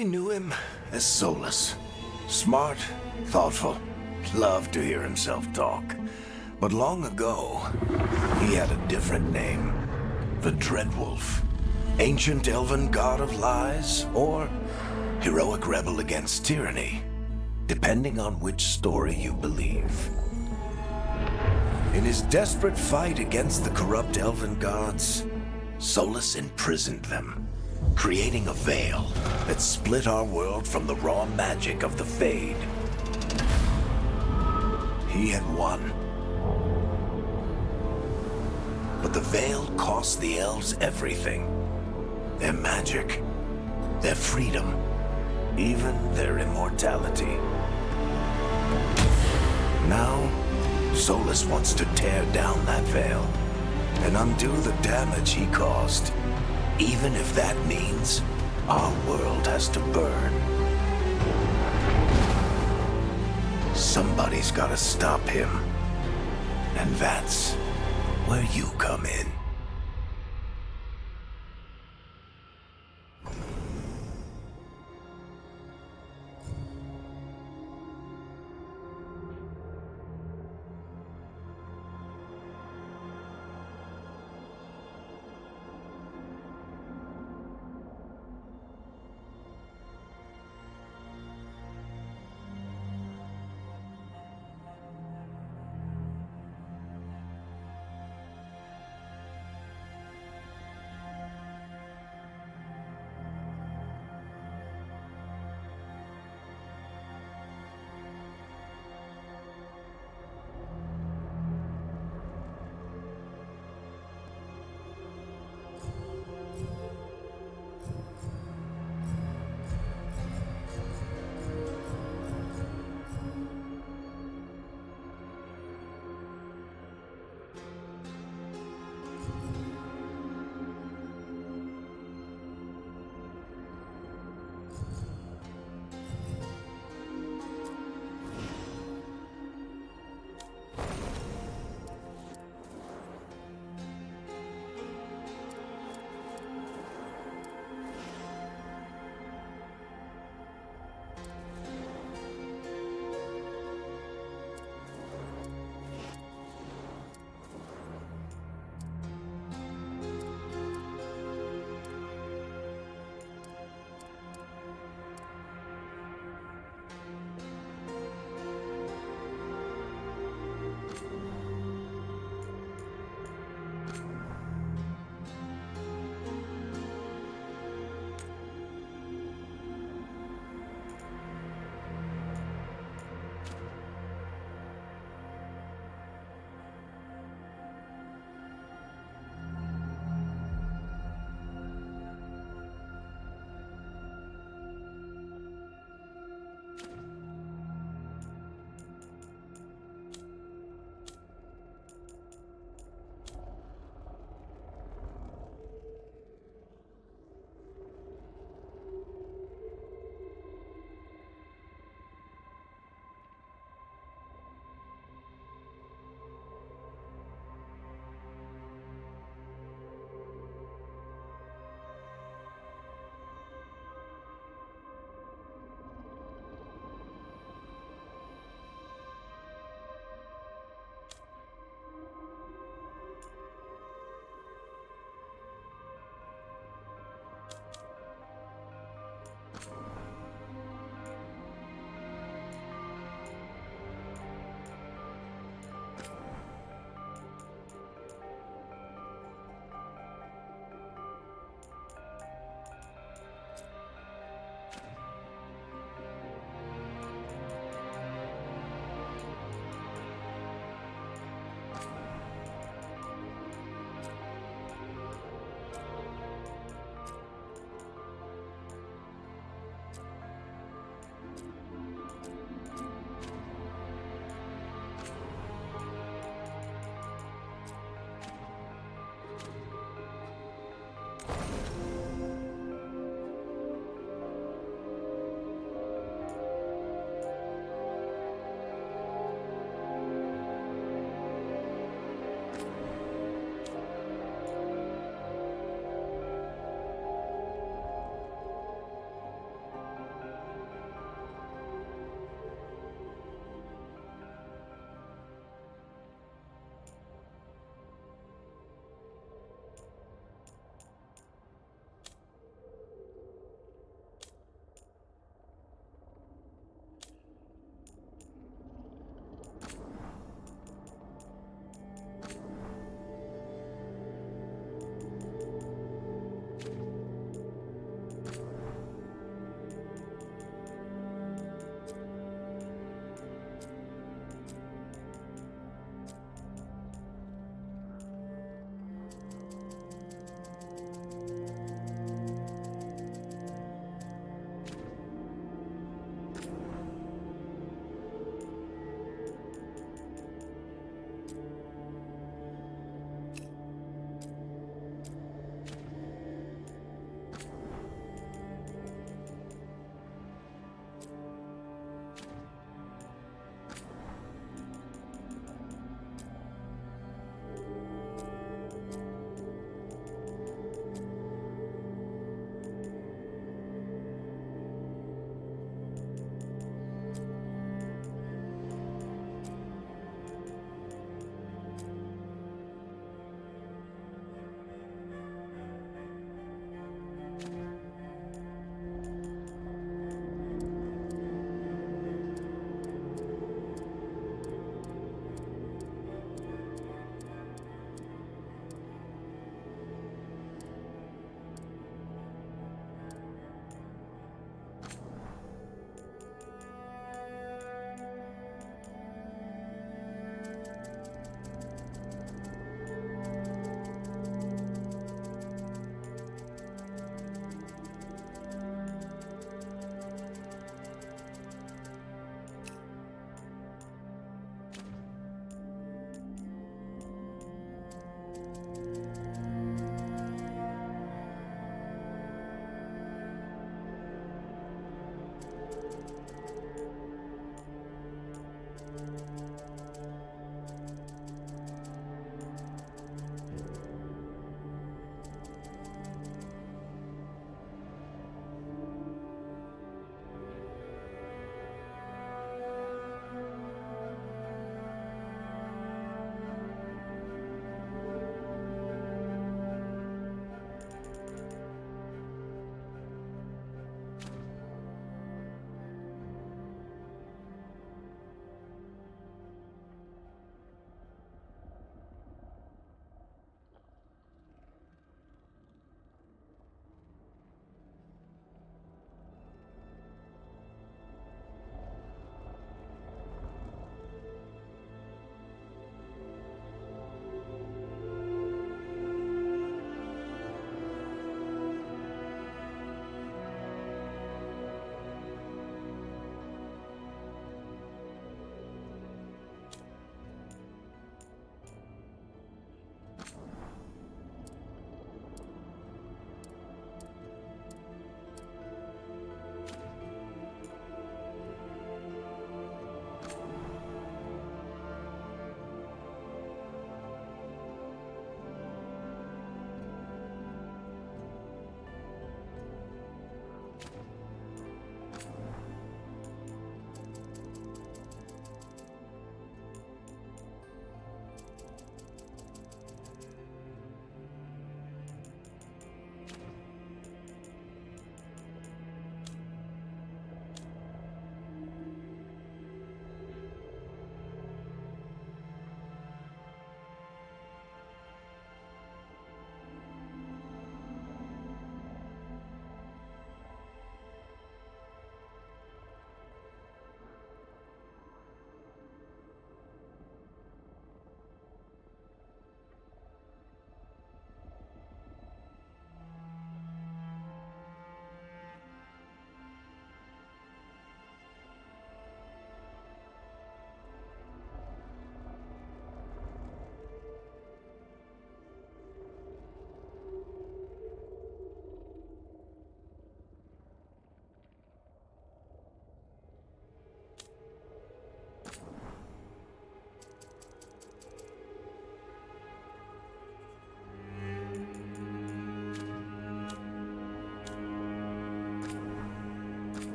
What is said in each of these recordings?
I knew him as Solus. Smart, thoughtful, loved to hear himself talk. But long ago, he had a different name. The Dreadwolf. Ancient elven god of lies, or heroic rebel against tyranny, depending on which story you believe. In his desperate fight against the corrupt elven gods, Solus imprisoned them, creating a veil that split our world from the raw magic of the Fade. He had won. But the veil cost the elves everything. Their magic, their freedom, even their immortality. Now, Solus wants to tear down that veil and undo the damage he caused, even if that means our world has to burn. Somebody's gotta stop him, and that's where you come in.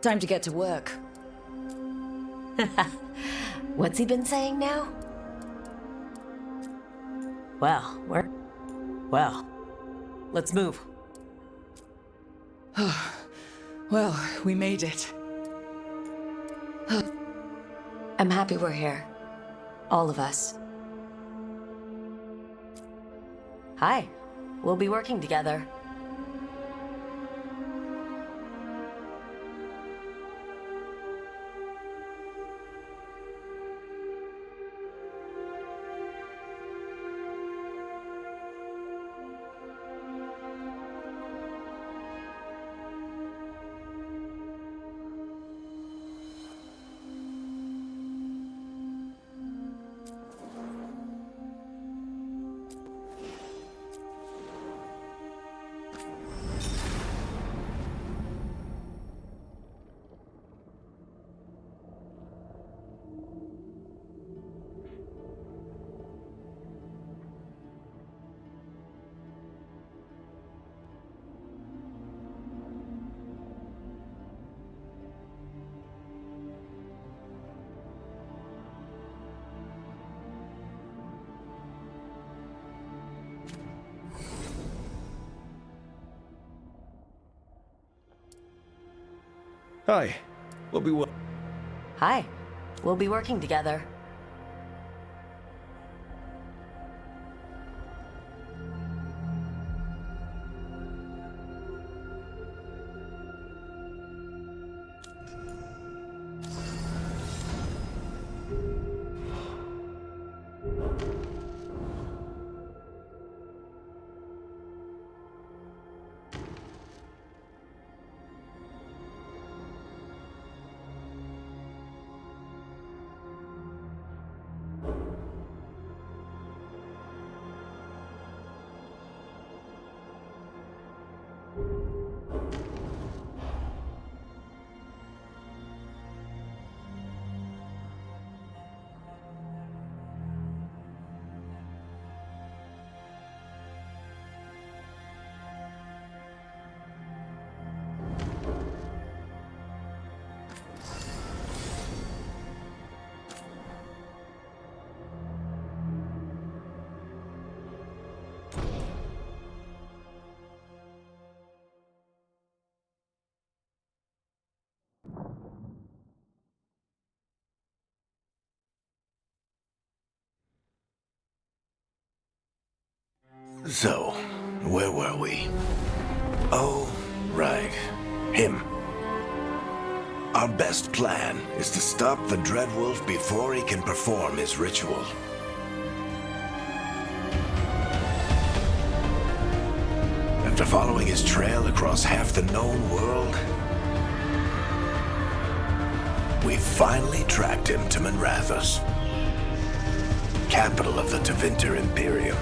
Time to get to work. What's he been saying now? Well, let's move. Well, we made it. I'm happy we're here. All of us. Hi. We'll be working together. Hi. Hi. We'll be working together. So, where were we? Oh, right. Him. Our best plan is to stop the Dreadwolf before he can perform his ritual. After following his trail across half the known world, we finally tracked him to Manrathus, capital of the Tevinter Imperium.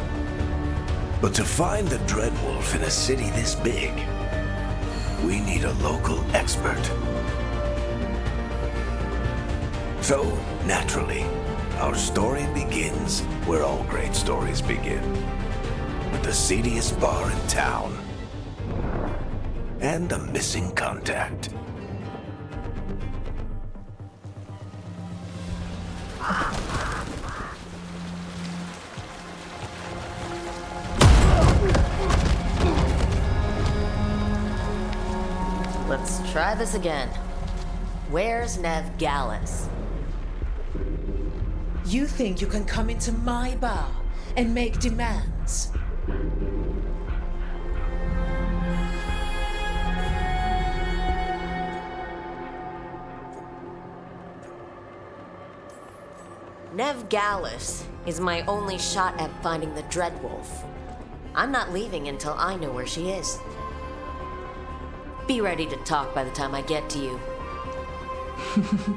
But to find the Dreadwolf in a city this big, we need a local expert. So, naturally, our story begins where all great stories begin. With the seediest bar in town. And a missing contact. Let's try this again. Where's Nev Gallus? You think you can come into my bar and make demands? Nev Gallus is my only shot at finding the Dreadwolf. I'm not leaving until I know where she is. Be ready to talk by the time I get to you.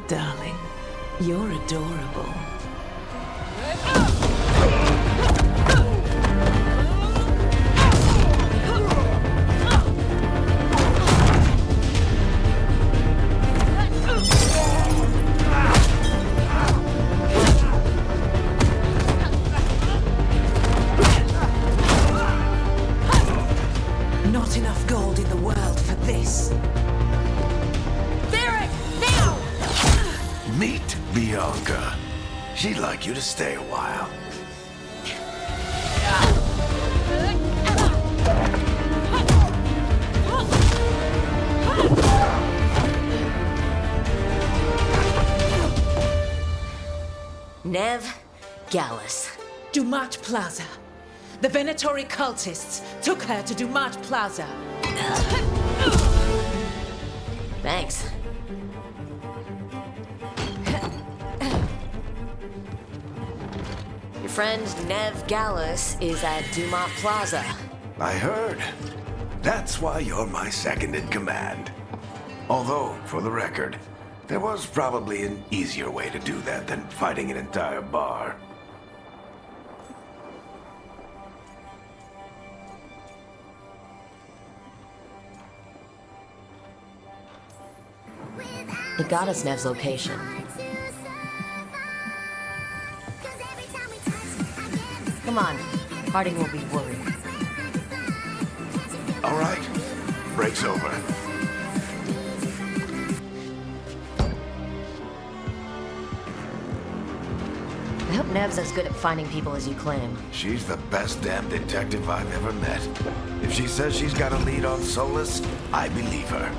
Darling, you're adorable. Not enough gold in the world for this. There She'd like you to stay a while. Nev Gallus. Dumat Plaza. The Venatori cultists took her to Dumat Plaza. Thanks. Your friend Nev Gallus is at Dumat Plaza. I heard. That's why you're my second in command. Although, for the record, there was probably an easier way to do that than fighting an entire bar. It got us Nev's location. Come on, Harding will be worried. All right. Break's over. I hope Nev's as good at finding people as you claim. She's the best damn detective I've ever met. If she says she's got a lead on Solus, I believe her.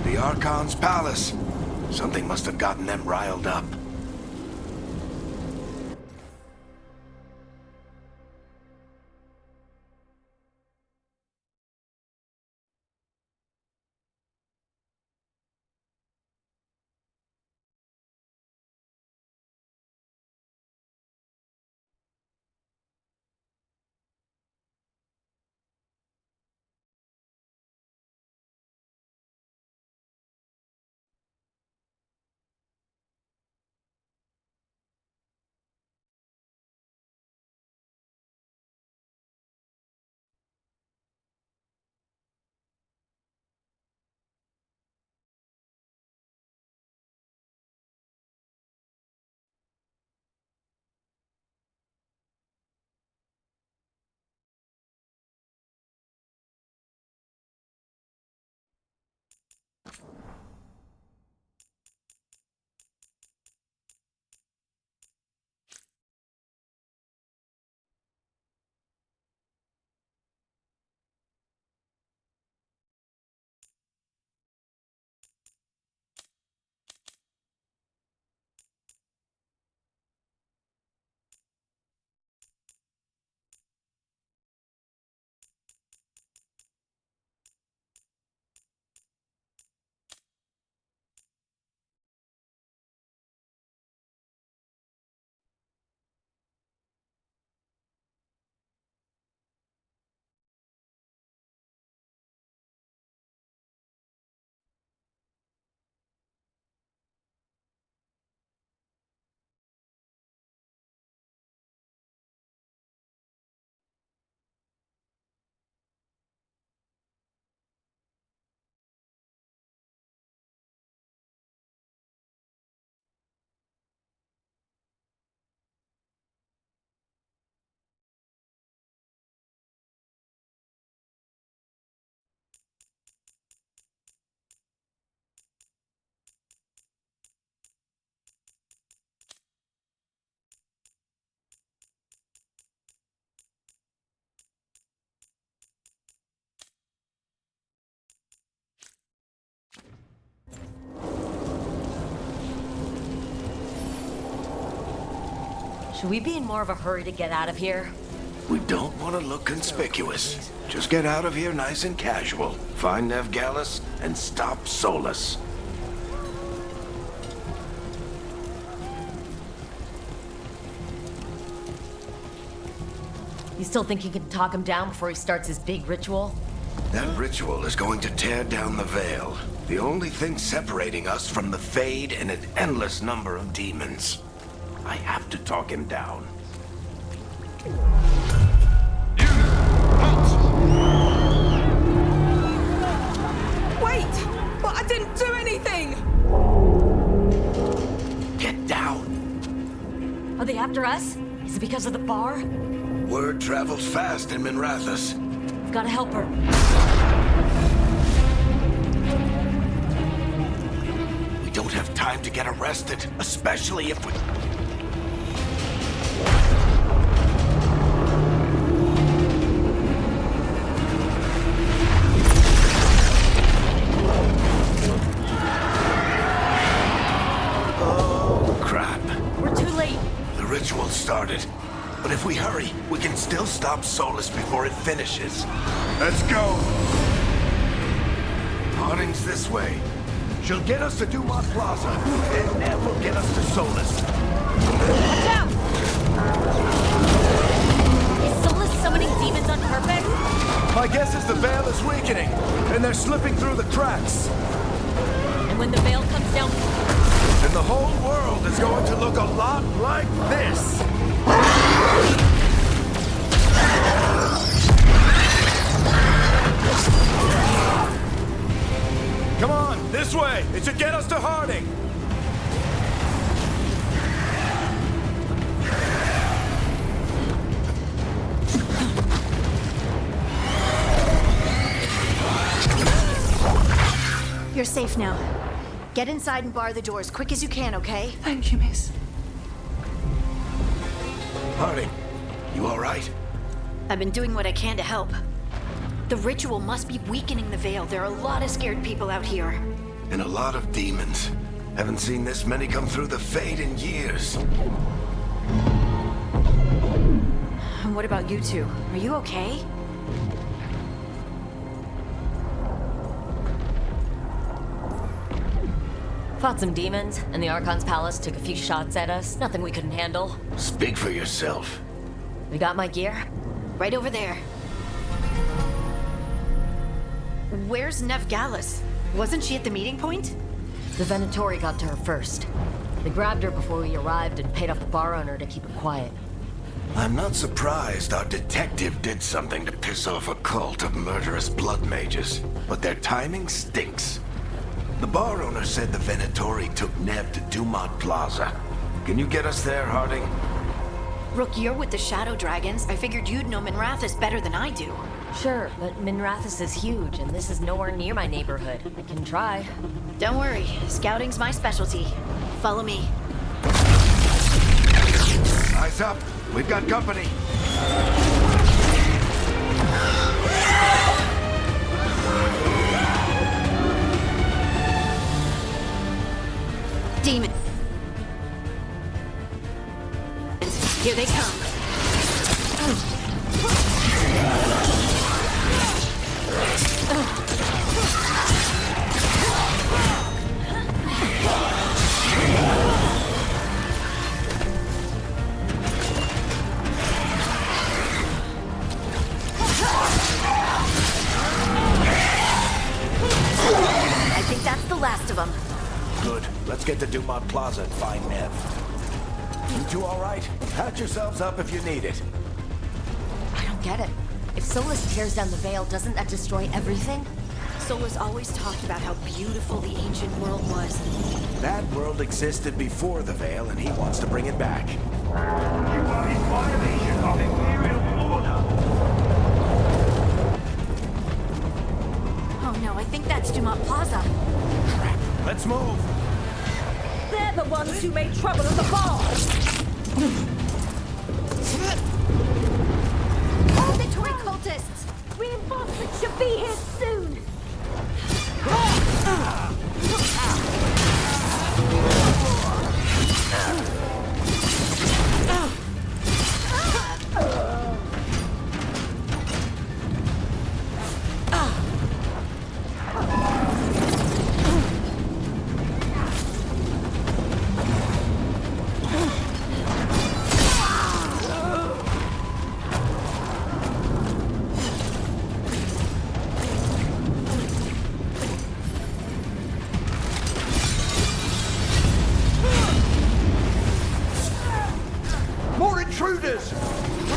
The Archon's palace. Something must have gotten them riled up. Should we be in more of a hurry to get out of here? We don't want to look conspicuous. Just get out of here nice and casual. Find Nev Gallus and stop Solus. You still think you can talk him down before he starts his big ritual? That ritual is going to tear down the veil. The only thing separating us from the Fade and an endless number of demons. I have to talk him down. Wait! But I didn't do anything! Get down. Are they after us? Is it because of the bar? Word travels fast in Minrathous. We've got to help her. time to get arrested, especially if we... Oh, crap. We're too late. The ritual started. But if we hurry, we can still stop Solus before it finishes. Let's go! Harding's this way. She'll get us to Dumont Plaza, and Nev will get us to Solus. Watch out! Is Solus summoning demons on purpose? My guess is the veil is weakening, and they're slipping through the cracks. And when the veil comes down... And the whole world is going to look a lot like this. Come on, this way. It should get us to Harding. You're safe now. Get inside and bar the door as quick as you can, okay? Thank you, miss. Harding, you all right? I've been doing what I can to help. The ritual must be weakening the veil. There are a lot of scared people out here. And a lot of demons. Haven't seen this many come through the Fade in years. And what about you two? Are you okay? Fought some demons, and the Archon's palace took a few shots at us. Nothing we couldn't handle. Speak for yourself. We got my gear. Right over there. Where's Nev Gallus? Wasn't she at the meeting point? The Venatori got to her first. They grabbed her before we arrived and paid off the bar owner to keep her quiet. I'm not surprised our detective did something to piss off a cult of murderous blood mages, but their timing stinks. The bar owner said the Venatori took Nev to Dumont Plaza. Can you get us there, Harding? Rook, you're with the Shadow Dragons. I figured you'd know Minrathous better than I do. Sure, but Minrathous is huge, and this is nowhere near my neighborhood. I can try. Don't worry, scouting's my specialty. Follow me. Eyes up. We've got company. Demon. Here they come. I think that's the last of them. Good. Let's get to Dumont Plaza and find Nev. You two all right? Patch yourselves up if you need it. I don't get it. If Solus tears down the veil, doesn't that destroy everything? Solus always talked about how beautiful the ancient world was. That world existed before the veil, and he wants to bring it back. You are in violation of Imperial order. Oh no, I think that's Dumont Plaza. Let's move. They're the ones who made trouble at the bar! Auditory cultists! Reinforcements should be here soon! More intruders!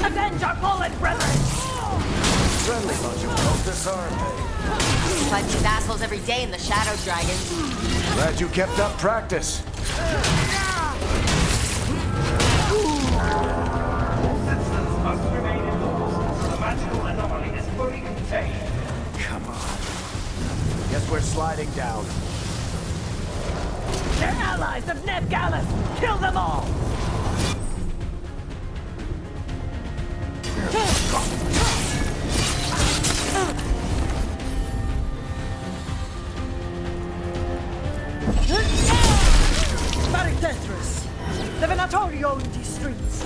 Avenge our fallen brethren! Friendly bunch of cultists, aren't they? Fight these assholes every day in the Shadow Dragons. Glad you kept up practice. Citizens must remain indoors. The magical anomaly is fully contained. Come on. Guess we're sliding down. Get out! allies of Ned Gallus! Kill them all! Maritetris! The Venatorio in these streets!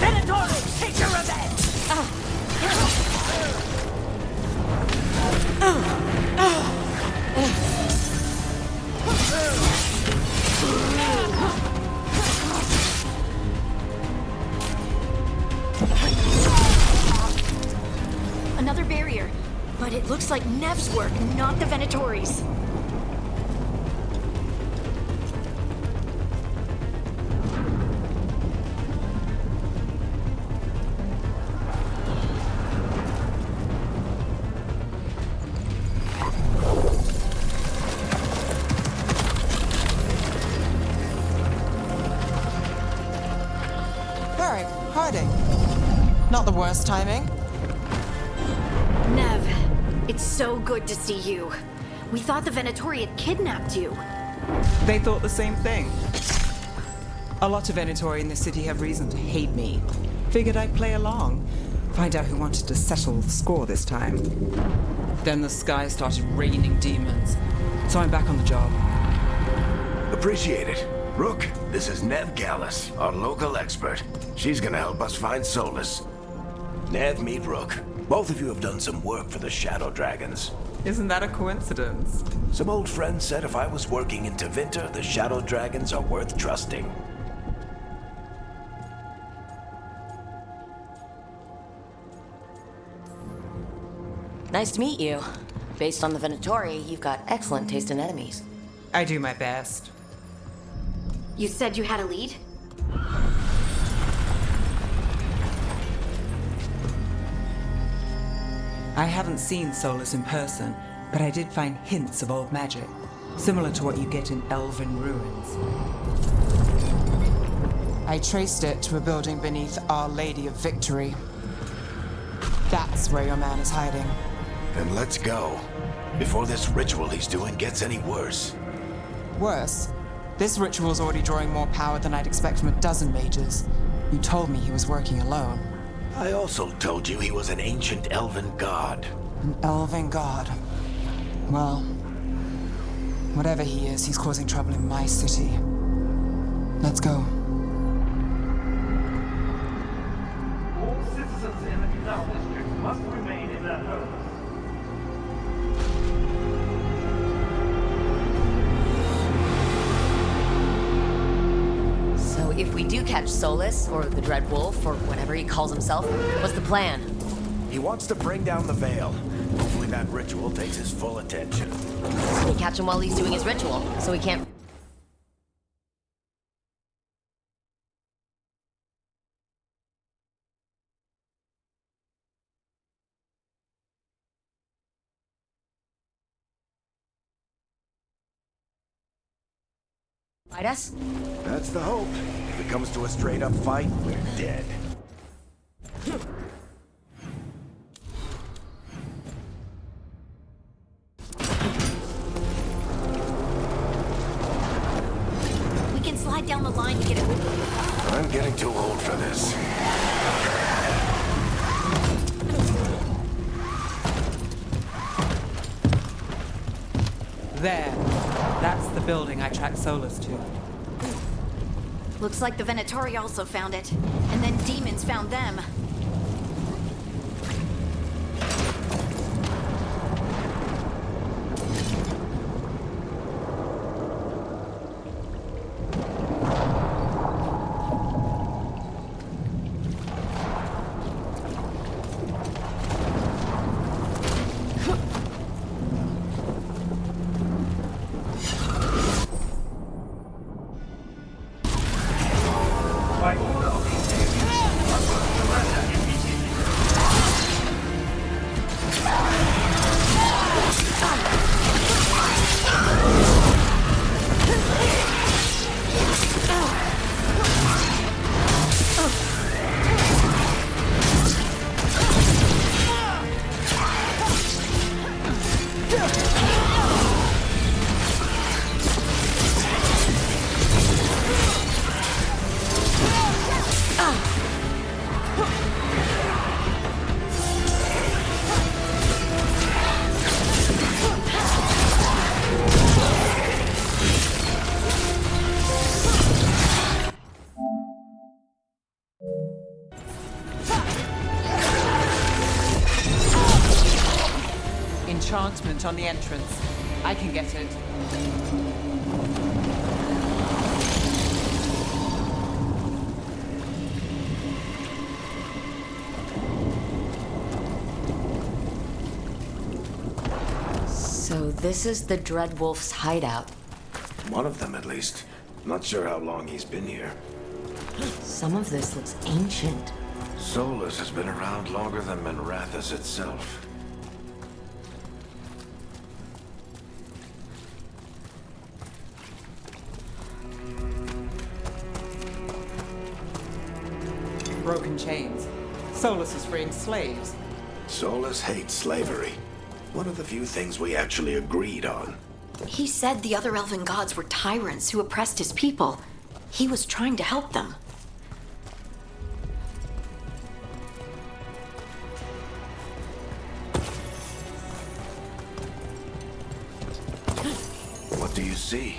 Venatori, take your revenge! Another barrier. But it looks like Nev's work, not the Venatori's. Varric, hiding. Not the worst timing. Nev, it's so good to see you. We thought the Venatori had kidnapped you. They thought the same thing. A lot of Venatori in the city have reason to hate me. Figured I'd play along. Find out who wanted to settle the score this time. Then the sky started raining demons. So I'm back on the job. Appreciate it. Rook, this is Nev Gallus, our local expert. She's gonna help us find Solus. Nev, meet Rook. Both of you have done some work for the Shadow Dragons. Isn't that a coincidence? Some old friends said if I was working in Tevinter, the Shadow Dragons are worth trusting. Nice to meet you. Based on the Venatori, you've got excellent taste in enemies. I do my best. You said you had a lead? I haven't seen Solus in person, but I did find hints of old magic, similar to what you get in elven ruins. I traced it to a building beneath Our Lady of Victory. That's where your man is hiding. Then let's go. Before this ritual he's doing gets any worse. Worse, this ritual's already drawing more power than I'd expect from a dozen mages. You told me he was working alone. I also told you he was an ancient elven god. An elven god. Well, whatever he is, he's causing trouble in my city. Let's go. All citizens in the Canal District must remain in their homes. So if we do catch Solus, or the Dread Wolf, or whatever he calls himself, what's the plan? He wants to bring down the veil. Hopefully that ritual takes his full attention. So we catch him while he's doing his ritual, so he can't... fight us? That's the hope. If it comes to a straight-up fight, we're dead. We can slide down the line to get it. I'm getting too old for this. There. That's the building I tracked Solus to. Looks like the Venatori also found it. And then demons found them. By order of the Imperium, I will surrender enchantment on the entrance. I can get it. So this is the Dreadwolf's hideout. One of them, at least. Not sure how long he's been here. Some of this looks ancient. Solus has been around longer than Minrathous itself. Broken chains. Solus is freeing slaves. Solus hates slavery. One of the few things we actually agreed on. He said the other elven gods were tyrants who oppressed his people. He was trying to help them. What do you see?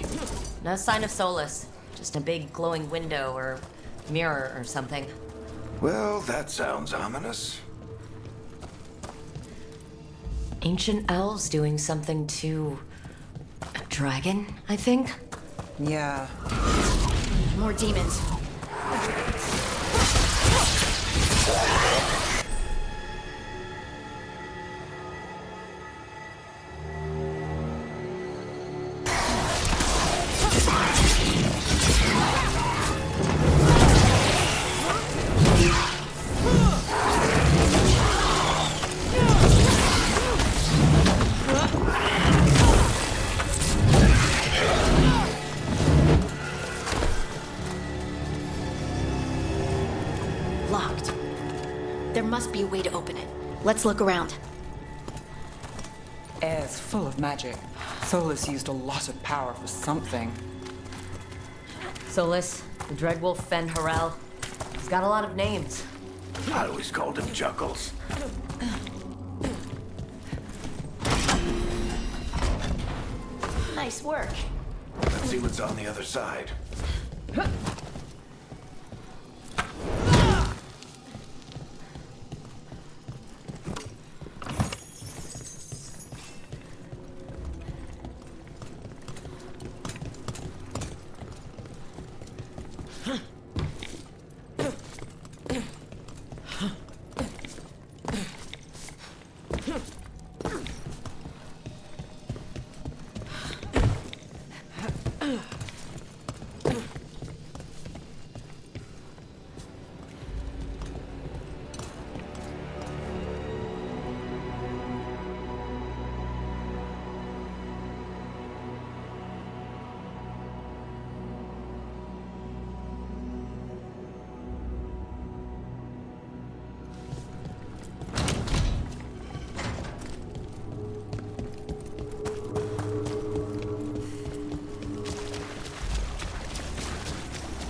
No sign of Solus. Just a big glowing window or mirror or something. Well, that sounds ominous. Ancient elves doing something to a dragon, I think? Yeah. More demons. Locked. There must be a way to open it. Let's look around. Air's full of magic. Solus used a lot of power for something. Solus, the Dreadwolf Fen Harel. He's got a lot of names. I always called him Juggles. Nice work. Let's see what's on the other side.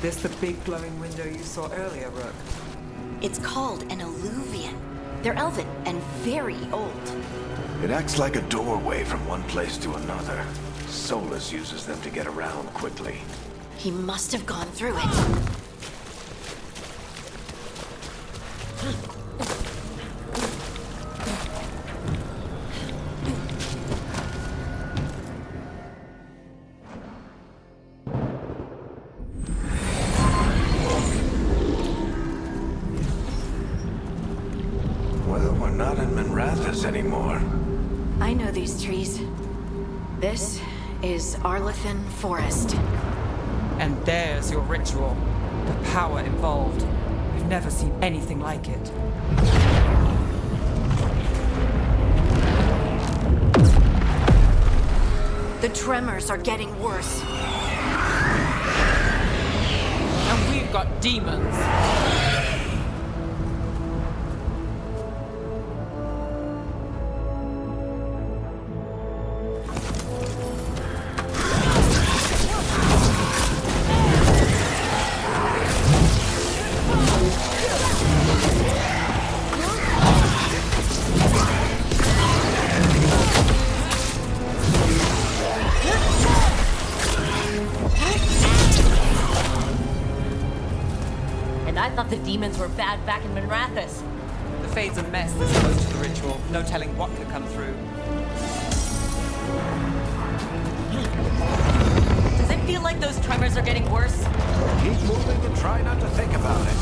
This the big glowing window you saw earlier, Rook? It's called an alluvian. They're elven and very old. It acts like a doorway from one place to another. Solus uses them to get around quickly. He must have gone through it. Well, we're not in Minrathous anymore. I know these trees. This is Arlethan Forest. And there's your ritual. The power involved. I've never seen anything like it. The tremors are getting worse. And we've got demons. And I thought the demons were bad back in Minrathous. The Fade's a mess this close to the ritual. No telling what could come through. Does it feel like those tremors are getting worse? Keep moving and try not to think about it.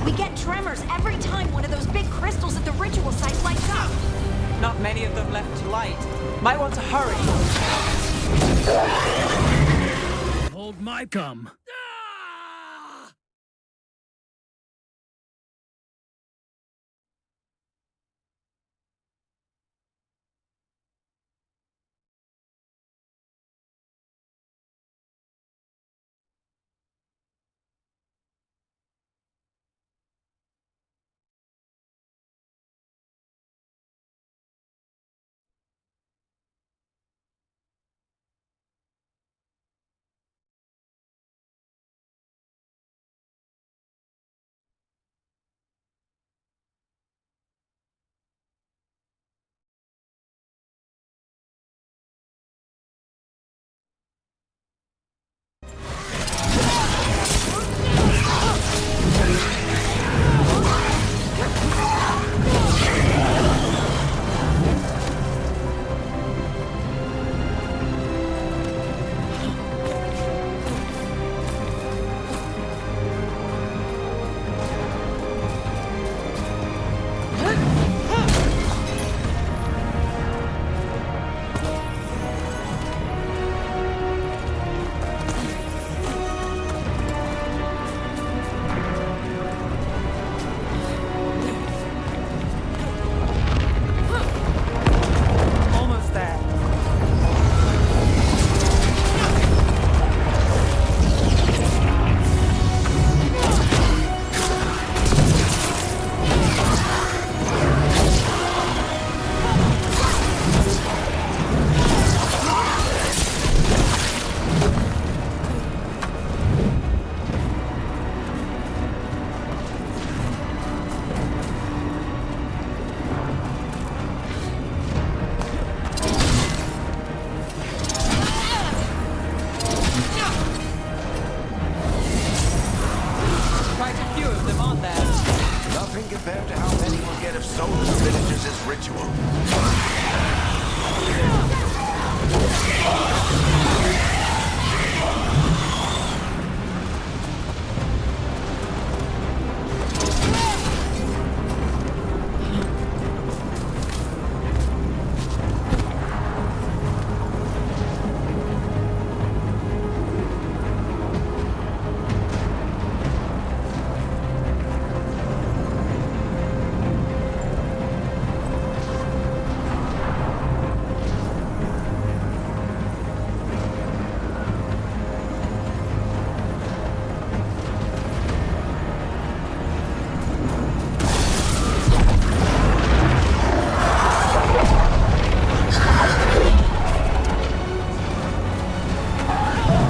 We get tremors every time one of those big crystals at the ritual site lights up. Not many of them left to light. Might want to hurry. Hold my cum. Almost there. Quite a few of them, aren't there? Nothing compared to how many will get if Solus finishes his ritual.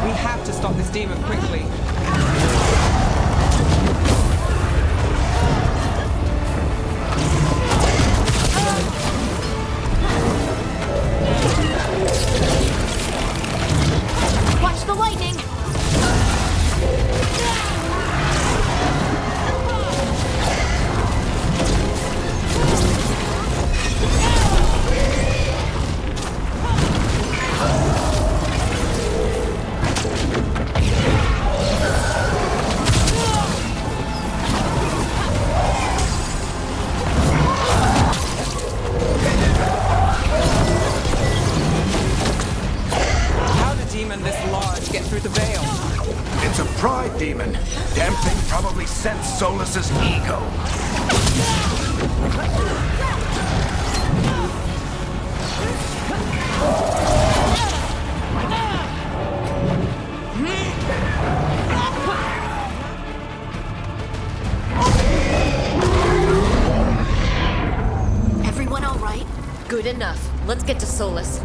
We have to stop this demon quickly. Watch the lightning! How did demon this large get through the veil? It's a pride demon. Damn thing probably sensed Solus's ego. Good enough. Let's get to Solus.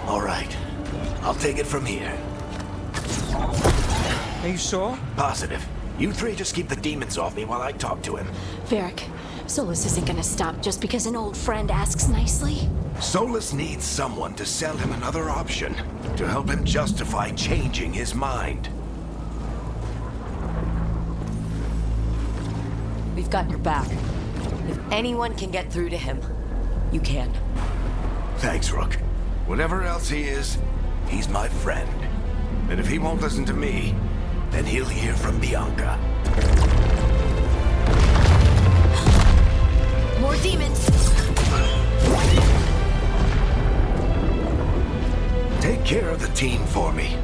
All right. I'll take it from here. Are you sure? Positive. You three just keep the demons off me while I talk to him. Varric, Solus isn't gonna stop just because an old friend asks nicely. Solus needs someone to sell him another option, to help him justify changing his mind. We've got your back. If anyone can get through to him, you can. Thanks, Rook. Whatever else he is, he's my friend. And if he won't listen to me, then he'll hear from Bianca. More demons! Take care of the team for me.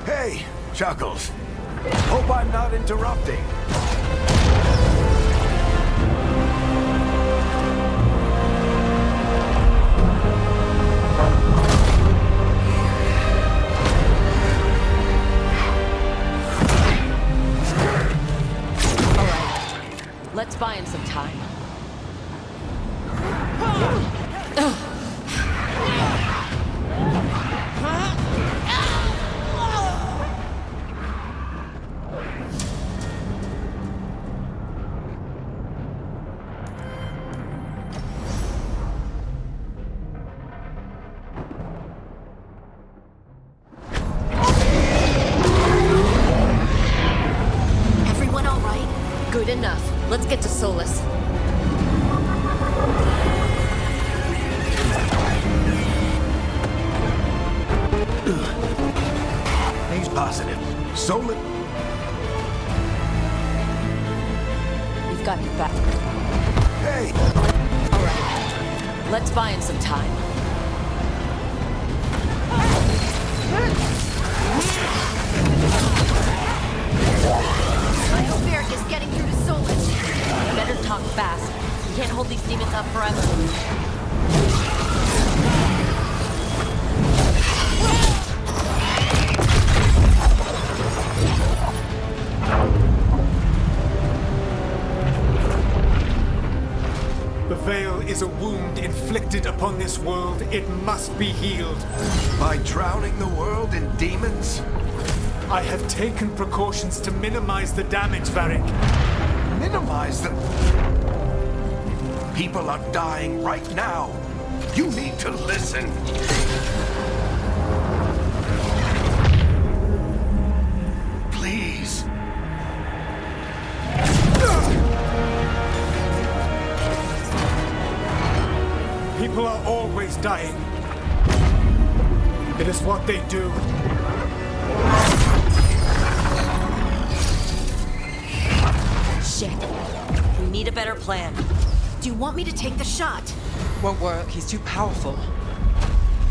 Hey, Chuckles. Hope I'm not interrupting. Let's buy him some time. Everyone all right? Good enough. Let's get to Solus. He's positive. Solus. We've got your back. Hey! All right. Let's buy him some time. I hope Varric is getting through to Solus. Better talk fast. We can't hold these demons up forever. The Veil is a wound inflicted upon this world. It must be healed. By drowning the world in demons? I have taken precautions to minimize the damage, Varric. Minimize them. People are dying right now. You need to listen. Please. People are always dying. It is what they do. Shit. We need a better plan. Do you want me to take the shot? Won't work. He's too powerful.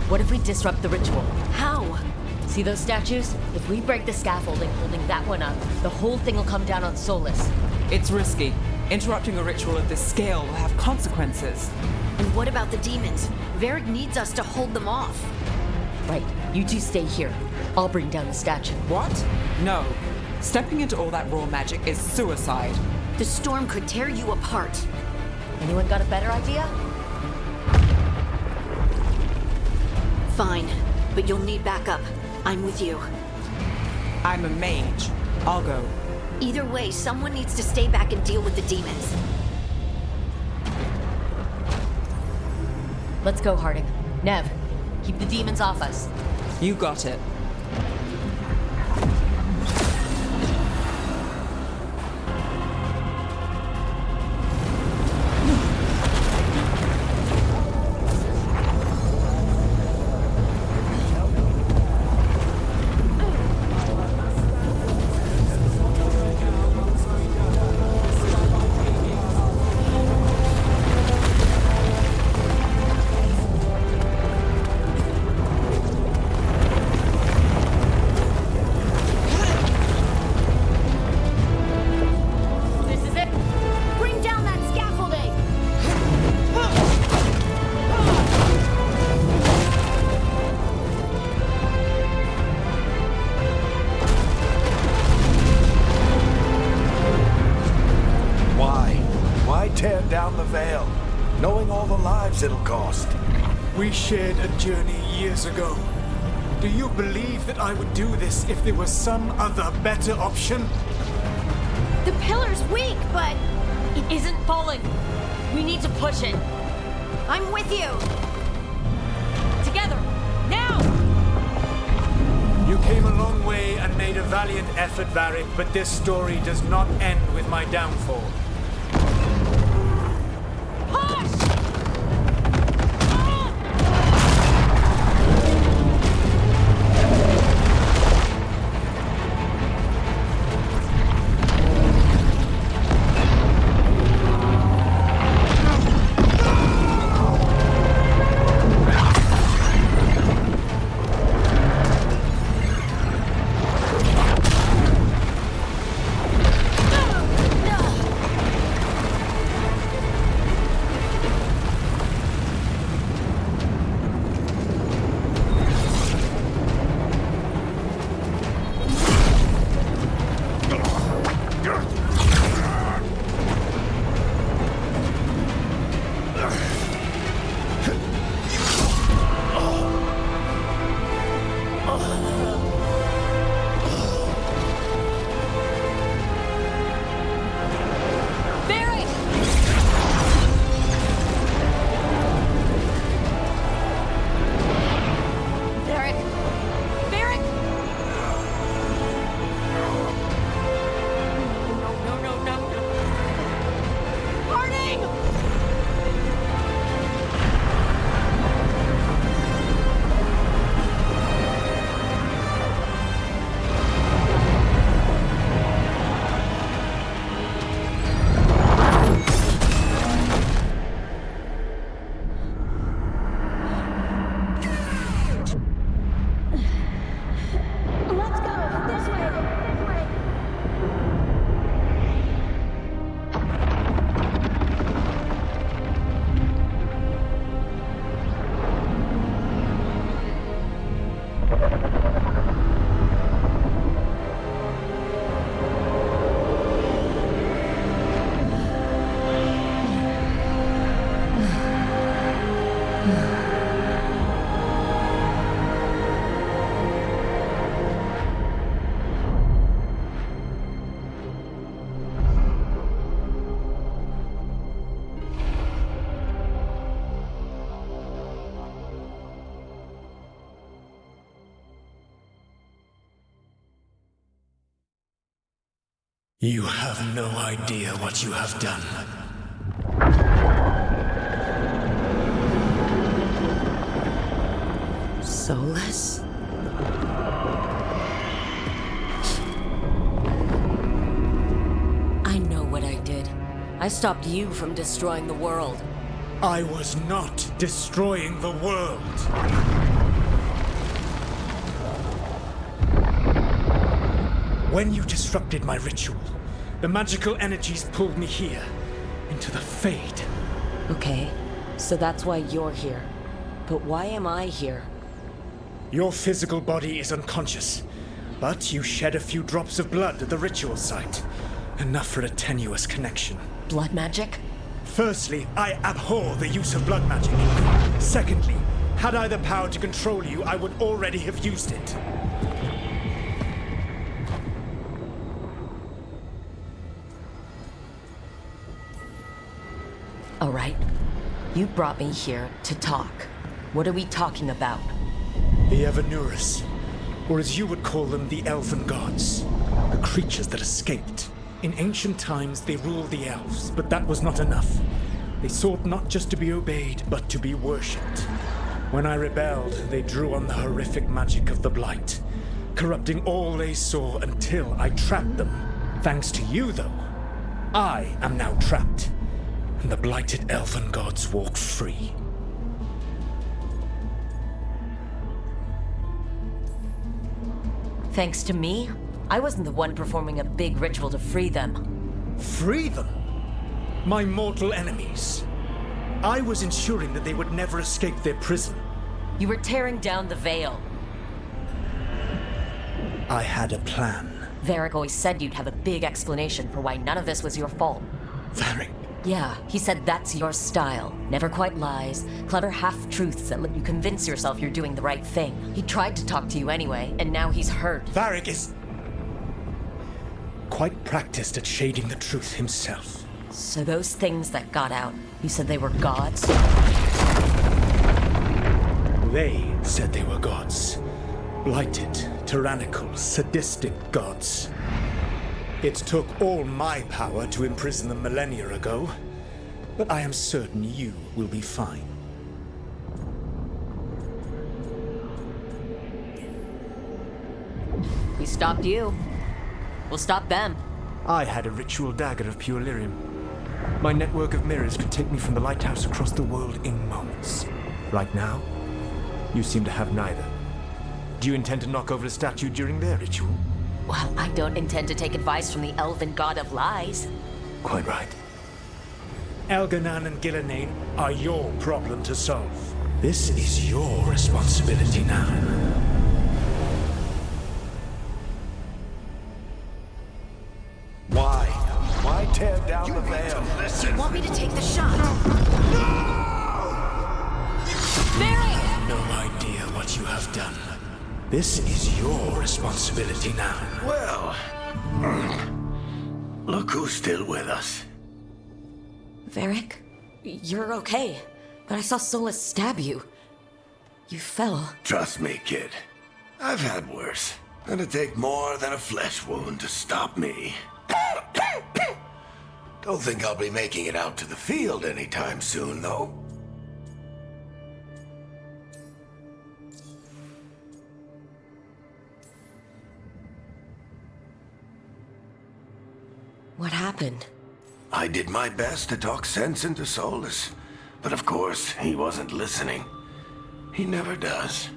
What if we disrupt the ritual? How? See those statues? If we break the scaffolding holding that one up, the whole thing will come down on Solus. It's risky. Interrupting a ritual of this scale will have consequences. And what about the demons? Varric needs us to hold them off. Right. You two stay here. I'll bring down the statue. What? No. Stepping into all that raw magic is suicide. The storm could tear you apart. Anyone got a better idea? Fine, but you'll need backup. I'm with you. I'm a mage. I'll go. Either way, someone needs to stay back and deal with the demons. Let's go, Harding. Nev, keep the demons off us. You got it. lives it'll cost. We shared a journey years ago. Do you believe that I would do this if there was some other better option? The pillar's weak, but It isn't falling. We need to push it. I'm with you. Together. Now! You came a long way and made a valiant effort, Varric, but this story does not end with my downfall. You have no idea what you have done. Soulless? I know what I did. I stopped you from destroying the world. I was not destroying the world. When you disrupted my ritual, the magical energies pulled me here, into the Fade. Okay, so that's why you're here. But why am I here? Your physical body is unconscious, but you shed a few drops of blood at the ritual site. Enough for a tenuous connection. Blood magic? Firstly, I abhor the use of blood magic. Secondly, had I the power to control you, I would already have used it. All right. You brought me here to talk. What are we talking about? The Evanuris, or as you would call them, the Elven Gods. The creatures that escaped. In ancient times, they ruled the elves, but that was not enough. They sought not just to be obeyed, but to be worshipped. When I rebelled, they drew on the horrific magic of the Blight, corrupting all they saw until I trapped them. Thanks to you, though, I am now trapped, and the blighted Elven Gods walk free. Thanks to me? I wasn't the one performing a big ritual to free them. Free them? My mortal enemies. I was ensuring that they would never escape their prison. You were tearing down the veil. I had a plan. Varric always said you'd have a big explanation for why none of this was your fault. Varric, Yeah, he said that's your style. Never quite lies, clever half-truths that let you convince yourself you're doing the right thing. He tried to talk to you anyway, and now he's hurt. Varric is quite practiced at shading the truth himself. So those things that got out, you said they were gods? They said they were gods. Blighted, tyrannical, sadistic gods. It took all my power to imprison them millennia ago, but I am certain you will be fine. We stopped you. We'll stop them. I had a ritual dagger of pure lyrium. My network of mirrors could take me from the lighthouse across the world in moments. Right now, you seem to have neither. Do you intend to knock over the statue during their ritual? Well, I don't intend to take advice from the elven god of lies. Quite right. Elganan and Gillenane are your problem to solve. This is your responsibility now. Why? Why tear down the veil? Do you want me to take the shot? No idea what you have done. This is your responsibility now. Well, look who's still with us. Varric, you're okay. But I saw Solus stab you. You fell. Trust me, kid. I've had worse. It'd take more than a flesh wound to stop me. Don't think I'll be making it out to the field anytime soon, though. What happened? I did my best to talk sense into Solus, but of course, he wasn't listening. He never does.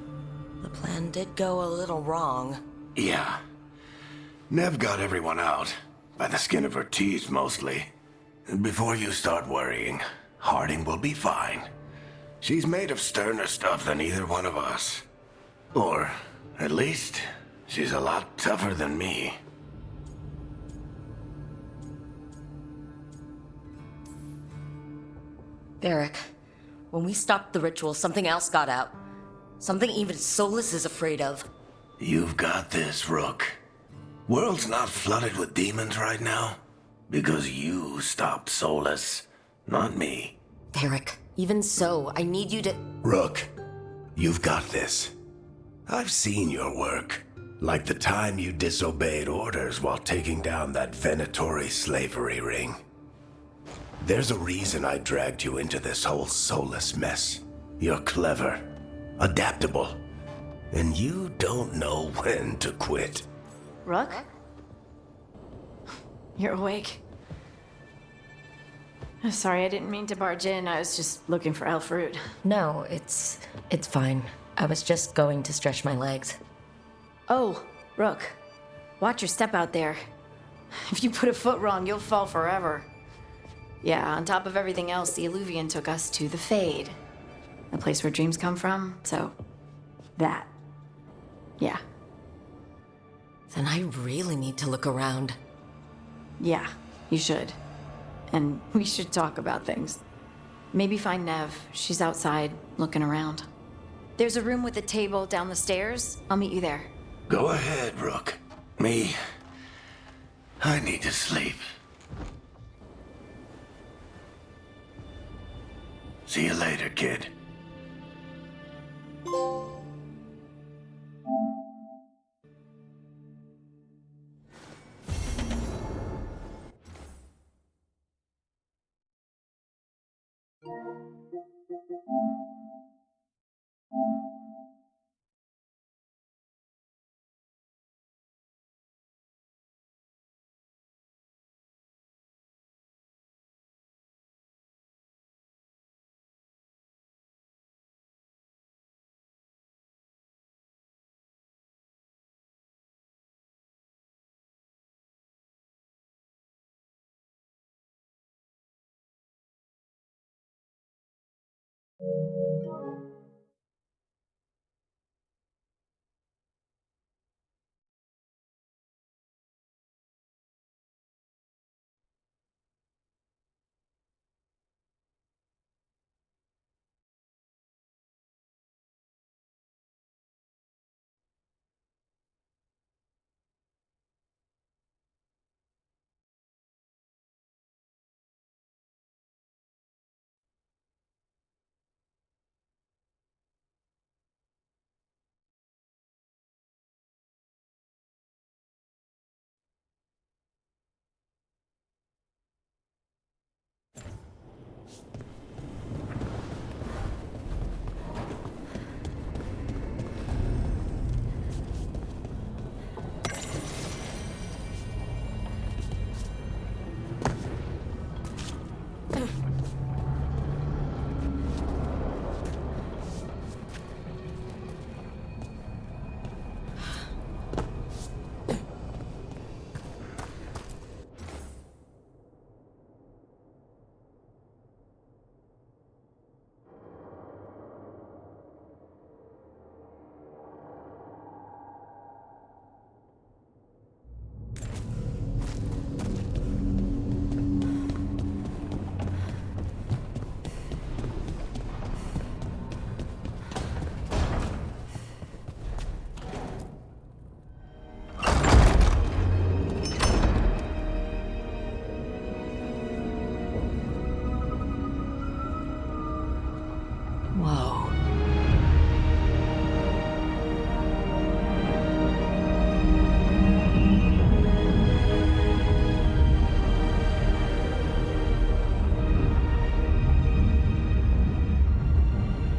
The plan did go a little wrong. Yeah. Nev got everyone out, by the skin of her teeth mostly. And before you start worrying, Harding will be fine. She's made of sterner stuff than either one of us. Or, at least, she's a lot tougher than me. Varric, when we stopped the ritual, something else got out. Something even Solus is afraid of. You've got this, Rook. World's not flooded with demons right now. Because you stopped Solus, not me. Varric, even so, I need you to... Rook, you've got this. I've seen your work. Like the time you disobeyed orders while taking down that Venatori slavery ring. There's a reason I dragged you into this whole Solus mess. You're clever, adaptable, and you don't know when to quit. Rook? You're awake. Sorry, I didn't mean to barge in. I was just looking for elf fruit. No, it's fine. I was just going to stretch my legs. Oh, Rook. Watch your step out there. If you put a foot wrong, you'll fall forever. Yeah, on top of everything else, the Illuvian took us to the Fade. The place where dreams come from, so... that. Yeah. Then I really need to look around. Yeah, you should. And we should talk about things. Maybe find Nev. She's outside, looking around. There's a room with a table down the stairs. I'll meet you there. Go ahead, Rook. Me, I need to sleep. See you later, kid.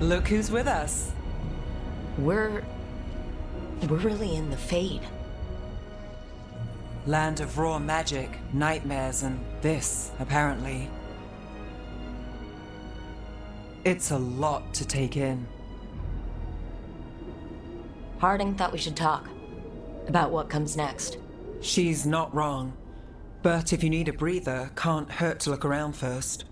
Look who's with us. We're really in the Fade. Land of raw magic, nightmares, and this, apparently. It's a lot to take in. Harding thought we should talk about what comes next. She's not wrong. But if you need a breather, can't hurt to look around first.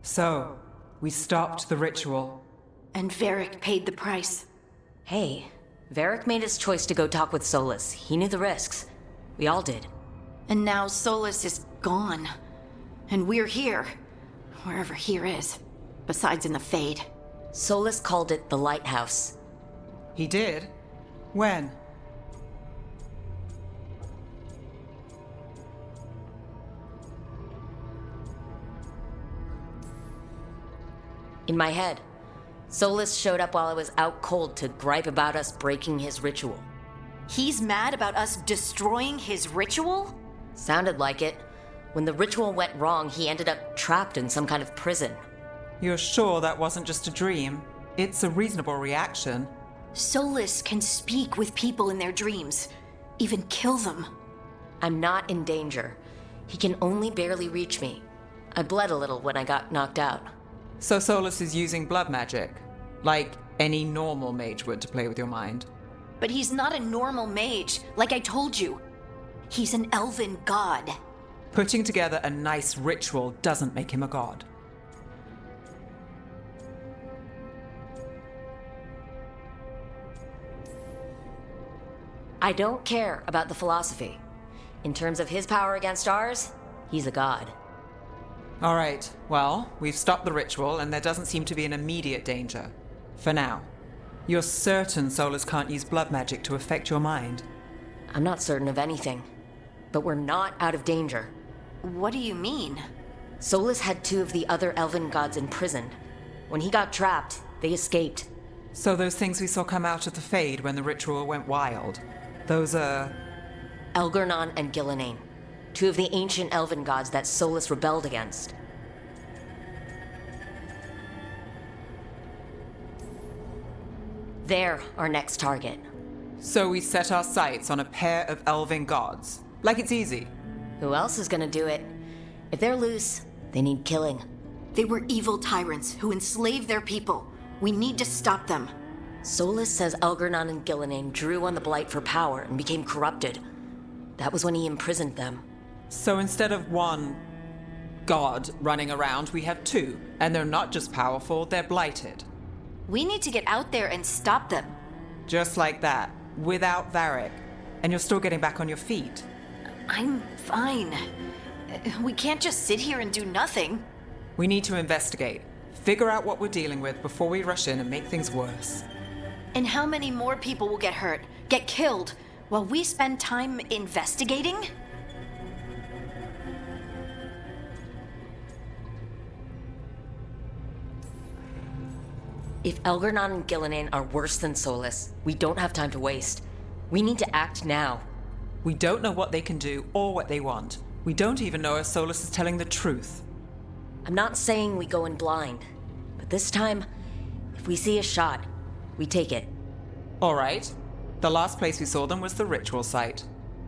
So, we stopped the ritual. And Varric paid the price. Hey, Varric made his choice to go talk with Solus. He knew the risks. We all did. And now Solus is gone. And we're here. Wherever here is. Besides in the Fade. Solus called it the Lighthouse. He did? When? In my head. Solus showed up while I was out cold to gripe about us breaking his ritual. He's mad about us destroying his ritual? Sounded like it. When the ritual went wrong, he ended up trapped in some kind of prison. You're sure that wasn't just a dream? It's a reasonable reaction. Solus can speak with people in their dreams. Even kill them. I'm not in danger. He can only barely reach me. I bled a little when I got knocked out. So Solus is using blood magic, like any normal mage would to play with your mind. But he's not a normal mage, like I told you. He's an elven god. Putting together a nice ritual doesn't make him a god. I don't care about the philosophy. In terms of his power against ours, he's a god. All right, well, we've stopped the ritual and there doesn't seem to be an immediate danger. For now. You're certain Solus can't use blood magic to affect your mind? I'm not certain of anything. But we're not out of danger. What do you mean? Solus had 2 of the other elven gods imprisoned. When he got trapped, they escaped. So those things we saw come out of the Fade when the ritual went wild, those are... Elgornon and Gillenane, 2 of the ancient elven gods that Solus rebelled against. They're our next target. So we set our sights on a pair of elven gods. Like it's easy. Who else is gonna do it? If they're loose, they need killing. They were evil tyrants who enslaved their people. We need to stop them. Solus says Elgornon and Gillenane drew on the Blight for power and became corrupted. That was when he imprisoned them. So instead of one god running around, we have 2. And they're not just powerful, they're blighted. We need to get out there and stop them. Just like that, without Varric. And you're still getting back on your feet. I'm fine. We can't just sit here and do nothing. We need to investigate. Figure out what we're dealing with before we rush in and make things worse. And how many more people will get hurt, get killed, while we spend time investigating? If Elgornon and Gillenane are worse than Solus, we don't have time to waste. We need to act now. We don't know what they can do or what they want. We don't even know if Solus is telling the truth. I'm not saying we go in blind, but this time, if we see a shot, we take it. All right. The last place we saw them was the ritual site.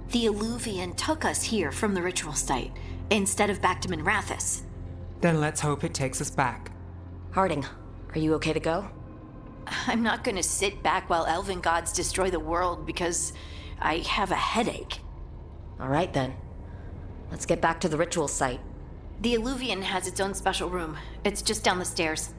The Illuvian took us here from the ritual site, instead of back to Minrathous. Then let's hope it takes us back. Harding, are you okay to go? I'm not gonna sit back while elven gods destroy the world because I have a headache. All right then. Let's get back to the ritual site. The Illuvian has its own special room. It's just down the stairs.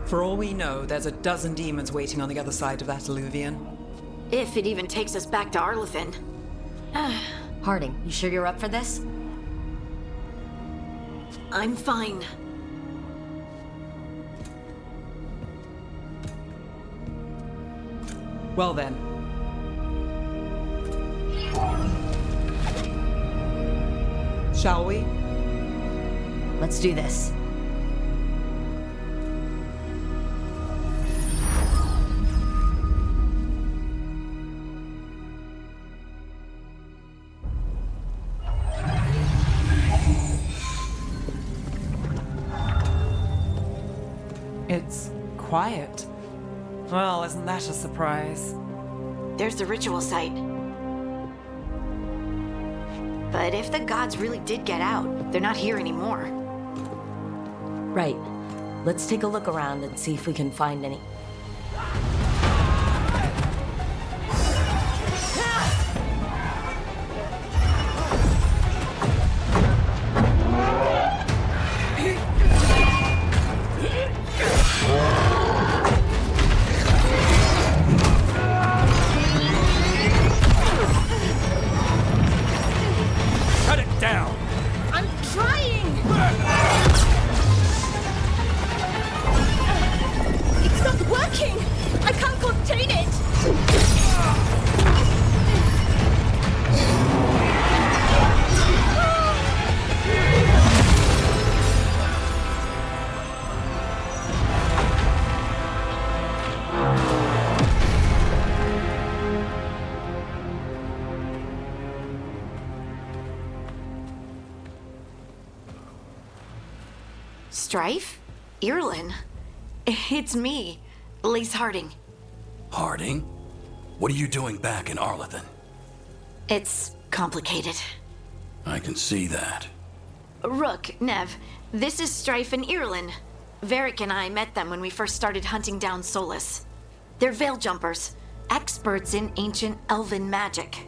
For all we know, there's a dozen demons waiting on the other side of that alluvion. If it even takes us back to Arlethan. Harding, you sure you're up for this? I'm fine. Well then. Shall we? Let's do this. It's quiet. Well, isn't that a surprise? There's the ritual site. But if the gods really did get out, they're not here anymore. Right. Let's take a look around and see if we can find any. Cut it down! I'm trying! It's not working! I can't contain it! Strife? Irlin? It's me, Lise Harding. Harding? What are you doing back in Arlethan? It's complicated. I can see that. Rook, Nev, this is Strife and Irlin. Varric and I met them when we first started hunting down Solus. They're veil jumpers, experts in ancient elven magic.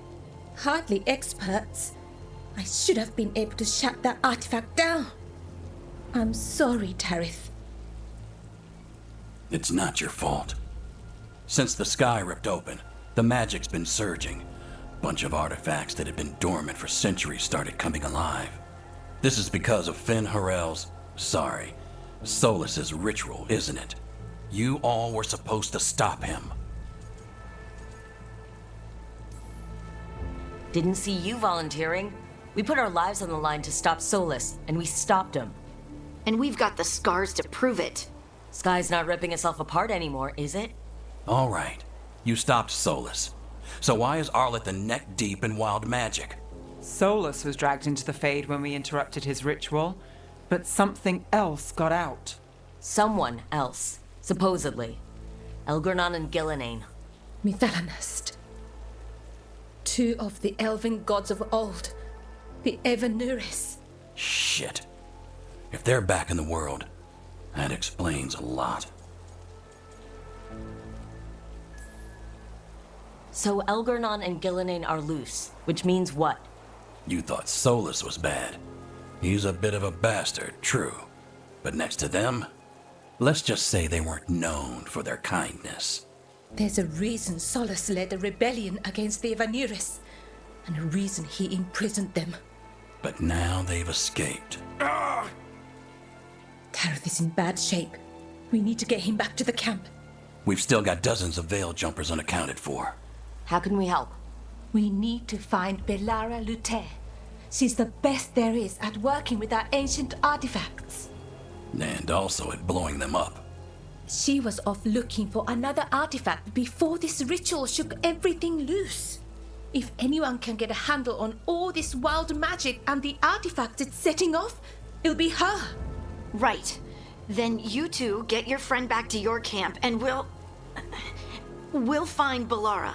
Hardly experts. I should have been able to shut that artifact down. I'm sorry, Tarith. It's not your fault. Since the sky ripped open, the magic's been surging. Bunch of artifacts that had been dormant for centuries started coming alive. This is because of Finn Harel's, Solus's ritual, isn't it? You all were supposed to stop him. Didn't see you volunteering. We put our lives on the line to stop Solus, and we stopped him. And we've got the scars to prove it. Sky's not ripping itself apart anymore, is it? All right, you stopped Solus. So why is Arlethan neck deep in wild magic? Solus was dragged into the Fade when we interrupted his ritual, but something else got out. Someone else, supposedly. Elgornon and Gillenane. Mithalanast. Two of the elven gods of old. The Evanuris. Shit. If they're back in the world, that explains a lot. So Elgornon and Gillenane are loose, which means what? You thought Solus was bad. He's a bit of a bastard, true. But next to them, let's just say they weren't known for their kindness. There's a reason Solus led a rebellion against the Evanuris, and a reason he imprisoned them. But now they've escaped. Tarith is in bad shape. We need to get him back to the camp. We've still got dozens of veil jumpers unaccounted for. How can we help? We need to find Belara Lute. She's the best there is at working with our ancient artifacts. And also at blowing them up. She was off looking for another artifact before this ritual shook everything loose. If anyone can get a handle on all this wild magic and the artifacts it's setting off, it'll be her. Right. Then you two get your friend back to your camp and we'll find Belara.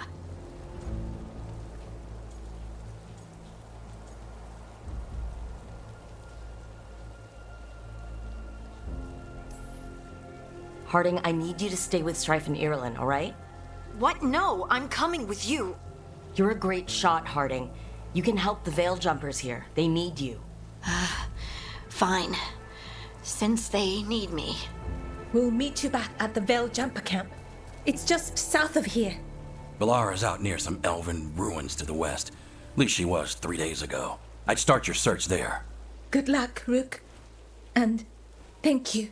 Harding, I need you to stay with Strife and Irlin, all right? What? No, I'm coming with you. You're a great shot, Harding. You can help the veil jumpers here. They need you. Fine. Since they need me. We'll meet you back at the Veil Jumper Camp. It's just south of here. Valara's out near some elven ruins to the west. At least she was 3 days ago. I'd start your search there. Good luck, Rook. And thank you.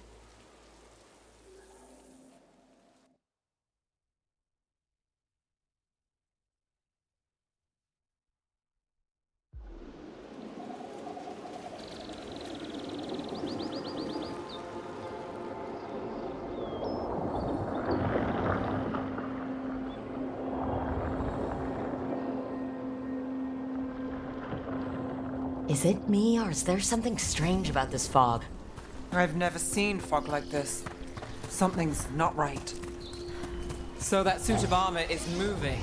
Is it me, or is there something strange about this fog? I've never seen fog like this. Something's not right. So that suit of armor is moving.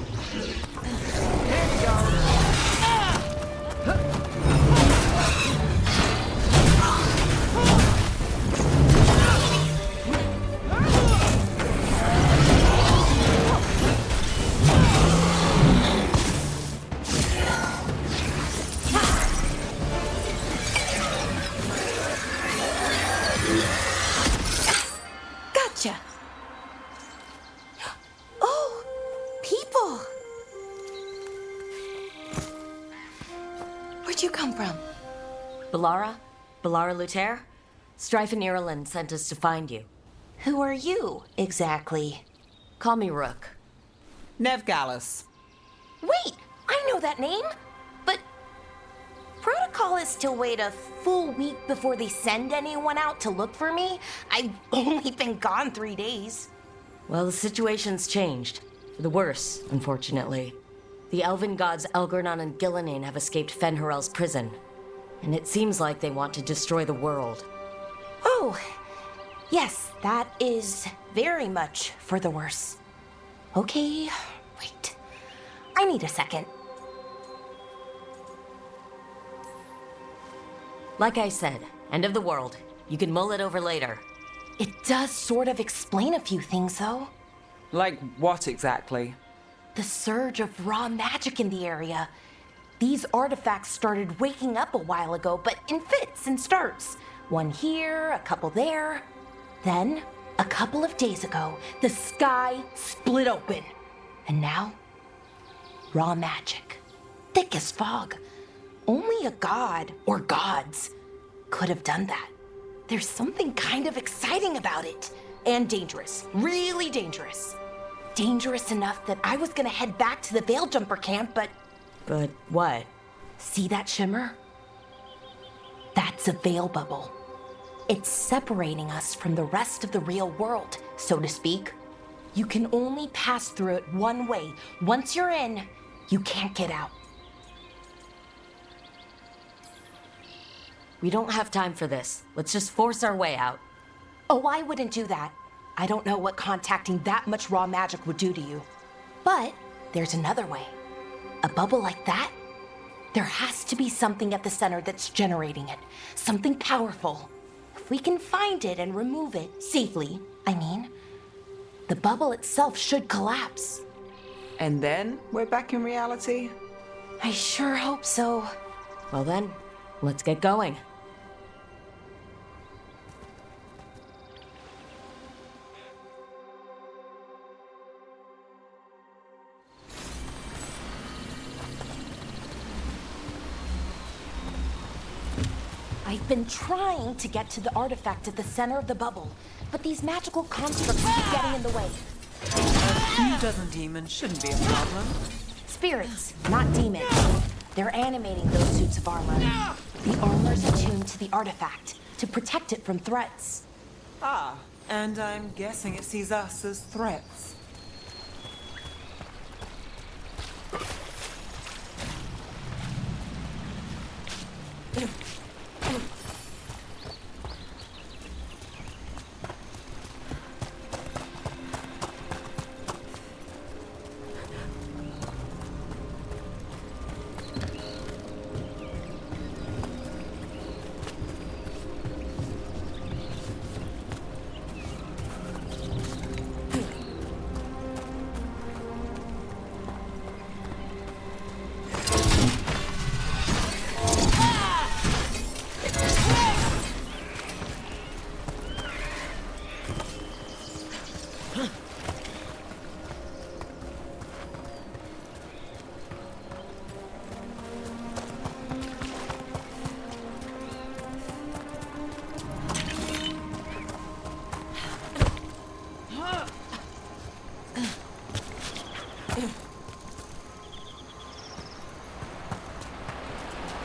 Gotcha. Oh, people. Where'd you come from? Balara? Balara Luther? Strife and Ireland sent us to find you. Who are you, exactly? Call me Rook. Nev Gallus. Wait, I know that name. But protocol is to wait a full week before they send anyone out to look for me. I've only been gone 3 days. Well, the situation's changed. For the worse, unfortunately. The elven gods Elgornon and Gillinane have escaped Fen'Harel's prison. And it seems like they want to destroy the world. Oh, yes, that is very much for the worse. Okay, wait. I need a second. Like I said, end of the world. You can mull it over later. It does sort of explain a few things, though. Like what exactly? The surge of raw magic in the area. These artifacts started waking up a while ago, but in fits and starts. One here, a couple there. Then, a couple of days ago, the sky split open. And now, raw magic. Thick as fog. Only a god, or gods, could have done that. There's something kind of exciting about it. And dangerous. Really dangerous. Dangerous enough that I was gonna head back to the Veil Jumper camp, but... But what? See that shimmer? That's a veil bubble. It's separating us from the rest of the real world, so to speak. You can only pass through it one way. Once you're in, you can't get out. We don't have time for this. Let's just force our way out. Oh, I wouldn't do that. I don't know what contacting that much raw magic would do to you. But there's another way. A bubble like that? There has to be something at the center that's generating it. Something powerful. If we can find it and remove it, safely, I mean, the bubble itself should collapse. And then we're back in reality? I sure hope so. Well then, let's get going. I've been trying to get to the artifact at the center of the bubble, but these magical constructs keep getting in the way. A few dozen demons shouldn't be a problem. Spirits, not demons. They're animating those suits of armor. The armor's attuned to the artifact to protect it from threats. Ah, and I'm guessing it sees us as threats.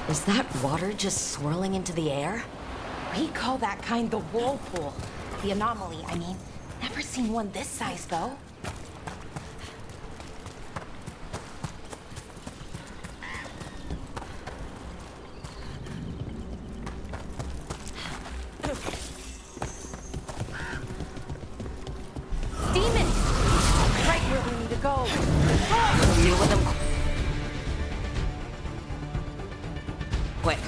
Is that water just swirling into the air? We call that kind the whirlpool. The anomaly, I mean. Never seen one this size, though. Demon! Right where we need to go. Deal with them quick.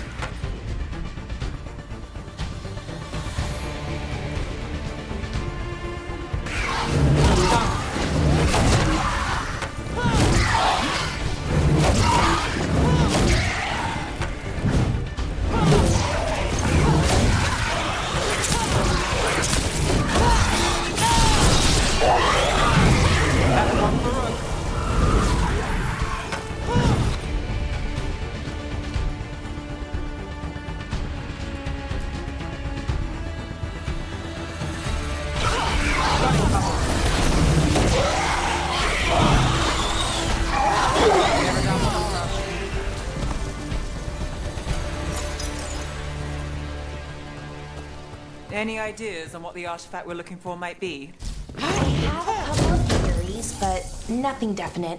Any ideas on what the artifact we're looking for might be? I have a couple of theories, but nothing definite.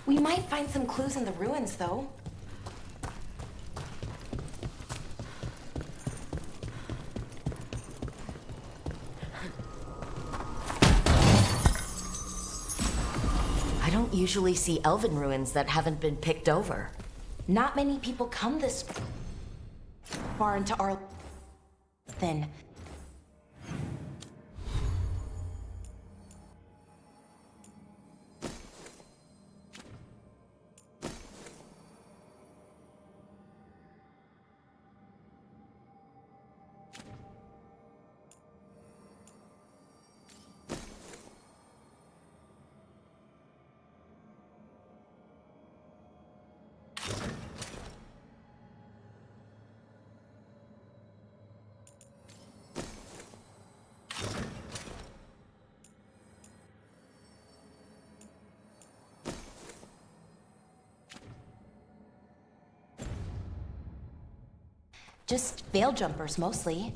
We might find some clues in the ruins, though. I don't usually see elven ruins that haven't been picked over. Not many people come this far into our then. Just veil jumpers, mostly.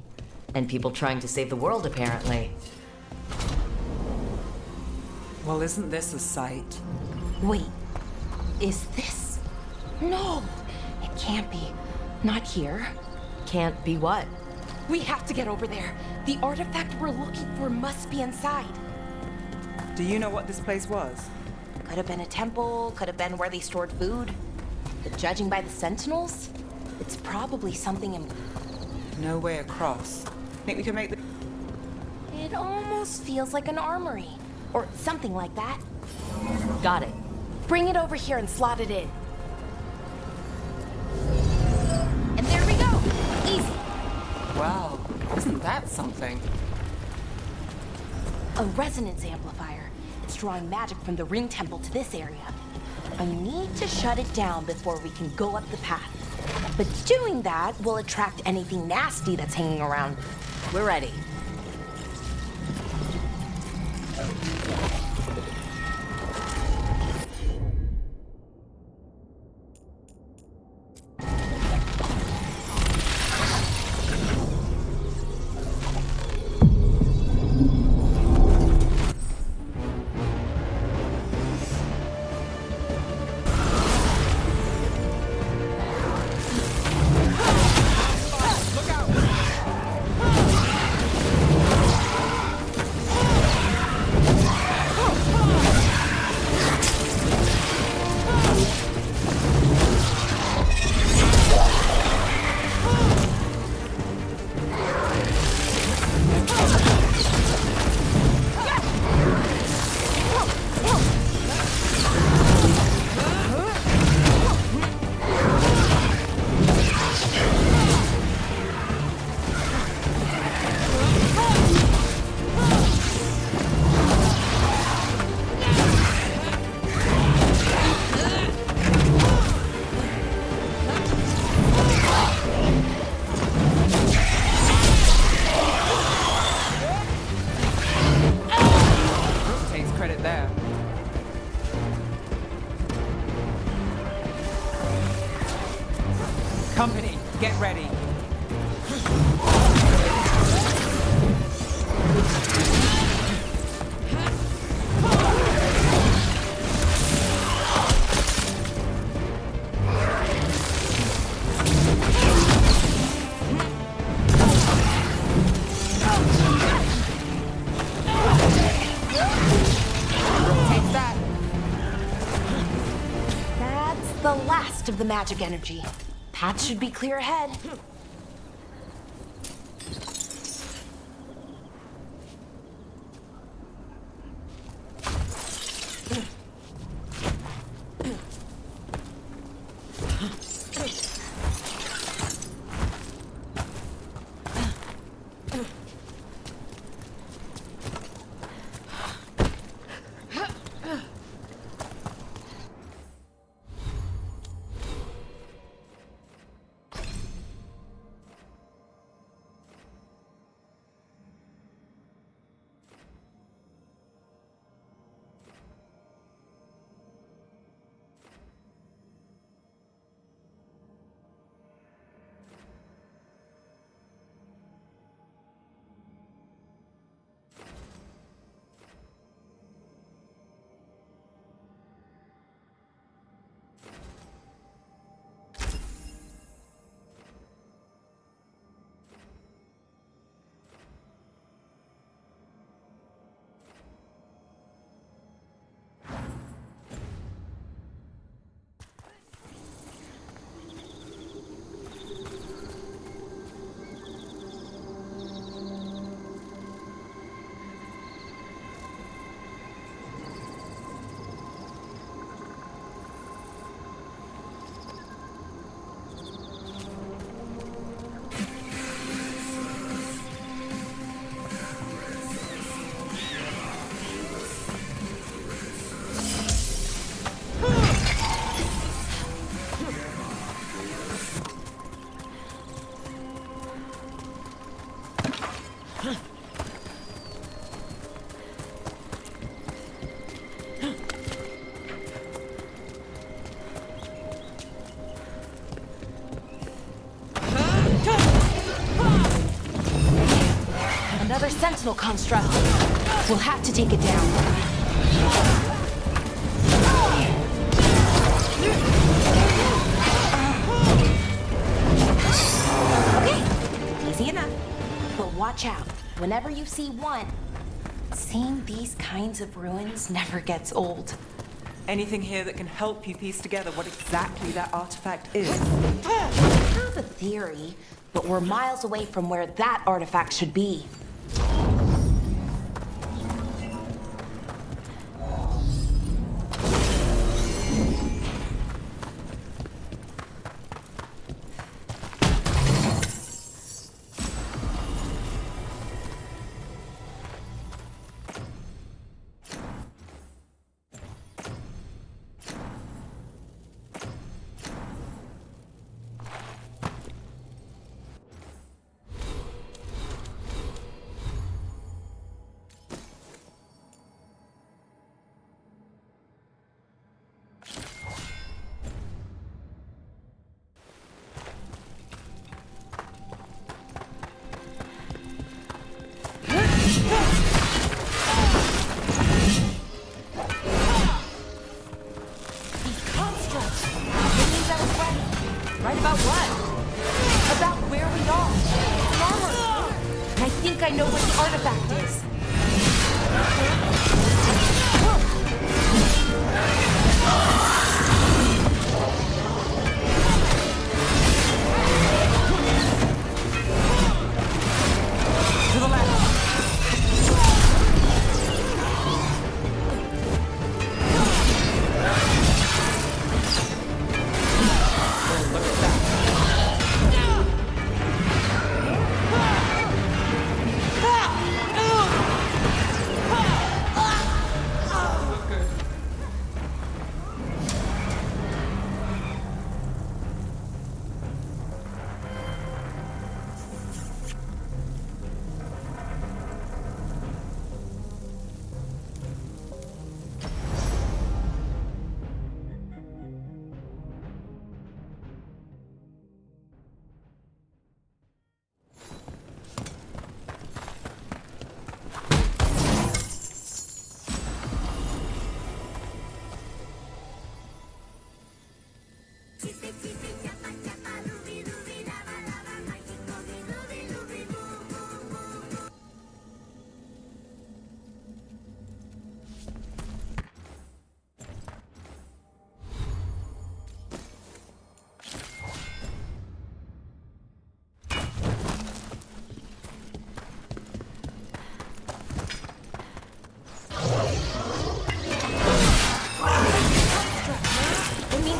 And people trying to save the world, apparently. Well, isn't this a sight? Wait, is this? No, it can't be. Not here. Can't be what? We have to get over there. The artifact we're looking for must be inside. Do you know what this place was? Could have been a temple, could have been where they stored food. But judging by the sentinels, it's probably something No way across. Think we can make the... It almost feels like an armory. Or something like that. Got it. Bring it over here and slot it in. And there we go. Easy. Wow, isn't that something? A resonance amplifier. It's drawing magic from the ring temple to this area. I need to shut it down before we can go up the path. But doing that will attract anything nasty that's hanging around. We're ready. right there. Company, get ready. That's the last of the magic energy. Path should be clear ahead. Another sentinel construct. We'll have to take it down. Okay, easy enough. But watch out. Whenever you see one, seeing these kinds of ruins never gets old. Anything here that can help you piece together what exactly that artifact is? I have a theory, but we're miles away from where that artifact should be.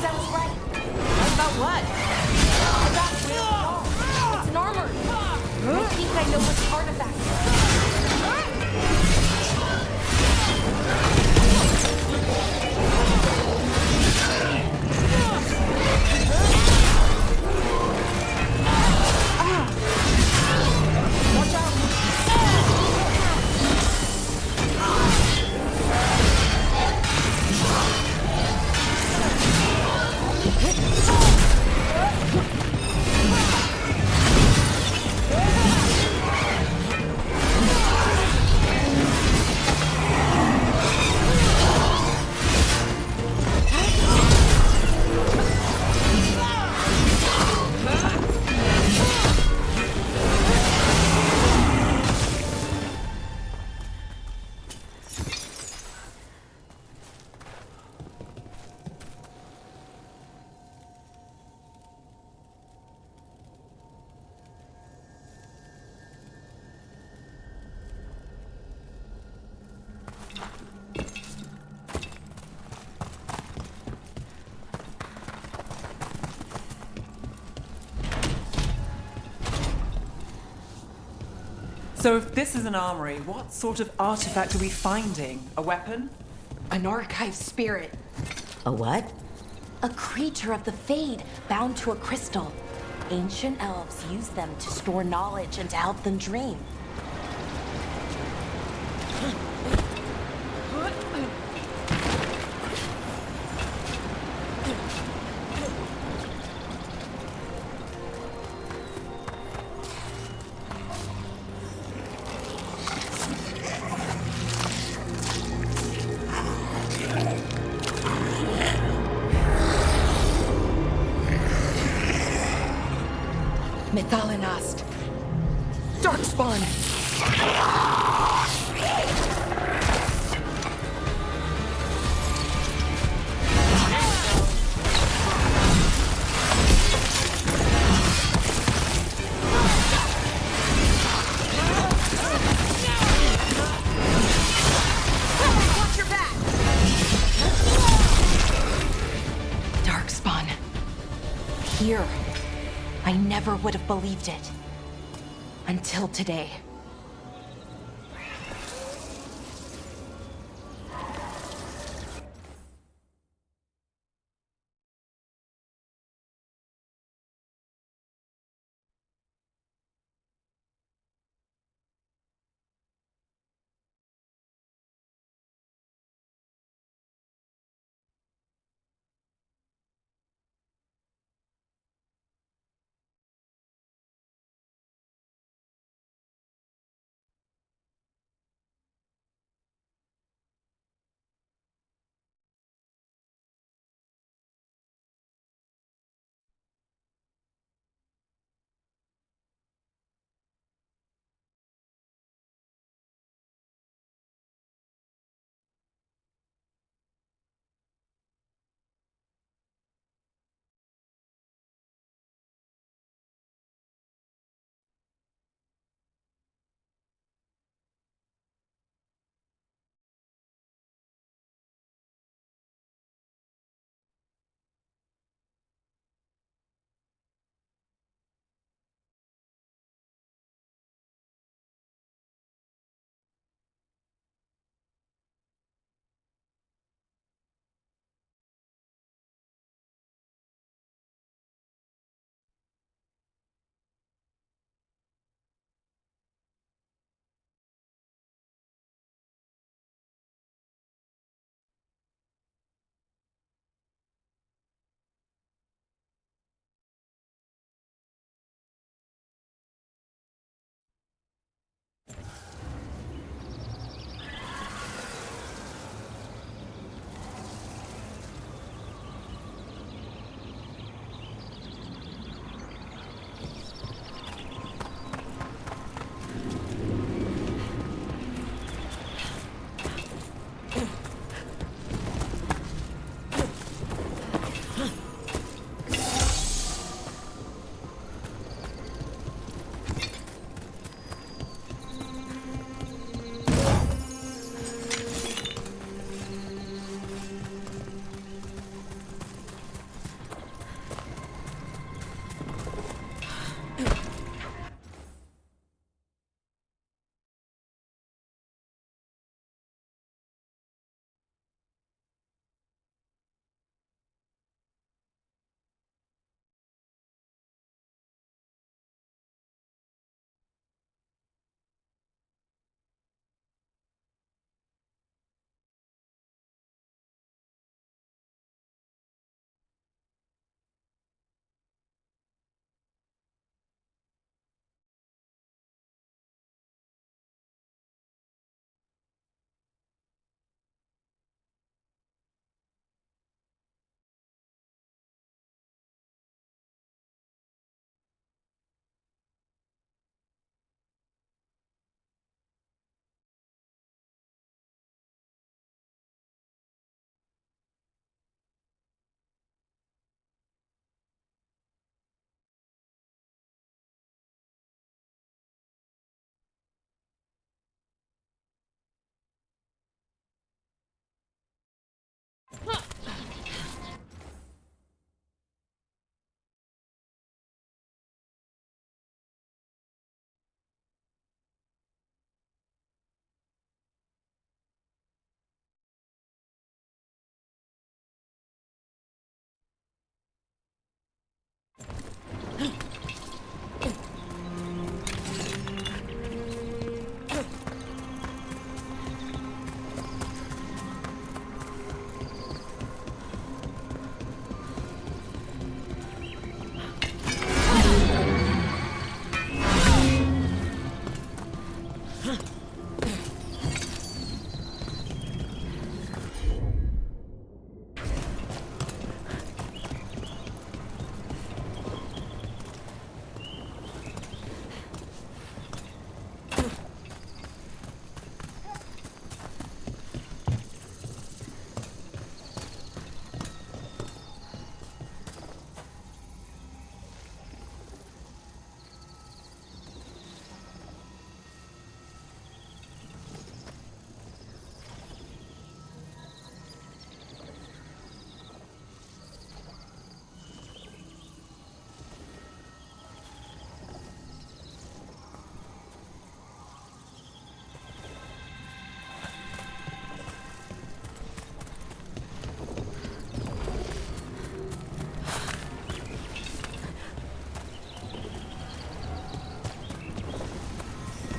means I was right. About what? About where we are. It's an armory. I think I know what the artifact is. Watch out! So if this is an armory, what sort of artifact are we finding? A weapon? An archive spirit. A what? A creature of the Fade, bound to a crystal. Ancient elves use them to store knowledge and to help them dream. Methalinast. Darkspawn. Watch your back. Darkspawn. Here. I never would have believed it. Until today.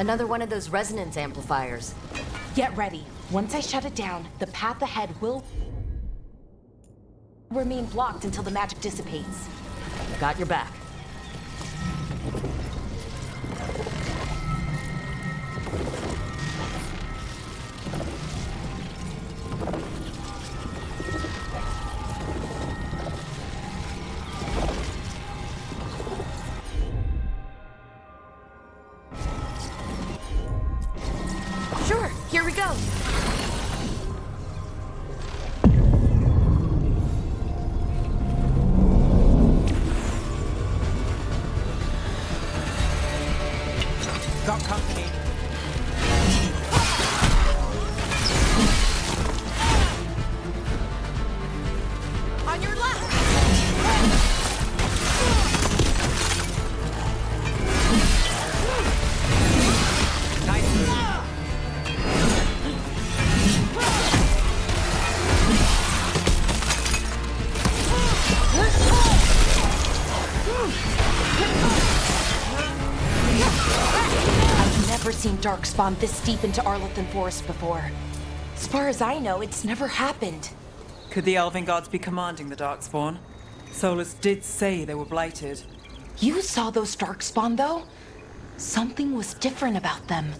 Another one of those resonance amplifiers. Get ready. Once I shut it down, the path ahead will remain blocked until the magic dissipates. Got your back. Sure, here we go. Got company. On your left! Nice move. I've never seen Darkspawn this deep into Arlothan Forest before. As far as I know, it's never happened. Could the Elven gods be commanding the Darkspawn? Solus did say they were blighted. You saw those Darkspawn, though? Something was different about them.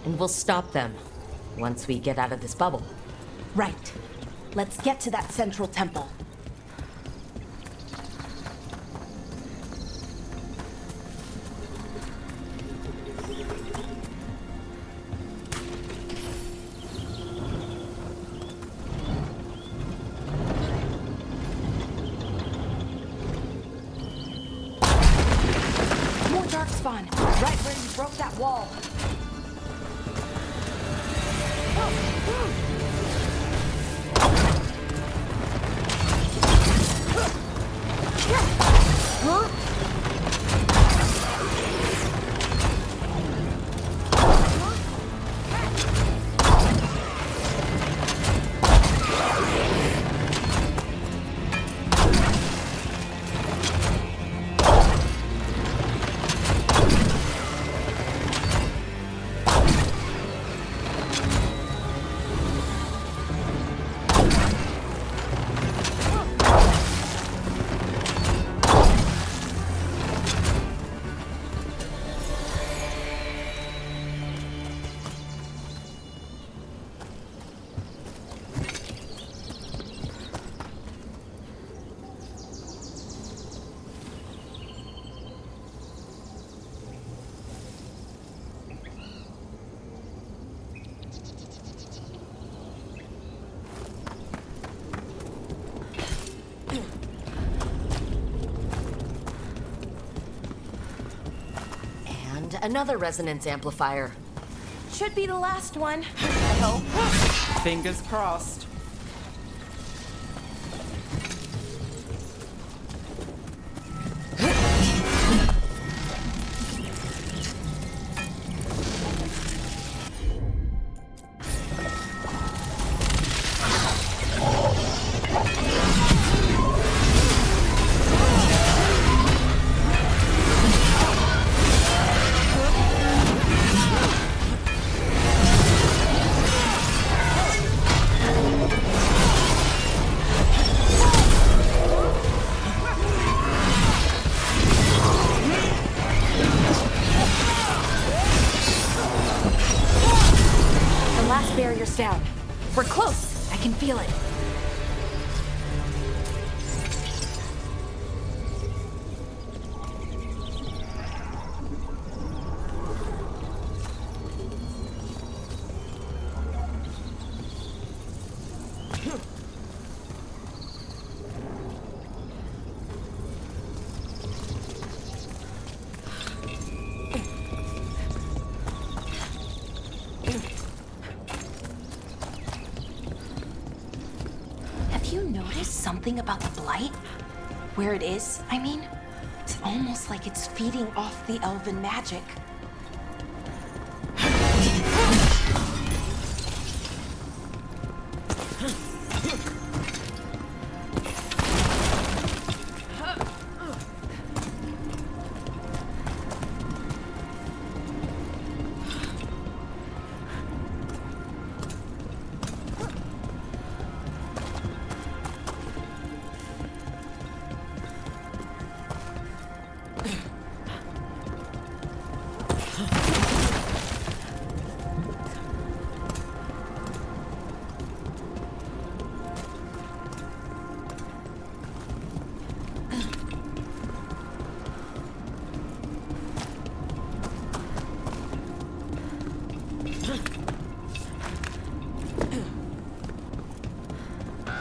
And we'll stop them once we get out of this bubble. Right. Let's get to that central temple. More Darkspawn, right where you broke that wall. And another resonance amplifier. Should be the last one, I hope. Fingers crossed. The last barrier's down. We're close. I can feel it. Have you noticed something about the blight? Where it is, I mean? It's almost like it's feeding off the elven magic.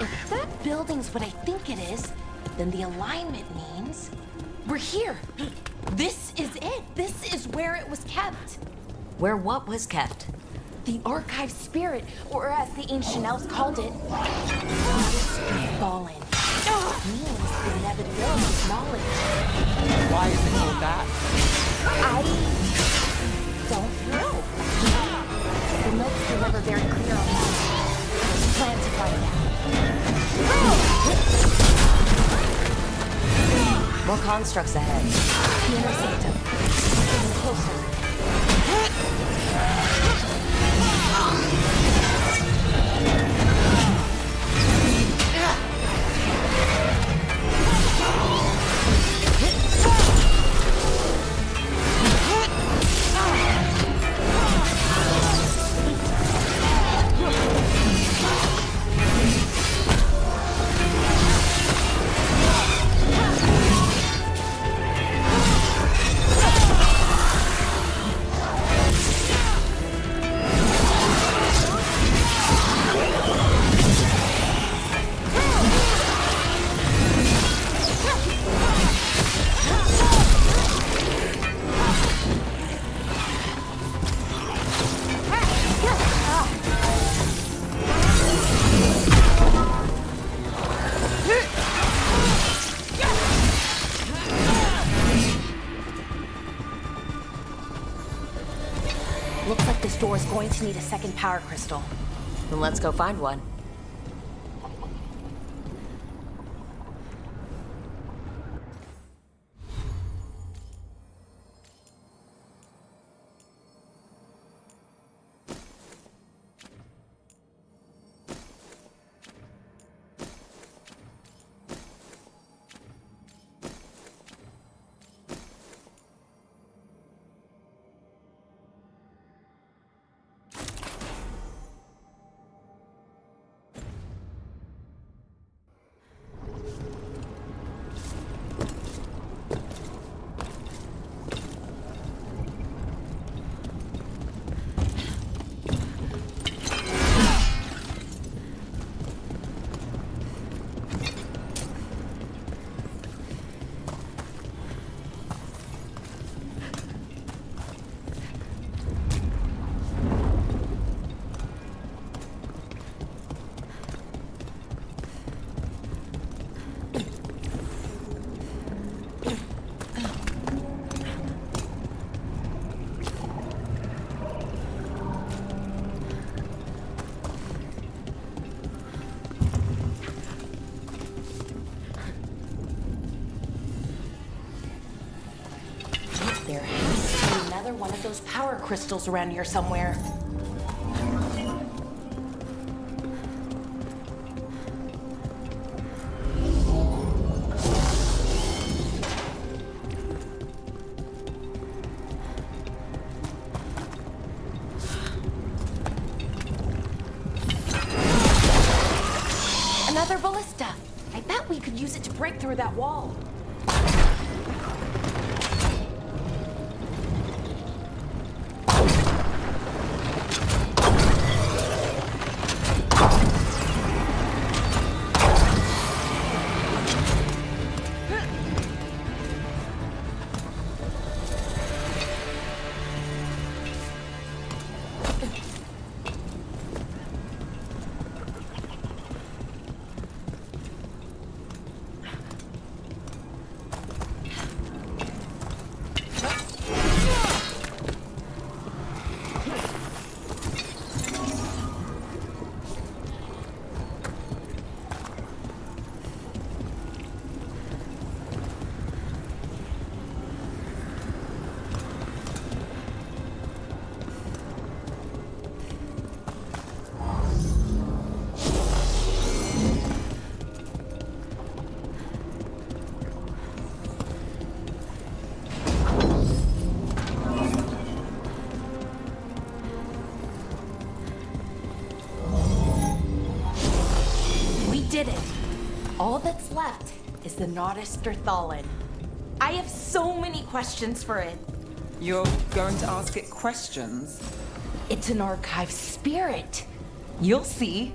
If that building's what I think it is, then the alignment means we're here. This is it. This is where it was kept. Where what was kept? The archive spirit, or as the ancient elves called it, fallen. Means the inevitability of knowledge. Why is it called that? I don't know. The notes were never very clear on that. Plan to find out. More constructs ahead. The inner sanctum. Getting closer. Looks like this door is going to need a second power crystal. Then let's go find one. There has to be another one of those power crystals around here somewhere. Another ballista. I bet we could use it to break through that wall. Did it. All that's left is the Nodus Thallen. I have so many questions for it. You're going to ask it questions? It's an archive spirit. You'll see.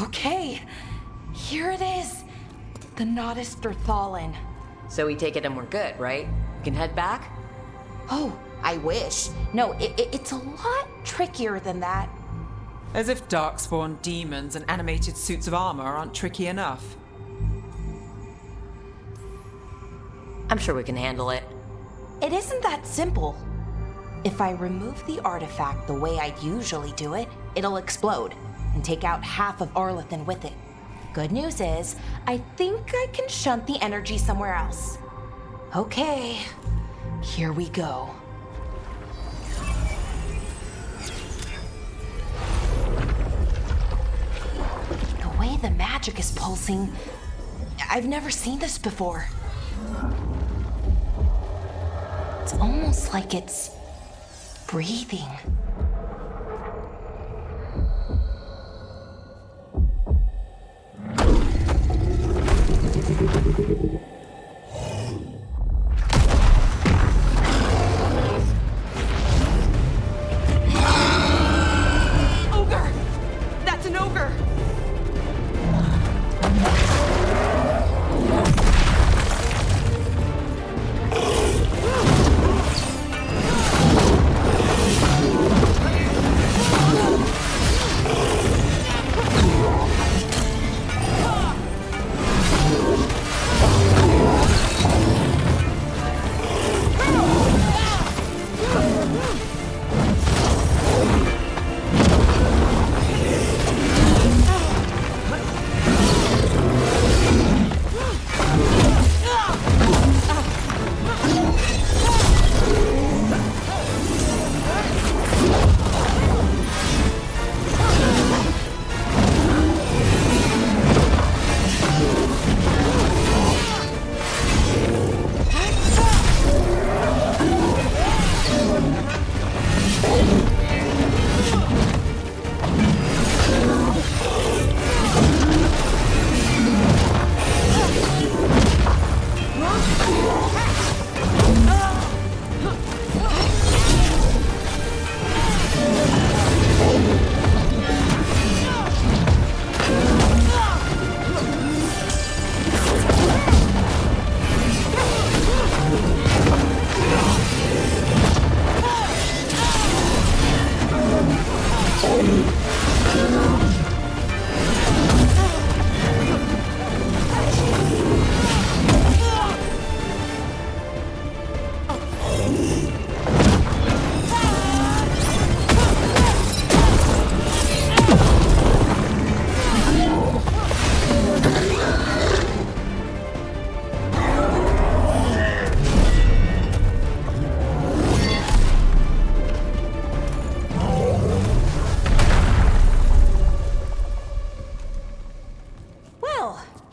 Okay, here it is. The Nodus Derthalin. So we take it and we're good, right? We can head back? Oh, I wish. No, it's a lot trickier than that. As if darkspawn demons and animated suits of armor aren't tricky enough. I'm sure we can handle it. It isn't that simple. If I remove the artifact the way I usually do it, it'll explode and take out half of Arlathan with it. Good news is, I think I can shunt the energy somewhere else. Okay, here we go. The way the magic is pulsing, I've never seen this before. It's almost like it's breathing. Ogre! That's an ogre!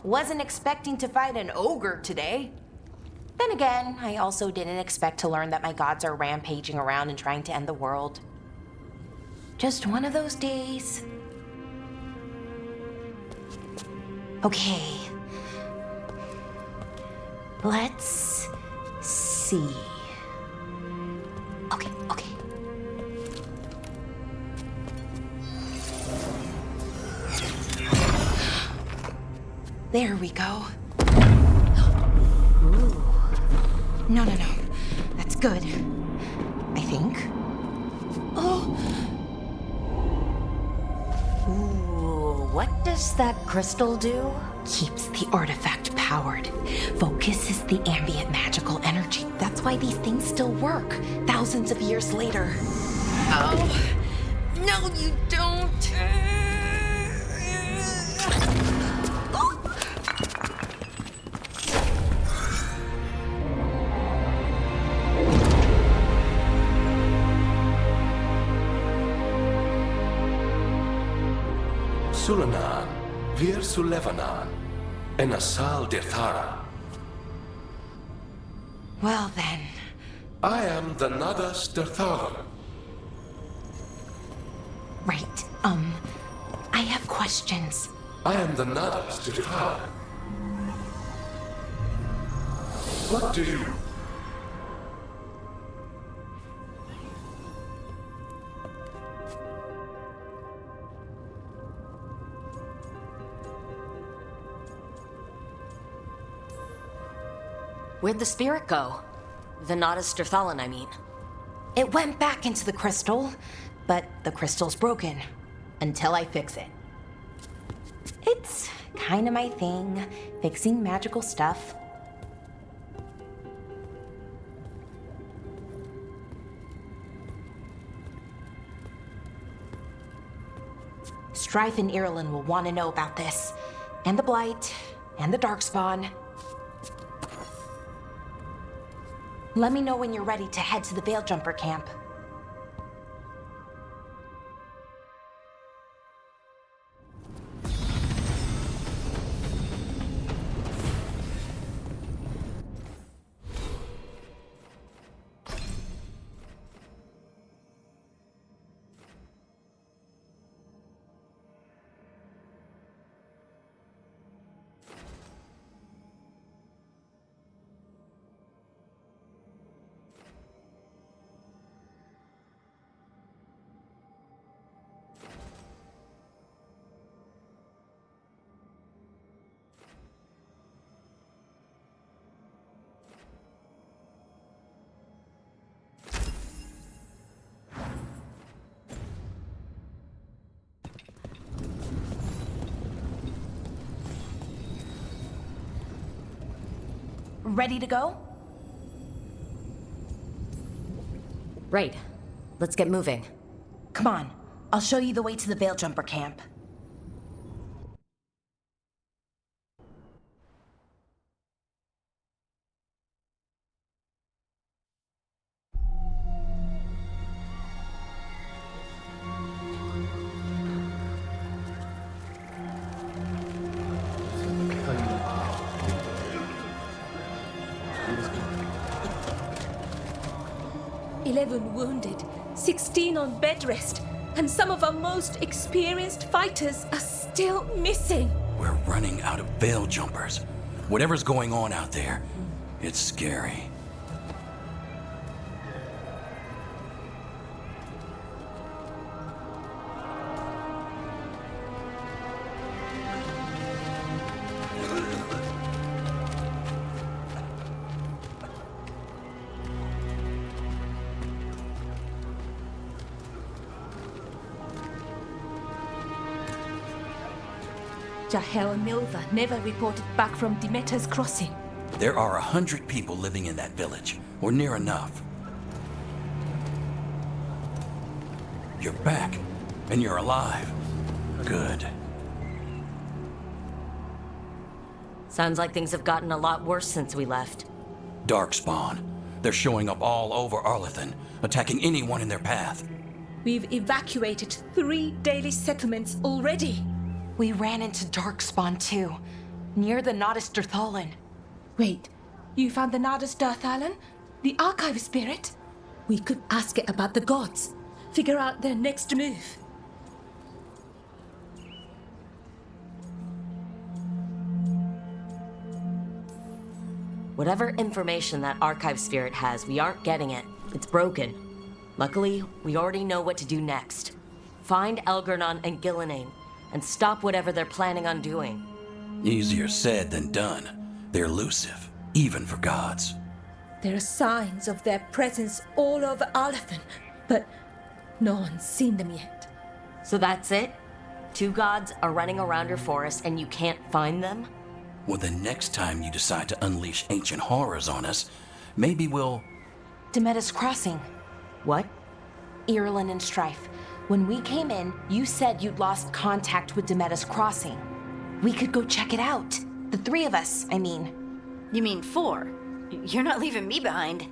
Wasn't expecting to fight an ogre today. Then again, I also didn't expect to learn that my gods are rampaging around and trying to end the world. Just one of those days. Okay. Let's see. Okay. There we go. Ooh. No. That's good. I think. Oh. Ooh, what does that crystal do? Keeps the artifact powered. Focuses the ambient magical energy. That's why these things still work, thousands of years later. Oh. No, you don't. Sulanan, Vir Sulevanan, and Asal Dirthara. Well then. I am the Nadas Dirthara. Right, I have questions. I am the Nadas Dirthara. What do you... Where'd the spirit go? The Nodus Derthalon, I mean. It went back into the crystal, but the crystal's broken. Until I fix it. It's kind of my thing, fixing magical stuff. Strife and Irulan will want to know about this. And the Blight, and the Darkspawn. Let me know when you're ready to head to the Veil-Jumper camp. Ready to go? Right. Let's get moving. Come on. I'll show you the way to the Veil-Jumper camp. Wounded, 16 on bed rest, and some of our most experienced fighters are still missing. We're running out of veil jumpers. Whatever's going on out there, it's scary. Jahel and Milva never reported back from Demeter's crossing. There are 100 people living in that village, or near enough. You're back, and you're alive. Good. Sounds like things have gotten a lot worse since we left. Darkspawn. They're showing up all over Arlethan, attacking anyone in their path. We've evacuated 3 daily settlements already. We ran into Darkspawn too, near the Nodus Derthalon. Wait, you found the Nodus Derthalon? The archive spirit? We could ask it about the gods. Figure out their next move. Whatever information that archive spirit has, we aren't getting it. It's broken. Luckily, we already know what to do next. Find Elgernon and Gillenane, and stop whatever they're planning on doing. Easier said than done. They're elusive, even for gods. There are signs of their presence all over Arlethan, but no one's seen them yet. So that's it? 2 gods are running around your forest and you can't find them? Well, the next time you decide to unleash ancient horrors on us, maybe we'll... Demeter's crossing. What? Irulan and Strife. When we came in, you said you'd lost contact with Demeter's crossing. We could go check it out. The 3 of us, I mean. You mean 4? You're not leaving me behind.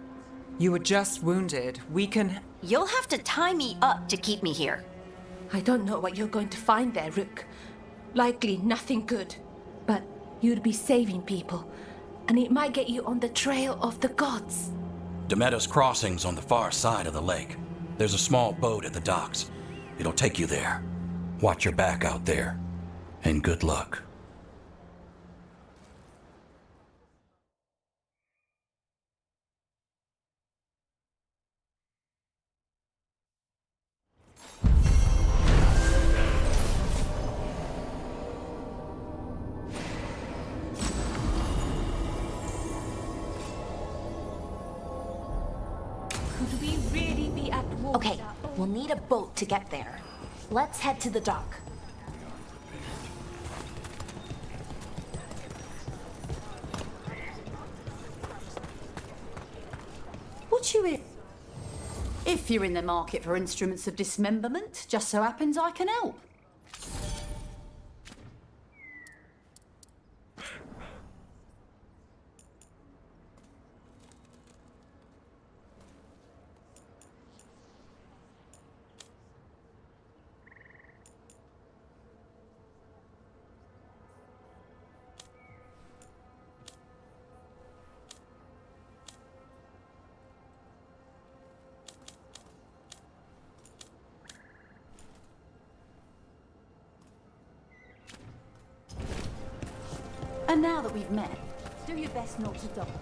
You were just wounded. We can... You'll have to tie me up to keep me here. I don't know what you're going to find there, Rook. Likely nothing good. But you'd be saving people, and it might get you on the trail of the gods. Demeter's crossing's on the far side of the lake. There's a small boat at the docks. It'll take you there. Watch your back out there. And good luck. Could we really be at war? Okay, we'll need a boat to get there. Let's head to the dock. What you in? If you're in the market for instruments of dismemberment, just so happens I can help. And now that we've met, do your best not to double.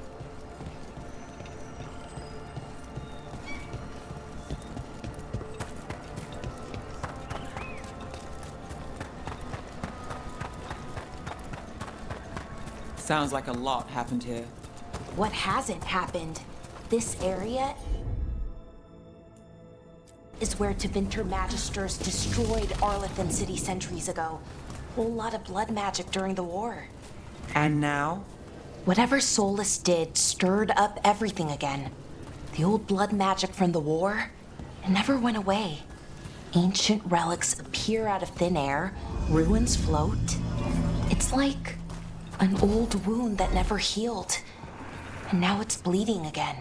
Sounds like a lot happened here. What hasn't happened? This area is where Tevinter Magisters destroyed Arlethan City centuries ago. Whole lot of blood magic during the war. And now? Whatever Solus did stirred up everything again. The old blood magic from the war, it never went away. Ancient relics appear out of thin air, ruins float. It's like an old wound that never healed, and now it's bleeding again.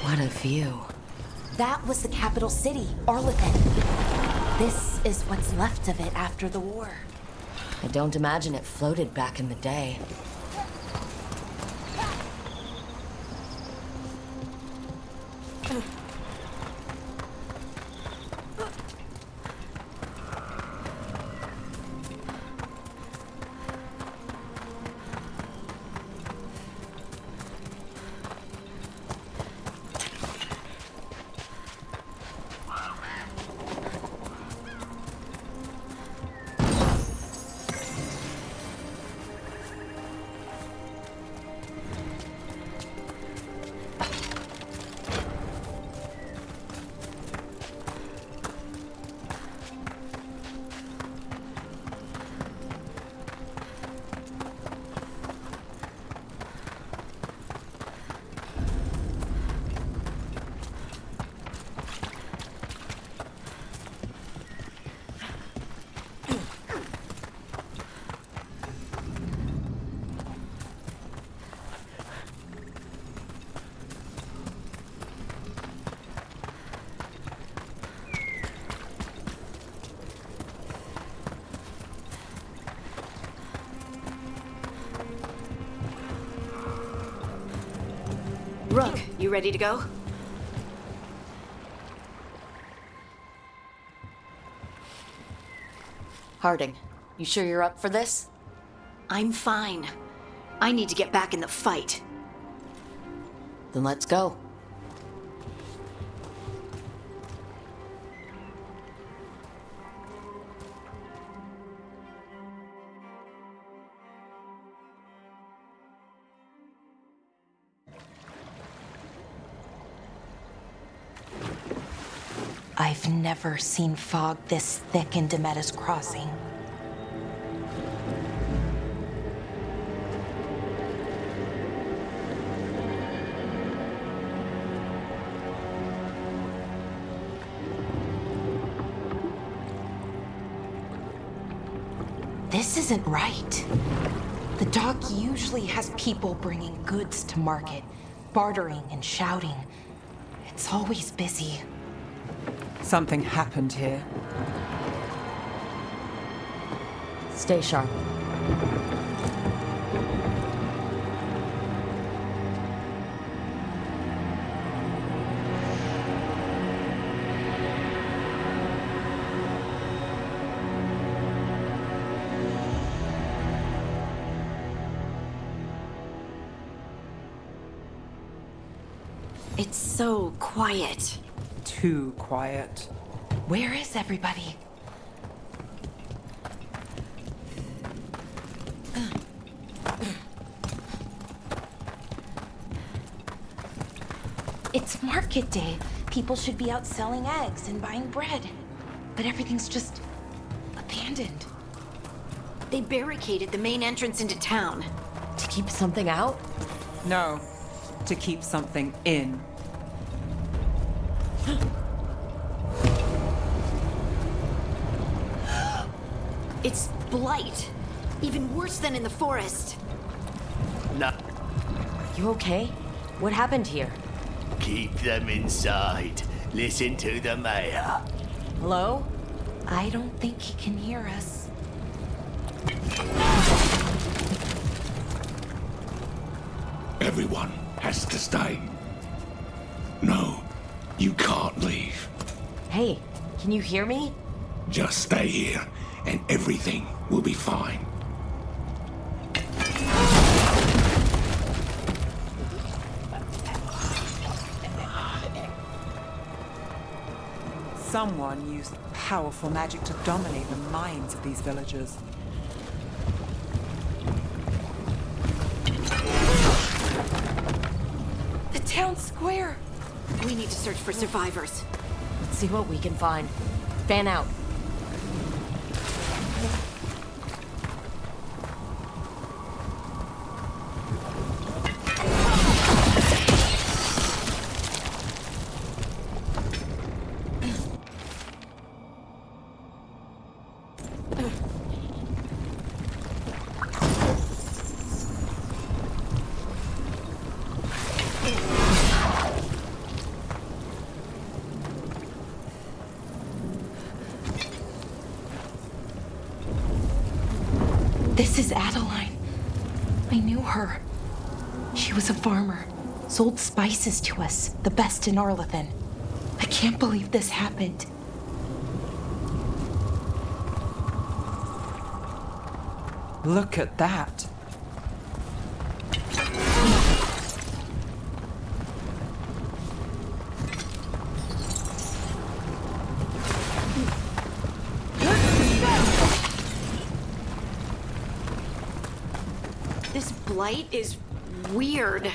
What a view. That was the capital city, Arlethan. This is what's left of it after the war. I don't imagine it floated back in the day. Rook, you ready to go? Harding, you sure you're up for this? I'm fine. I need to get back in the fight. Then let's go. I've never seen fog this thick in Demetta's Crossing. This isn't right. The dock usually has people bringing goods to market, bartering and shouting. It's always busy. Something happened here. Stay sharp. It's so quiet. Too quiet. Where is everybody? It's market day. People should be out selling eggs and buying bread. But everything's just abandoned. They barricaded the main entrance into town. To keep something out? No, to keep something in. It's blight. Even worse than in the forest. No. You okay? What happened here? Keep them inside. Listen to the mayor. Hello? I don't think he can hear us. Everyone has to stay. No, you can't leave. Hey, can you hear me? Just stay here, and everything will be fine. Someone used powerful magic to dominate the minds of these villagers. The town square! We need to search for survivors. Let's see what we can find. Fan out. This is Adeline. I knew her. She was a farmer, sold spices to us, the best in Arlathan. I can't believe this happened. Look at that. This blight is weird.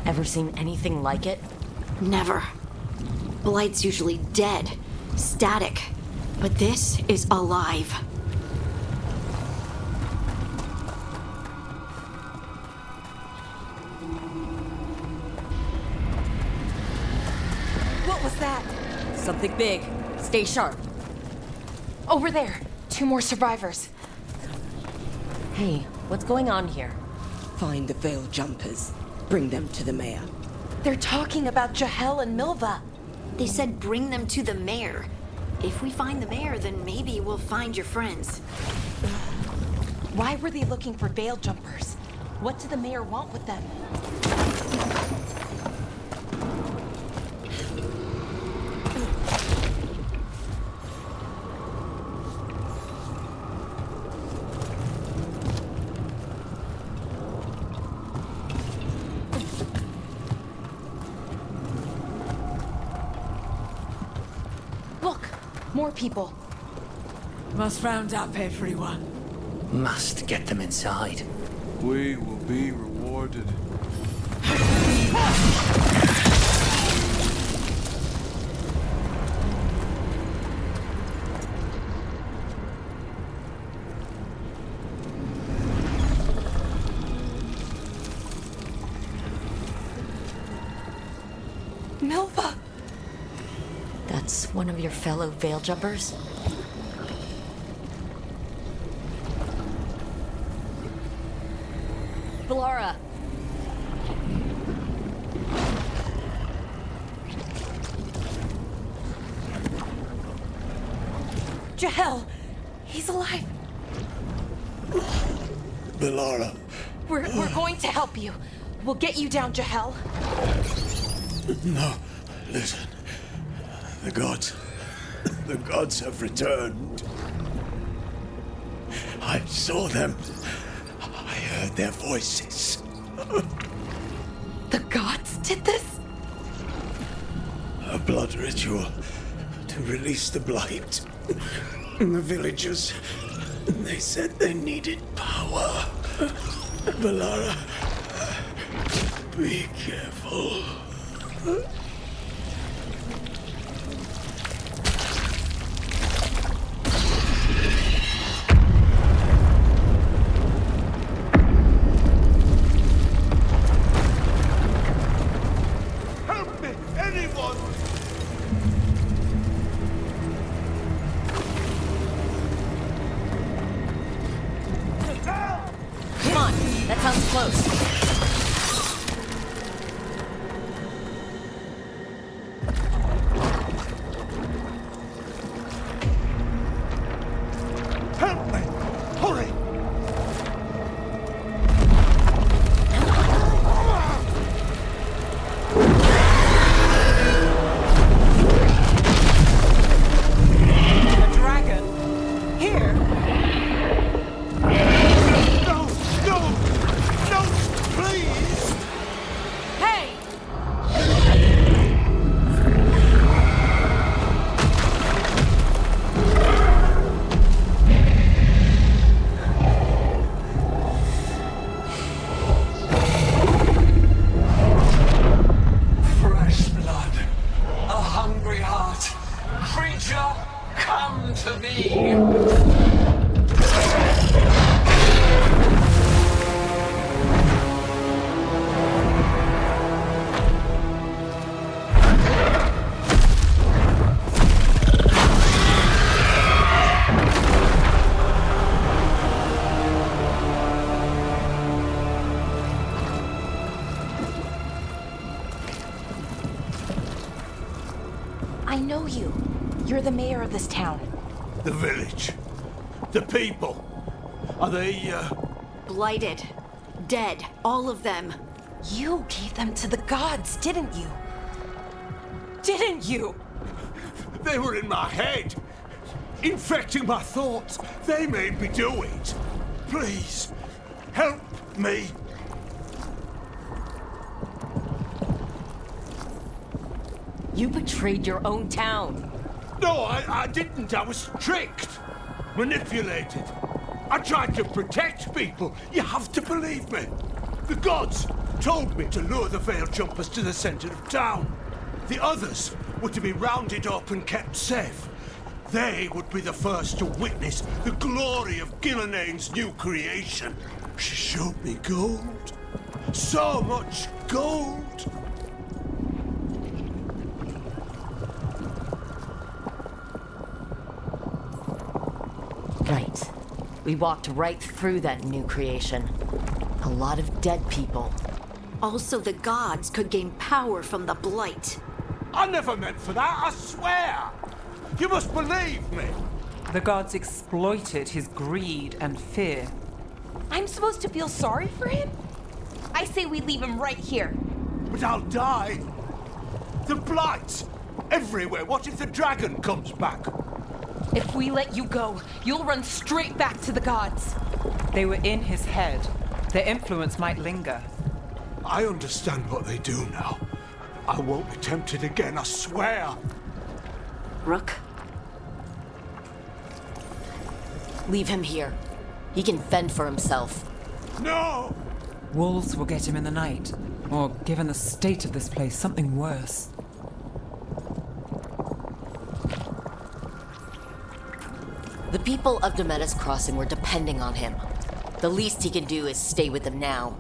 Ever seen anything like it? Never. Blight's usually dead, static. But this is alive. What was that? Something big. Stay sharp. Over there. 2 more survivors. Hey, what's going on here? Find the veil jumpers. Bring them to the mayor. They're talking about Jahel and Milva. They said bring them to the mayor. If we find the mayor, then maybe we'll find your friends. Why were they looking for veil jumpers? What did the mayor want with them? Look, more people. Must round up everyone. Must get them inside. We will be rewarded. Milva! That's one of your fellow veil jumpers? Bellara! Jahel! He's alive! Bellara. We're going to help you. We'll get you down, Jahel. No, listen. The gods have returned. I saw them. I heard their voices. The gods did this? A blood ritual to release the blight. The villagers, they said they needed power. Bellara, Be careful. Help me, anyone! Come on, that sounds close. Help me! Hurry! A dragon? Here? No! No! No! Please! Hey! Fresh blood, a hungry heart. Creature, come to me. I know you. You're the mayor of this town. The village. The people. Are they, Blighted. Dead. All of them. You gave them to the gods, didn't you? Didn't you? They were in my head. Infecting my thoughts. They made me do it. Please, help me. You betrayed your own town. No, I didn't. I was tricked. Manipulated. I tried to protect people. You have to believe me. The gods told me to lure the Veiled Jumpers to the center of town. The others were to be rounded up and kept safe. They would be the first to witness the glory of Gilneain's new creation. She showed me gold. So much gold. Right. We walked right through that new creation. A lot of dead people. Also, the gods could gain power from the Blight. I never meant for that, I swear! You must believe me! The gods exploited his greed and fear. I'm supposed to feel sorry for him? I say we leave him right here. But I'll die! The Blight! Everywhere! What if the dragon comes back? If we let you go, you'll run straight back to the gods. They were in his head. Their influence might linger. I understand what they do now. I won't be tempted again, I swear! Rook? Leave him here. He can fend for himself. No! Wolves will get him in the night. Or, given the state of this place, something worse. The people of Demetis Crossing were depending on him. The least he can do is stay with them now.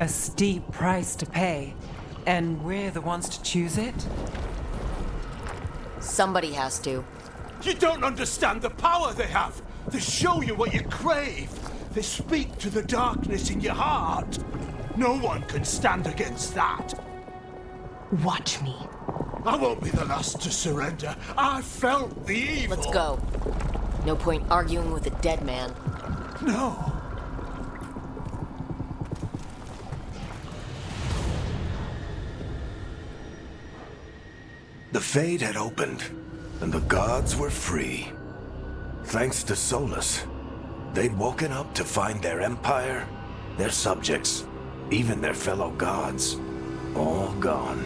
A steep price to pay. And we're the ones to choose it? Somebody has to. You don't understand the power they have! They show you what you crave! They speak to the darkness in your heart! No one can stand against that! Watch me. I won't be the last to surrender. I felt the evil! Let's go. No point arguing with a dead man. No. The Fade had opened, and the gods were free. Thanks to Solus, they'd woken up to find their empire, their subjects, even their fellow gods, all gone.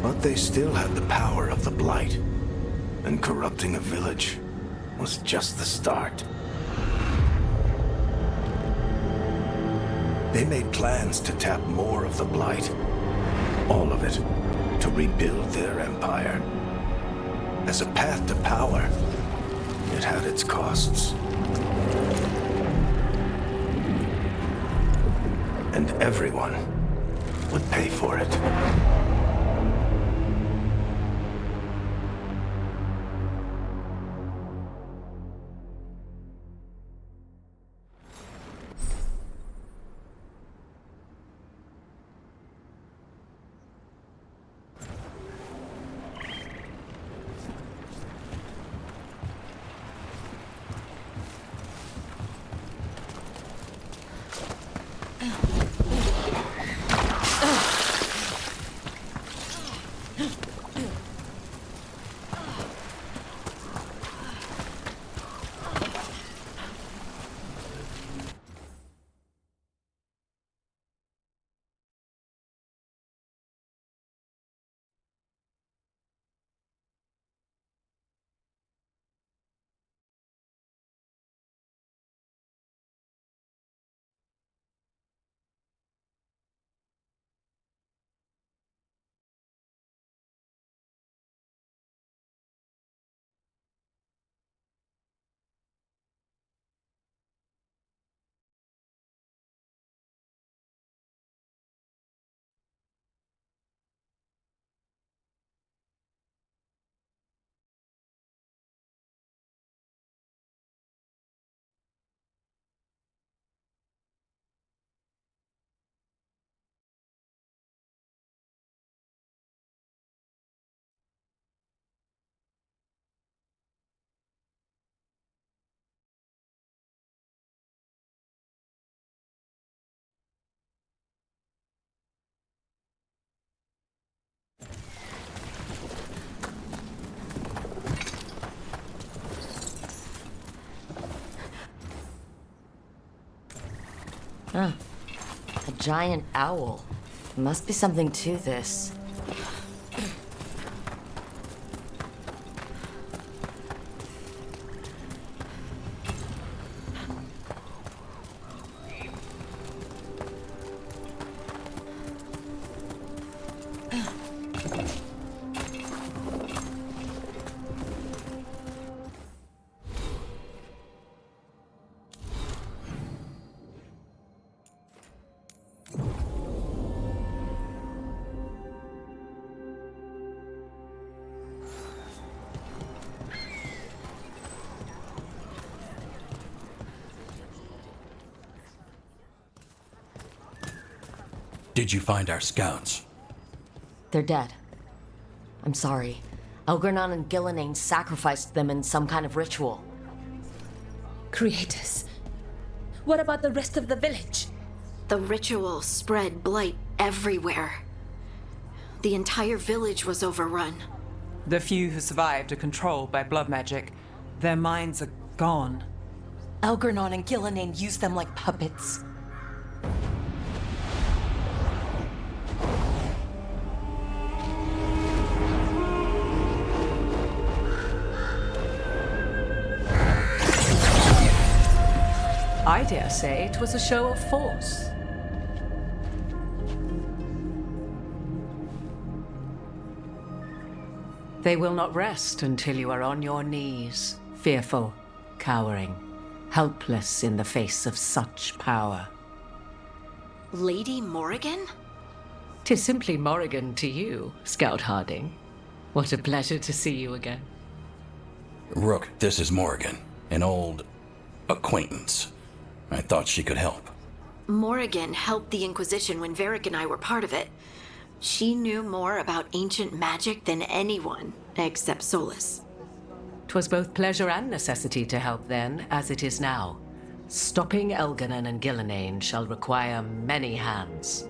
But they still had the power of the Blight, and corrupting a village was just the start. They made plans to tap more of the Blight. All of it. To rebuild their empire. As a path to power, it had its costs. And everyone would pay for it. Huh. A giant owl. Must be something to this. Did you find our scouts? They're dead. I'm sorry. Elgernon and Gillenane sacrificed them in some kind of ritual. Creators. What about the rest of the village? The ritual spread blight everywhere. The entire village was overrun. The few who survived are controlled by blood magic. Their minds are gone. Elgernon and Gillenane used them like puppets. I dare say it was a show of force. They will not rest until you are on your knees, fearful, cowering, helpless in the face of such power. Lady Morrigan? 'Tis simply Morrigan to you, Scout Harding. What a pleasure to see you again. Rook, this is Morrigan, an old acquaintance. I thought she could help. Morrigan helped the Inquisition when Varric and I were part of it. She knew more about ancient magic than anyone, except Solus. 'Twas both pleasure and necessity to help then, as it is now. Stopping Elgernon and Gillenane shall require many hands.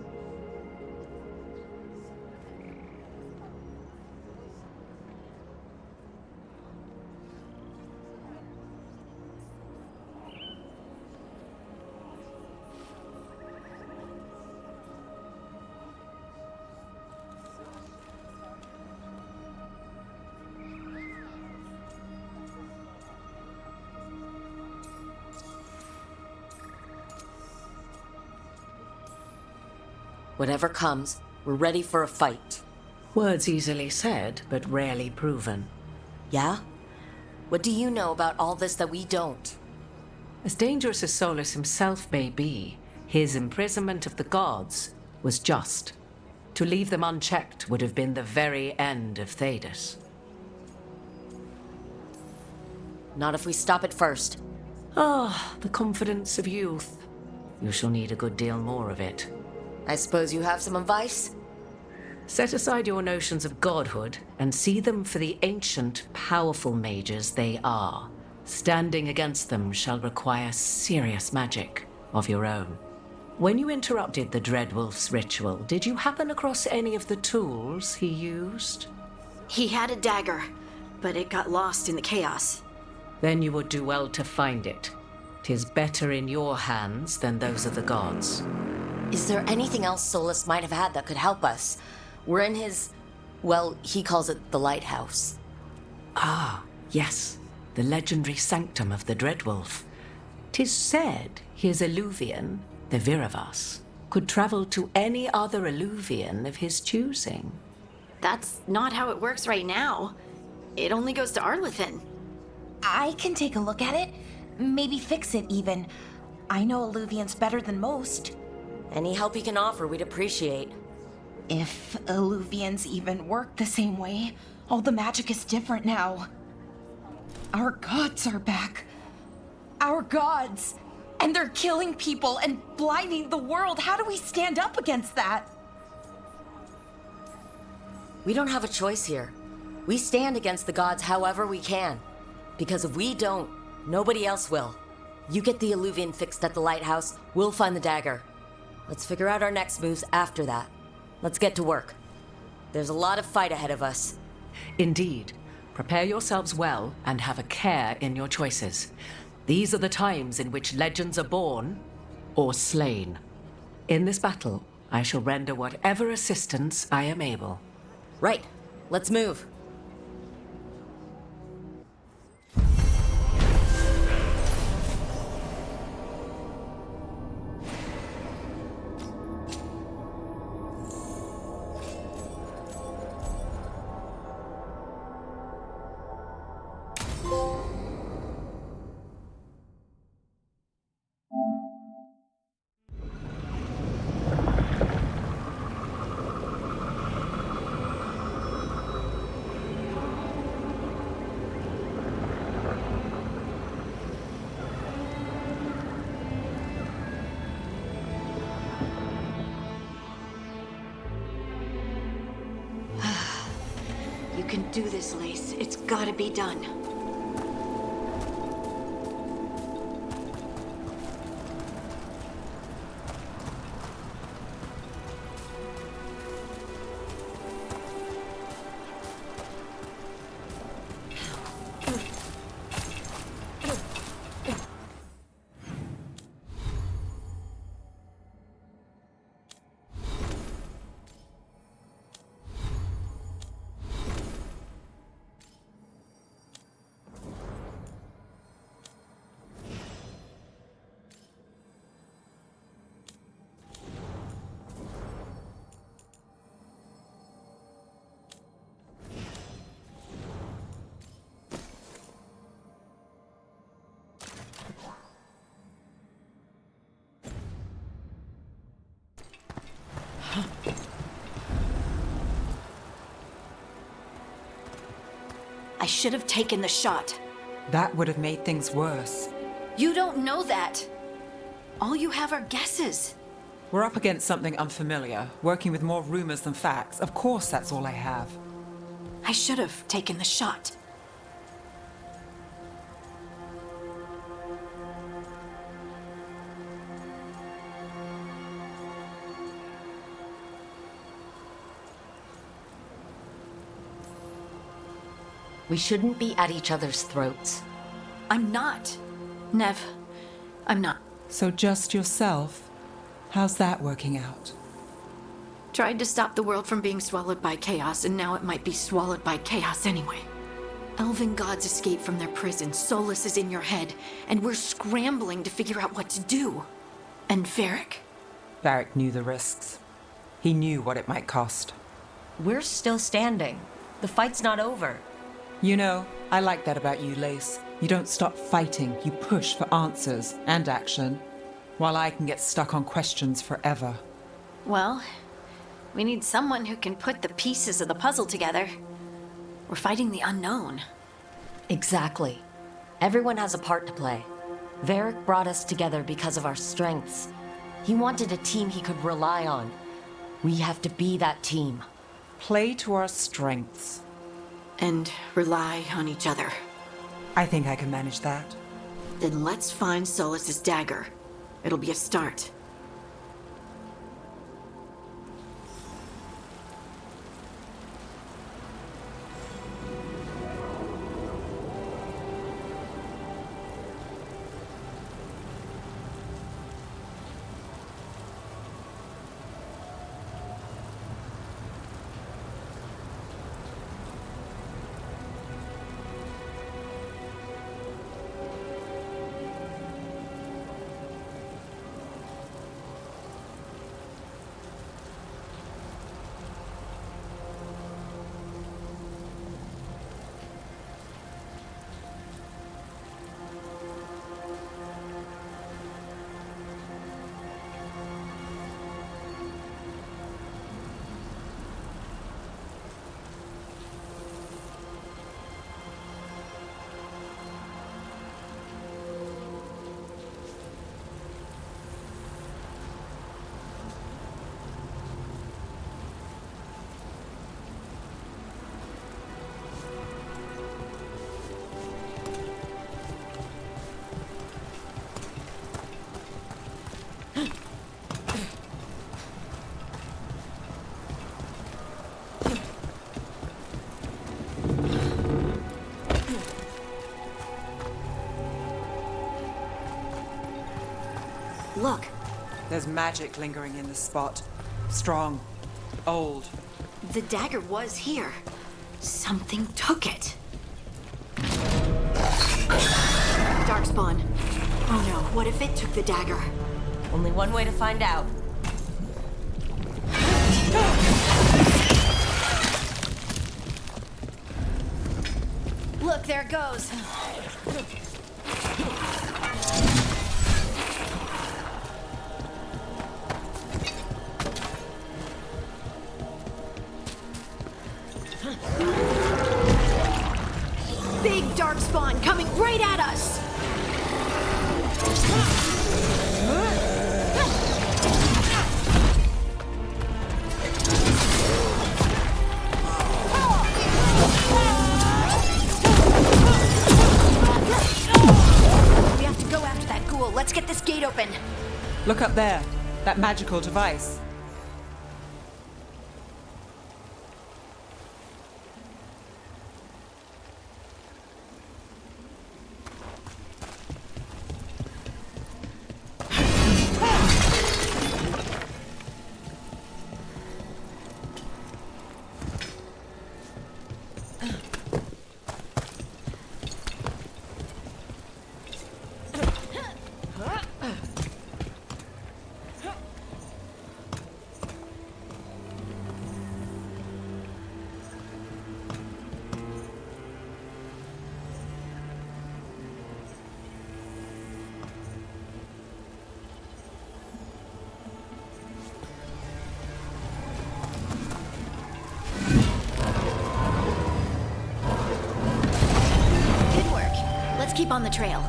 Whatever comes, we're ready for a fight. Words easily said, but rarely proven. Yeah? What do you know about all this that we don't? As dangerous as Solus himself may be, his imprisonment of the gods was just. To leave them unchecked would have been the very end of Thedas. Not if we stop it first. Ah, the confidence of youth. You shall need a good deal more of it. I suppose you have some advice? Set aside your notions of godhood and see them for the ancient, powerful mages they are. Standing against them shall require serious magic of your own. When you interrupted the Dreadwolf's ritual, did you happen across any of the tools he used? He had a dagger, but it got lost in the chaos. Then you would do well to find it. 'Tis better in your hands than those of the gods. Is there anything else Solus might have had that could help us? We're in his... well, he calls it the lighthouse. Ah, yes. The legendary sanctum of the Dreadwolf. 'Tis said his Illuvian, the Viravas, could travel to any other Illuvian of his choosing. That's not how it works right now. It only goes to Arlethan. I can take a look at it. Maybe fix it, even. I know Illuvians better than most. Any help you can offer, we'd appreciate. If Illuvians even work the same way, all the magic is different now. Our gods are back. Our gods! And they're killing people and blinding the world. How do we stand up against that? We don't have a choice here. We stand against the gods however we can. Because if we don't, nobody else will. You get the Illuvian fixed at the lighthouse, we'll find the dagger. Let's figure out our next moves after that. Let's get to work. There's a lot of fight ahead of us. Indeed. Prepare yourselves well and have a care in your choices. These are the times in which legends are born or slain. In this battle, I shall render whatever assistance I am able. Right. Let's move. You can do this, Lace. It's gotta be done. I should have taken the shot. That would have made things worse. You don't know that. All you have are guesses. We're up against something unfamiliar, working with more rumors than facts. Of course, that's all I have. I should have taken the shot. We shouldn't be at each other's throats. I'm not. Nev, I'm not. So just yourself? How's that working out? Tried to stop the world from being swallowed by chaos, and now it might be swallowed by chaos anyway. Elven gods escaped from their prison, Solus is in your head, and we're scrambling to figure out what to do. And Varric? Varric knew the risks. He knew what it might cost. We're still standing. The fight's not over. You know, I like that about you, Lace. You don't stop fighting, you push for answers and action, while I can get stuck on questions forever. Well, we need someone who can put the pieces of the puzzle together. We're fighting the unknown. Exactly. Everyone has a part to play. Varric brought us together because of our strengths. He wanted a team he could rely on. We have to be that team. Play to our strengths. And rely on each other. I think I can manage that. Then let's find Solus's dagger. It'll be a start. Look. There's magic lingering in the spot. Strong. Old. The dagger was here. Something took it. Darkspawn. Oh no, what if it took the dagger? Only one way to find out. Look, there it goes. Big Darkspawn coming right at us! We have to go after that ghoul. Let's get this gate open. Look up there. That magical device. Keep on the trail.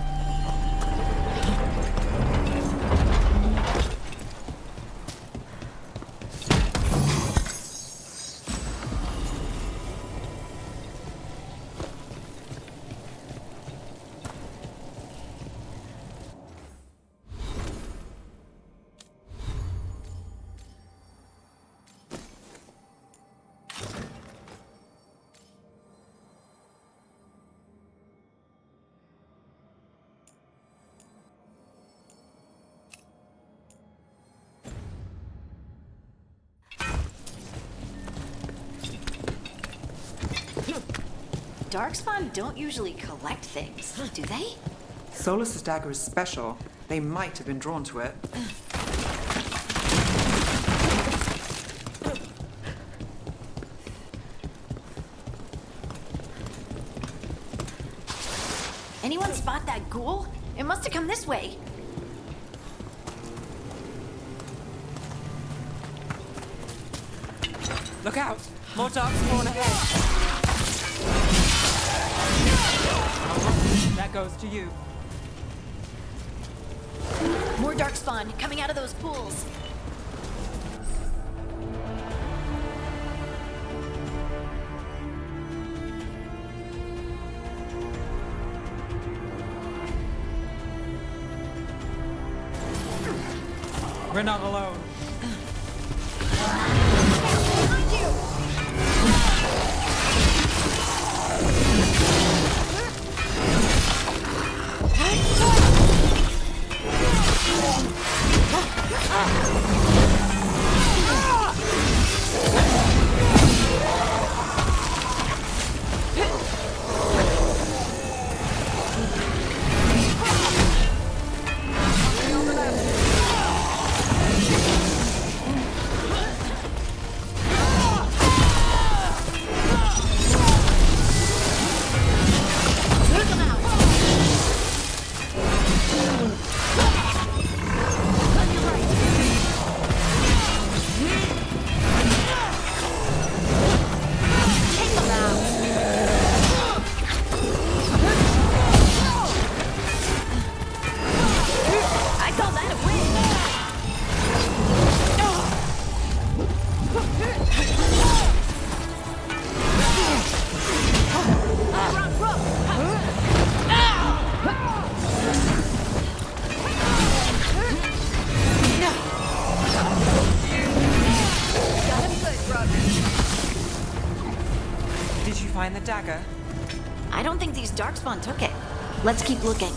Darkspawn don't usually collect things, do they? Solus's dagger is special. They might have been drawn to it. that ghoul. It must have come this way. Look out! More dark spawn ahead. That goes to you. More darkspawn coming out of those pools. We're not alone. Did you find the dagger? I don't think these darkspawn took it. Let's keep looking.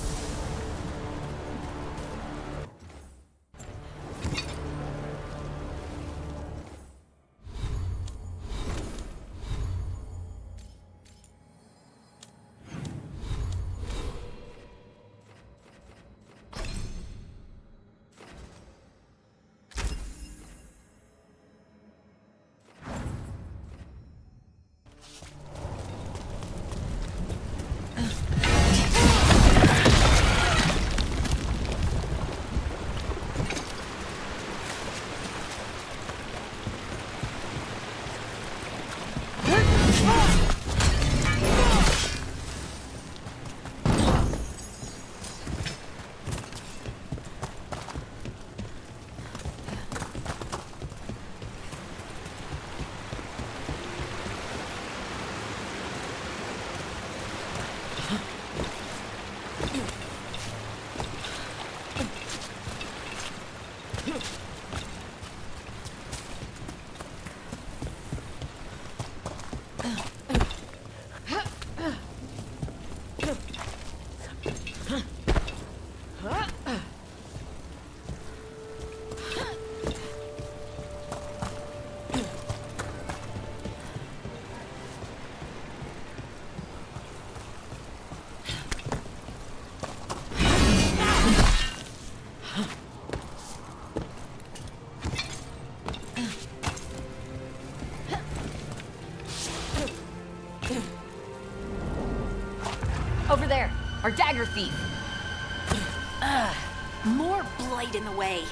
Over there, our dagger thief. More blight in the way.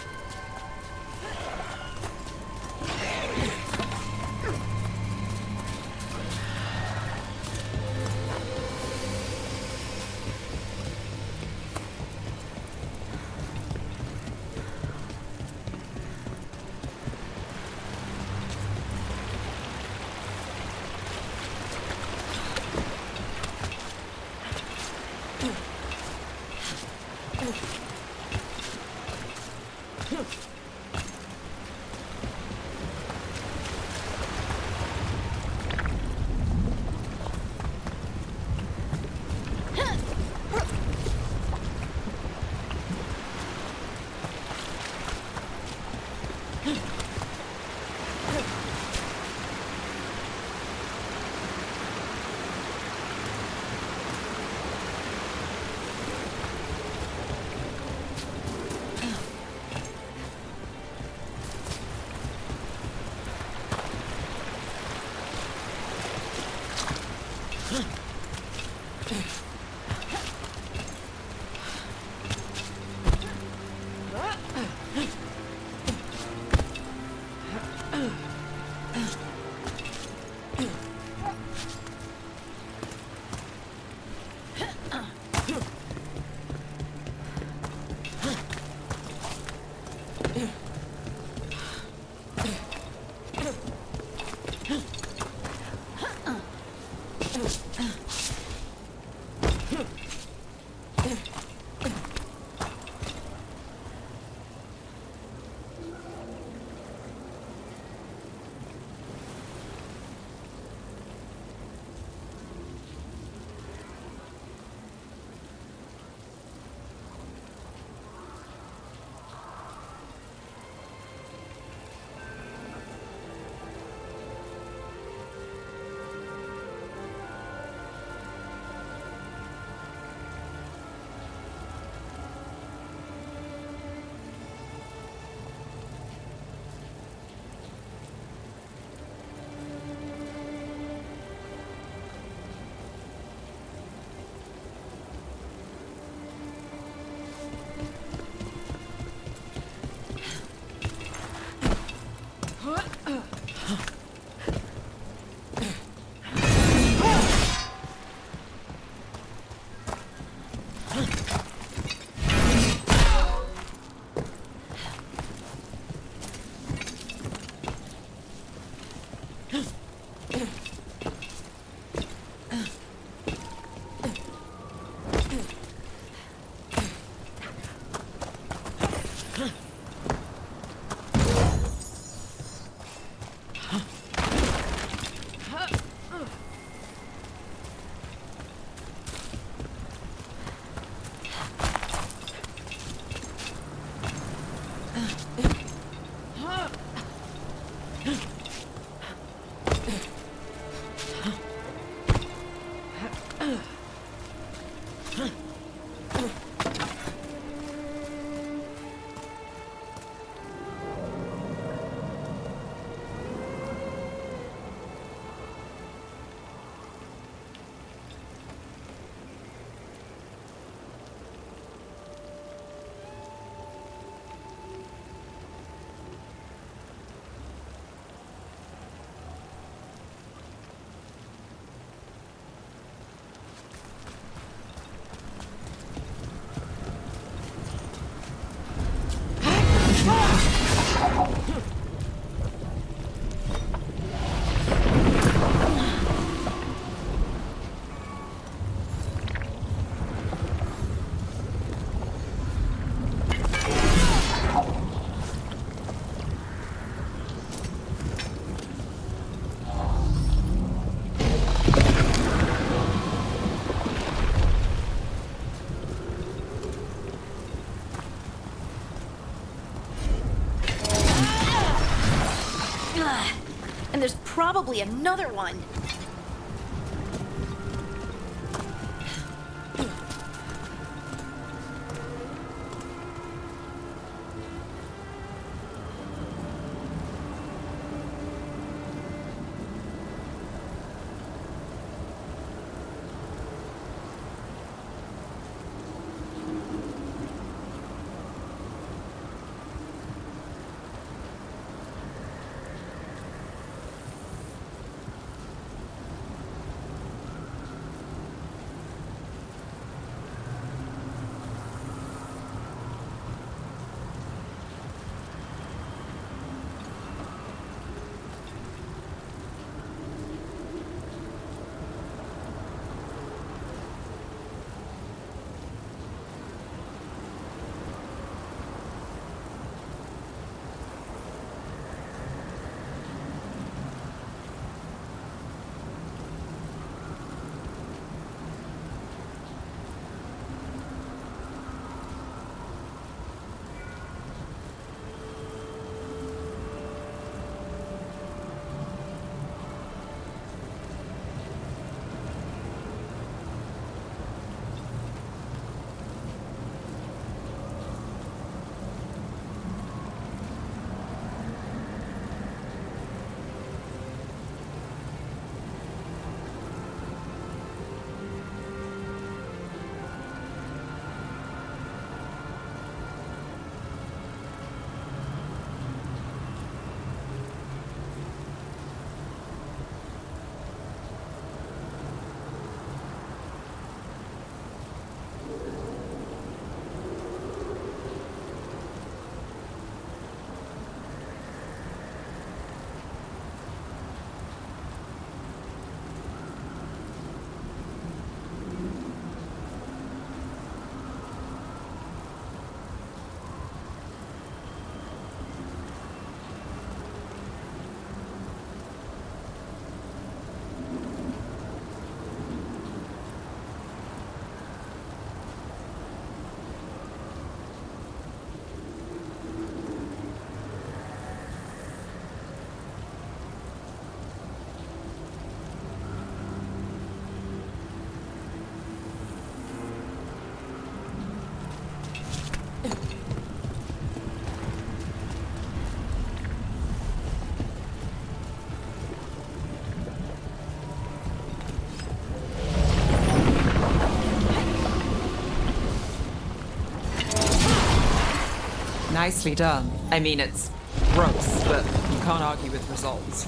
probably another one. Nicely done. I mean, it's gross, but you can't argue with results.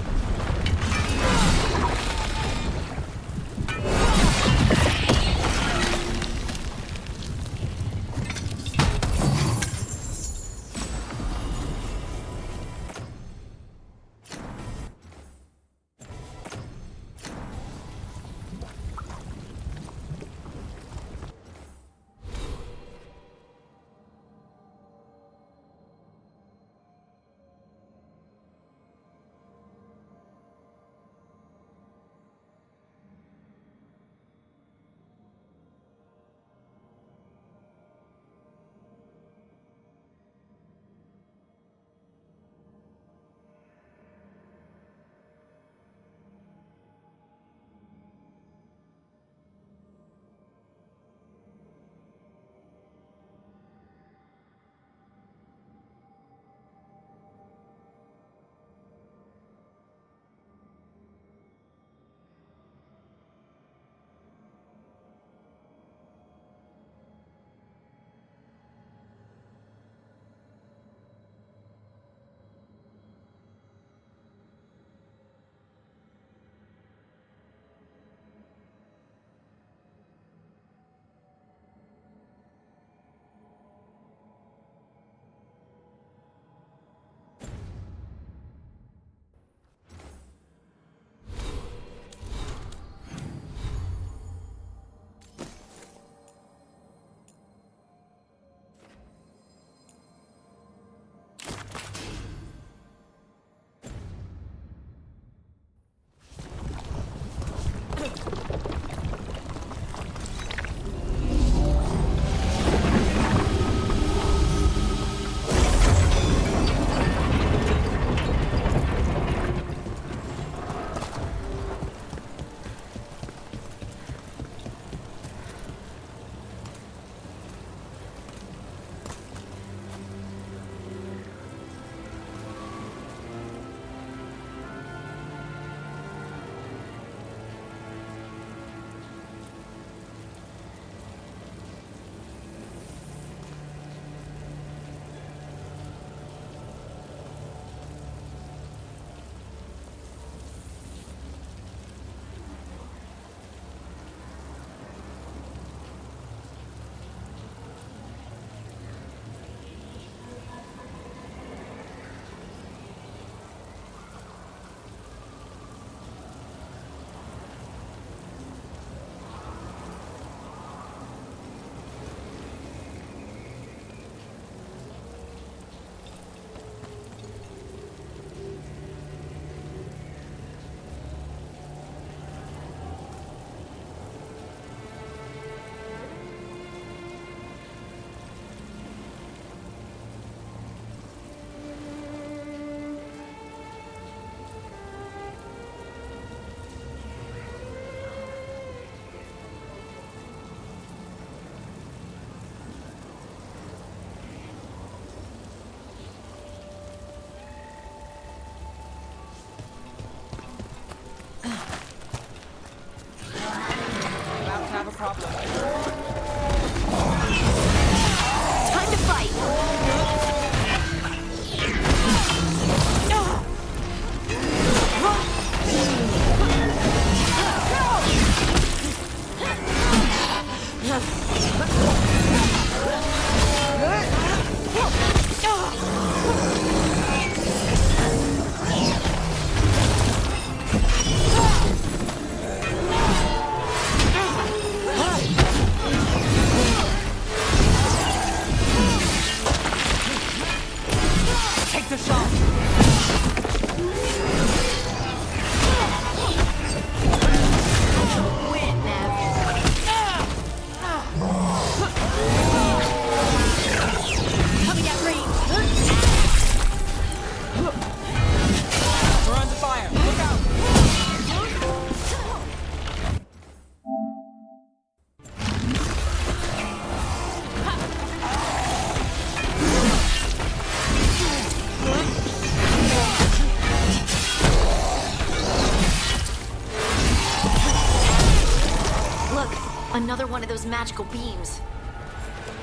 Another one of those magical beams.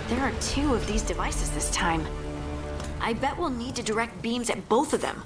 There are 2 of these devices this time. I bet we'll need to direct beams at both of them.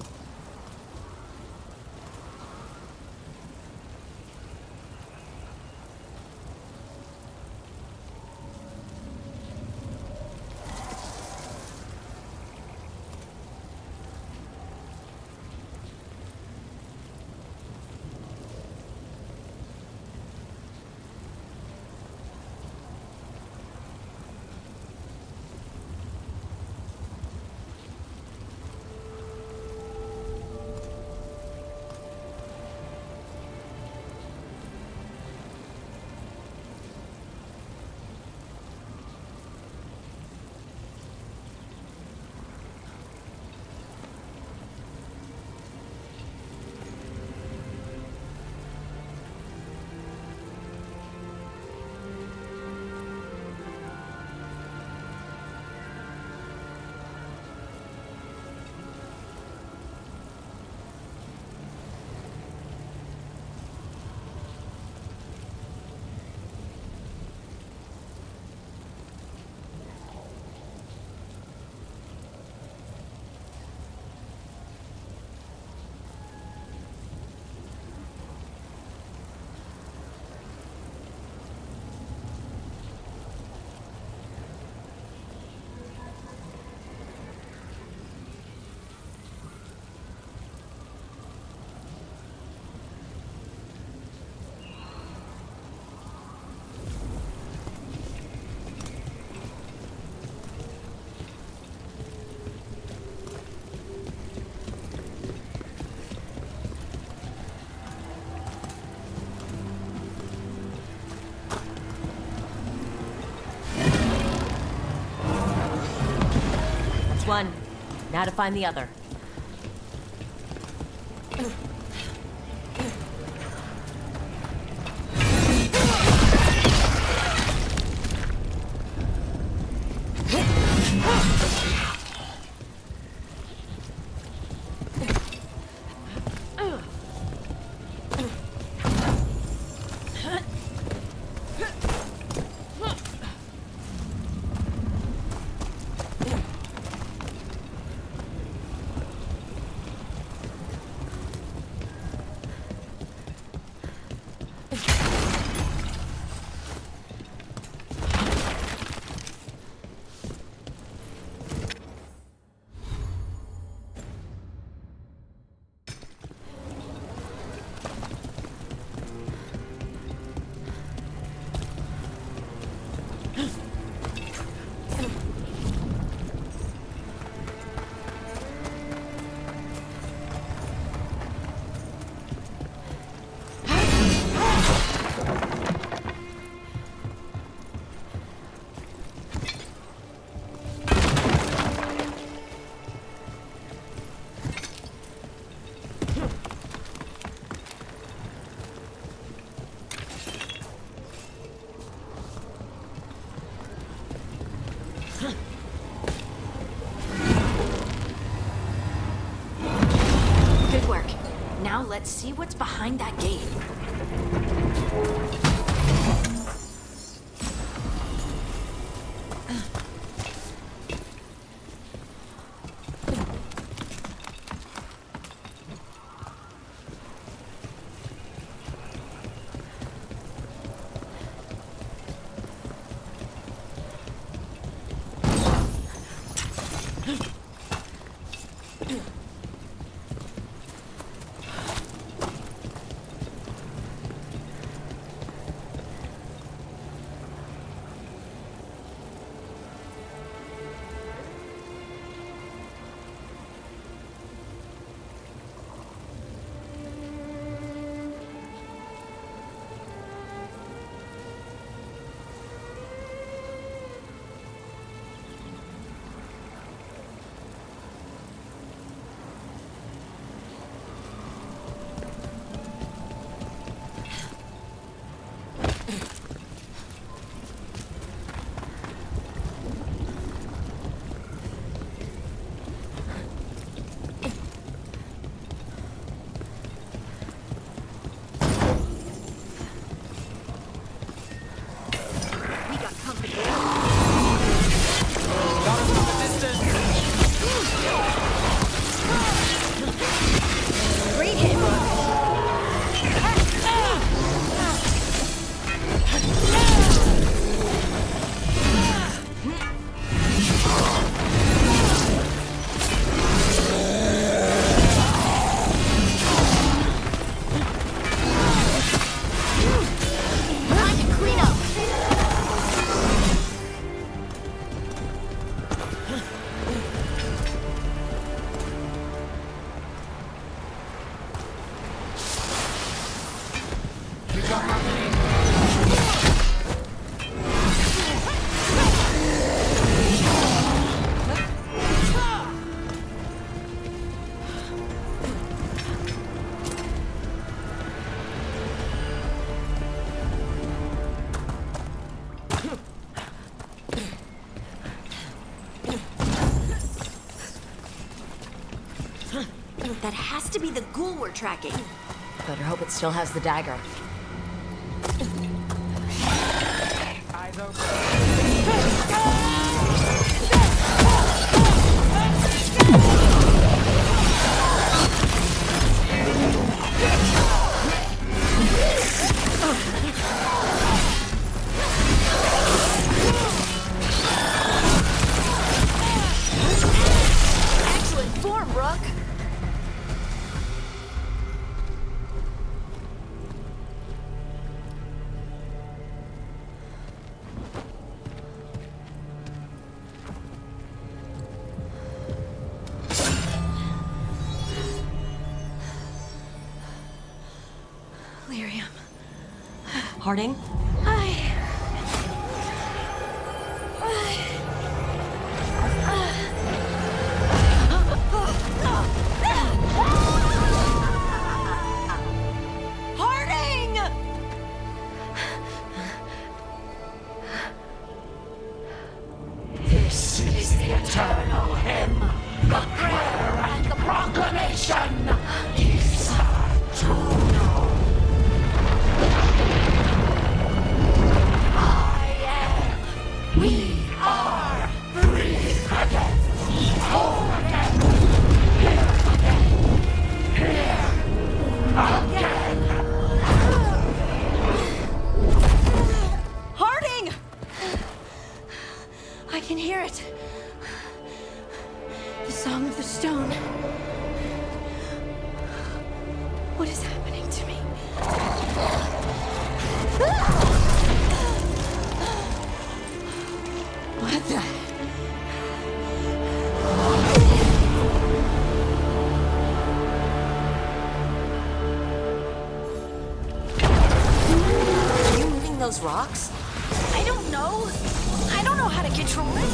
One. Now to find the other. Good work. Now let's see what's behind that gate. That has to be the ghoul we're tracking. Better hope it still has the dagger. Eyes open. Excellent form, Rook. Lyrium. Harding? Harding! This is the eternal hymn, the prayer and the proclamation. We are free again. Whole again. Here again. Here again. Harding! I can hear it. The song of the stone. What is happening to me? What the? Are you moving those rocks? I don't know. I don't know how to control it.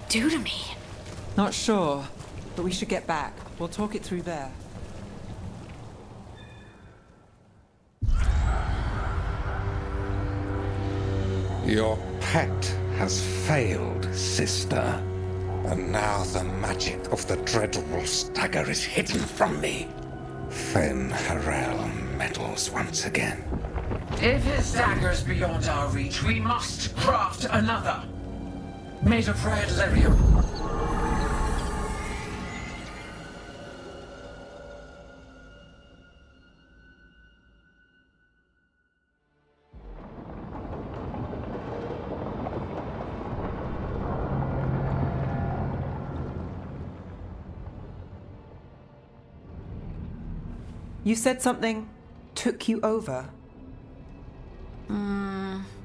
do to me? Not sure, but we should get back. We'll talk it through there. Your pet has failed, sister. And now the magic of the Dreadwolf's dagger is hidden from me. Fen Harel meddles once again. If his dagger's beyond our reach, we must craft another. Made of red lyrium. You said something took you over.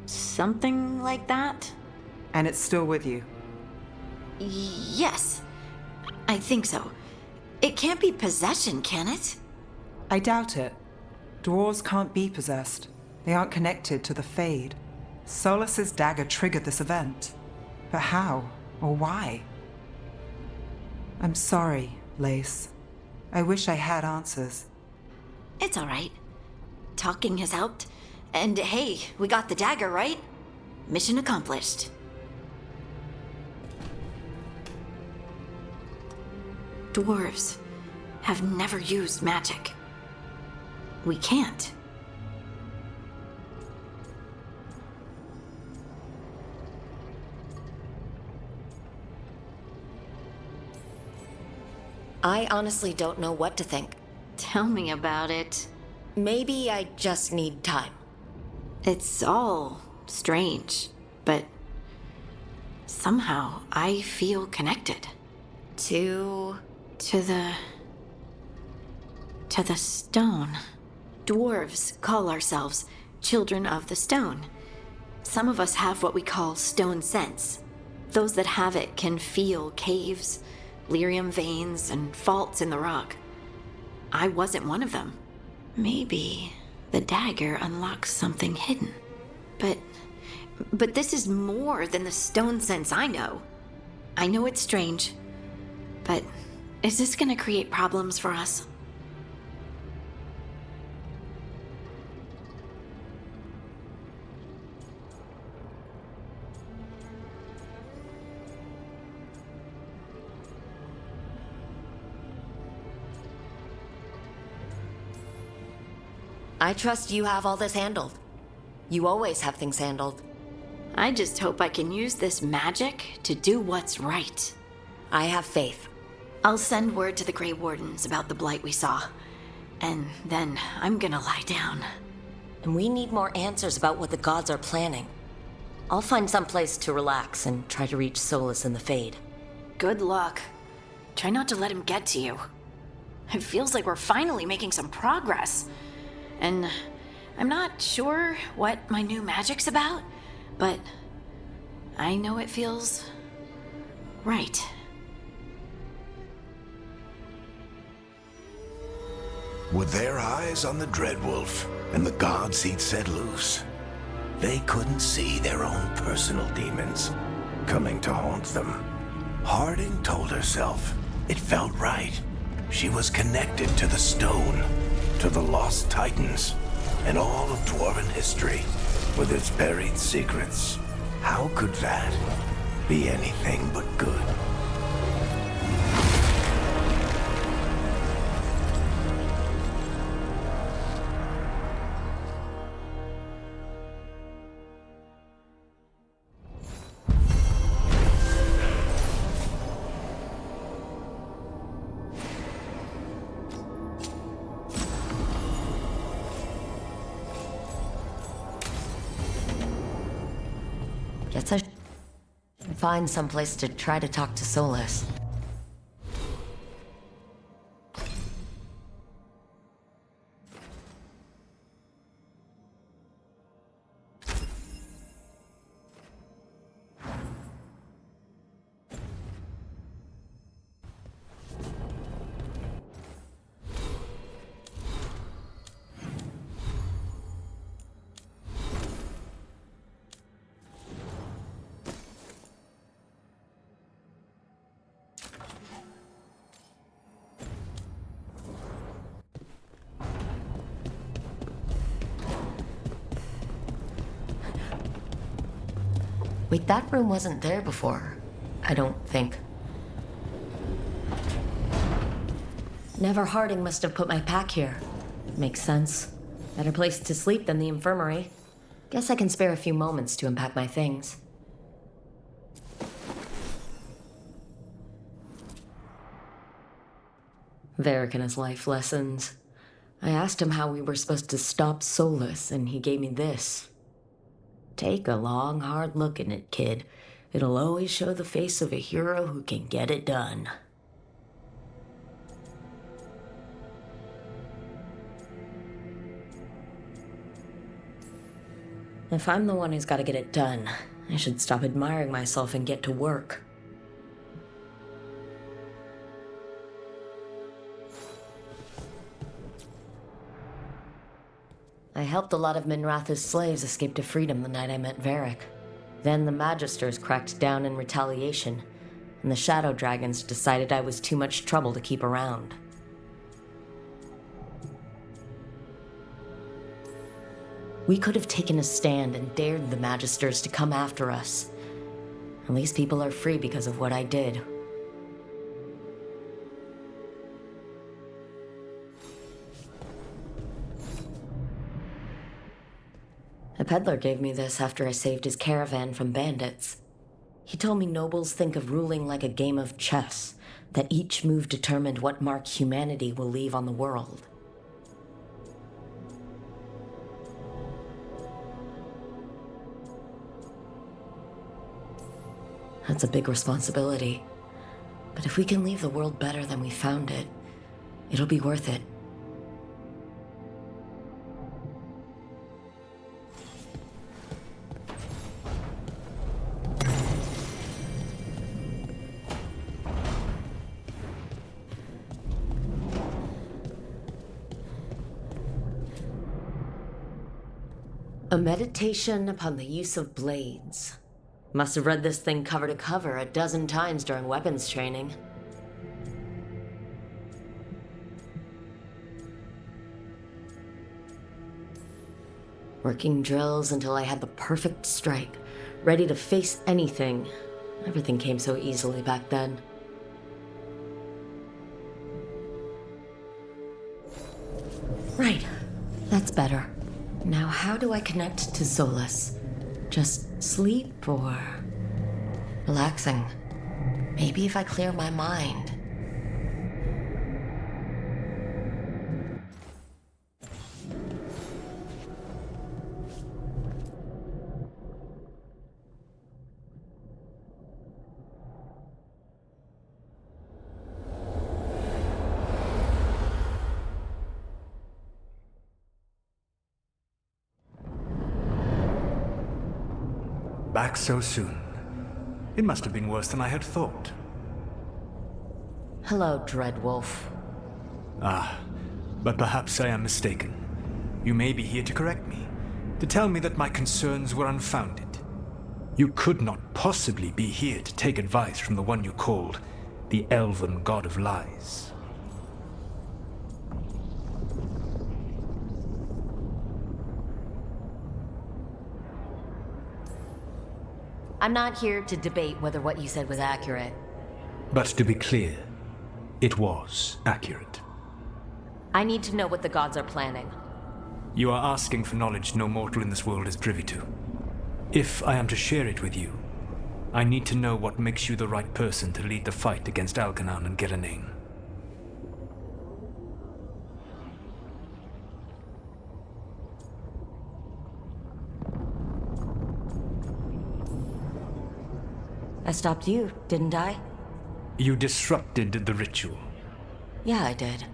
Something like that? And it's still with you. Yes. I think so. It can't be possession, can it? I doubt it. Dwarves can't be possessed. They aren't connected to the Fade. Solas's dagger triggered this event. But how? Or why? I'm sorry, Lace. I wish I had answers. It's all right. Talking has helped. And hey, we got the dagger, right? Mission accomplished. Dwarves have never used magic. We can't. I honestly don't know what to think. Tell me about it. Maybe I just need time. It's all strange, but somehow I feel connected. To the stone. Dwarves call ourselves children of the stone. Some of us have what we call stone sense. Those that have it can feel caves, lyrium veins, and faults in the rock. I wasn't one of them. Maybe the dagger unlocks something hidden. But this is more than the stone sense I know. I know it's strange, but is this gonna create problems for us? I trust you have all this handled. You always have things handled. I just hope I can use this magic to do what's right. I have faith. I'll send word to the Grey Wardens about the blight we saw. And then I'm gonna lie down. And we need more answers about what the gods are planning. I'll find some place to relax and try to reach Solas in the Fade. Good luck. Try not to let him get to you. It feels like we're finally making some progress. And I'm not sure what my new magic's about, but I know it feels right. With their eyes on the Dreadwolf and the gods he'd set loose, they couldn't see their own personal demons coming to haunt them. Harding told herself it felt right. She was connected to the stone, to the lost titans, and all of Dwarven history with its buried secrets. How could that be anything but good? Guess I should find someplace to try to talk to Solas. Wait, that room wasn't there before. I don't think. Never Harding must have put my pack here. Makes sense. Better place to sleep than the infirmary. Guess I can spare a few moments to unpack my things. Varric and his life lessons. I asked him how we were supposed to stop Solus, and he gave me this. Take a long, hard look at it, kid. It'll always show the face of a hero who can get it done. If I'm the one who's got to get it done, I should stop admiring myself and get to work. I helped a lot of Minratha's slaves escape to freedom the night I met Varric. Then the Magisters cracked down in retaliation, and the Shadow Dragons decided I was too much trouble to keep around. We could have taken a stand and dared the Magisters to come after us. At least people are free because of what I did. A peddler gave me this after I saved his caravan from bandits. He told me nobles think of ruling like a game of chess, that each move determined what mark humanity will leave on the world. That's a big responsibility. But if we can leave the world better than we found it, it'll be worth it. A meditation upon the use of blades. Must have read this thing cover to cover a dozen times during weapons training. Working drills until I had the perfect strike, ready to face anything. Everything came so easily back then. Right, that's better. Now how do I connect to Solus? Just sleep or relaxing? Maybe if I clear my mind. Back so soon. It must have been worse than I had thought. Hello, Dreadwolf. Ah, but perhaps I am mistaken. You may be here to correct me, to tell me that my concerns were unfounded. You could not possibly be here to take advice from the one you called the Elven God of Lies. I'm not here to debate whether what you said was accurate. But to be clear, it was accurate. I need to know what the gods are planning. You are asking for knowledge no mortal in this world is privy to. If I am to share it with you, I need to know what makes you the right person to lead the fight against Alkanan and Geranane. I stopped you, didn't I? You disrupted the ritual. Yeah, I did.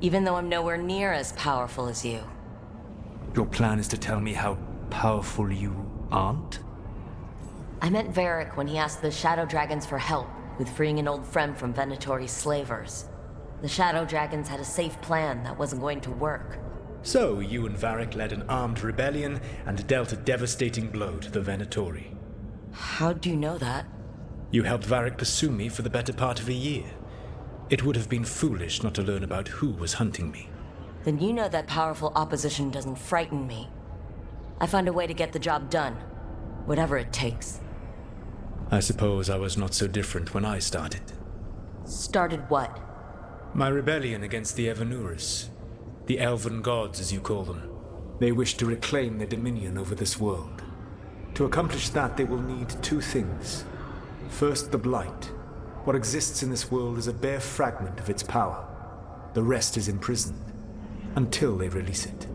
Even though I'm nowhere near as powerful as you. Your plan is to tell me how powerful you aren't? I met Varric when he asked the Shadow Dragons for help with freeing an old friend from Venatori's slavers. The Shadow Dragons had a safe plan that wasn't going to work. So you and Varric led an armed rebellion and dealt a devastating blow to the Venatori. How'd you know that? You helped Varric pursue me for the better part of a year. It would have been foolish not to learn about who was hunting me. Then you know that powerful opposition doesn't frighten me. I find a way to get the job done, whatever it takes. I suppose I was not so different when I started. Started what? My rebellion against the Evanuris. The elven gods, as you call them. They wish to reclaim their dominion over this world. To accomplish that, they will need two things. First, the Blight. What exists in this world is a bare fragment of its power. The rest is imprisoned, until they release it.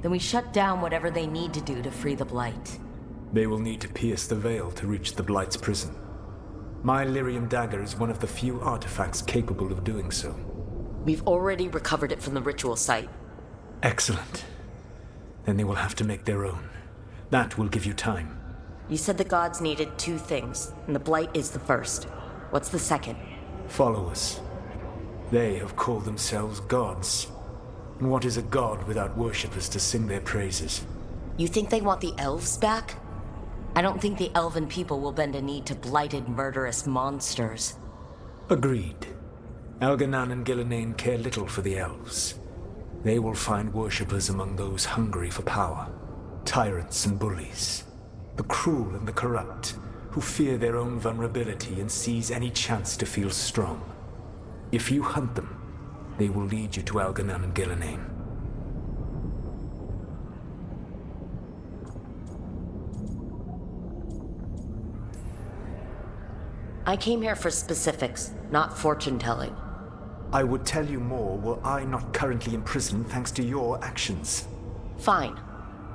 Then we shut down whatever they need to do to free the Blight. They will need to pierce the veil to reach the Blight's prison. My Lyrium dagger is one of the few artifacts capable of doing so. We've already recovered it from the ritual site. Excellent. Then they will have to make their own. That will give you time. You said the gods needed two things, and the Blight is the first. What's the second? Followers. They have called themselves gods. And what is a god without worshippers to sing their praises? You think they want the elves back? I don't think the elven people will bend a knee to blighted, murderous monsters. Agreed. Elganan and Gillenane care little for the elves. They will find worshippers among those hungry for power. Tyrants and bullies. The cruel and the corrupt, who fear their own vulnerability and seize any chance to feel strong. If you hunt them, they will lead you to Elganan and Gillenane. I came here for specifics, not fortune-telling. I would tell you more were I not currently imprisoned thanks to your actions. Fine.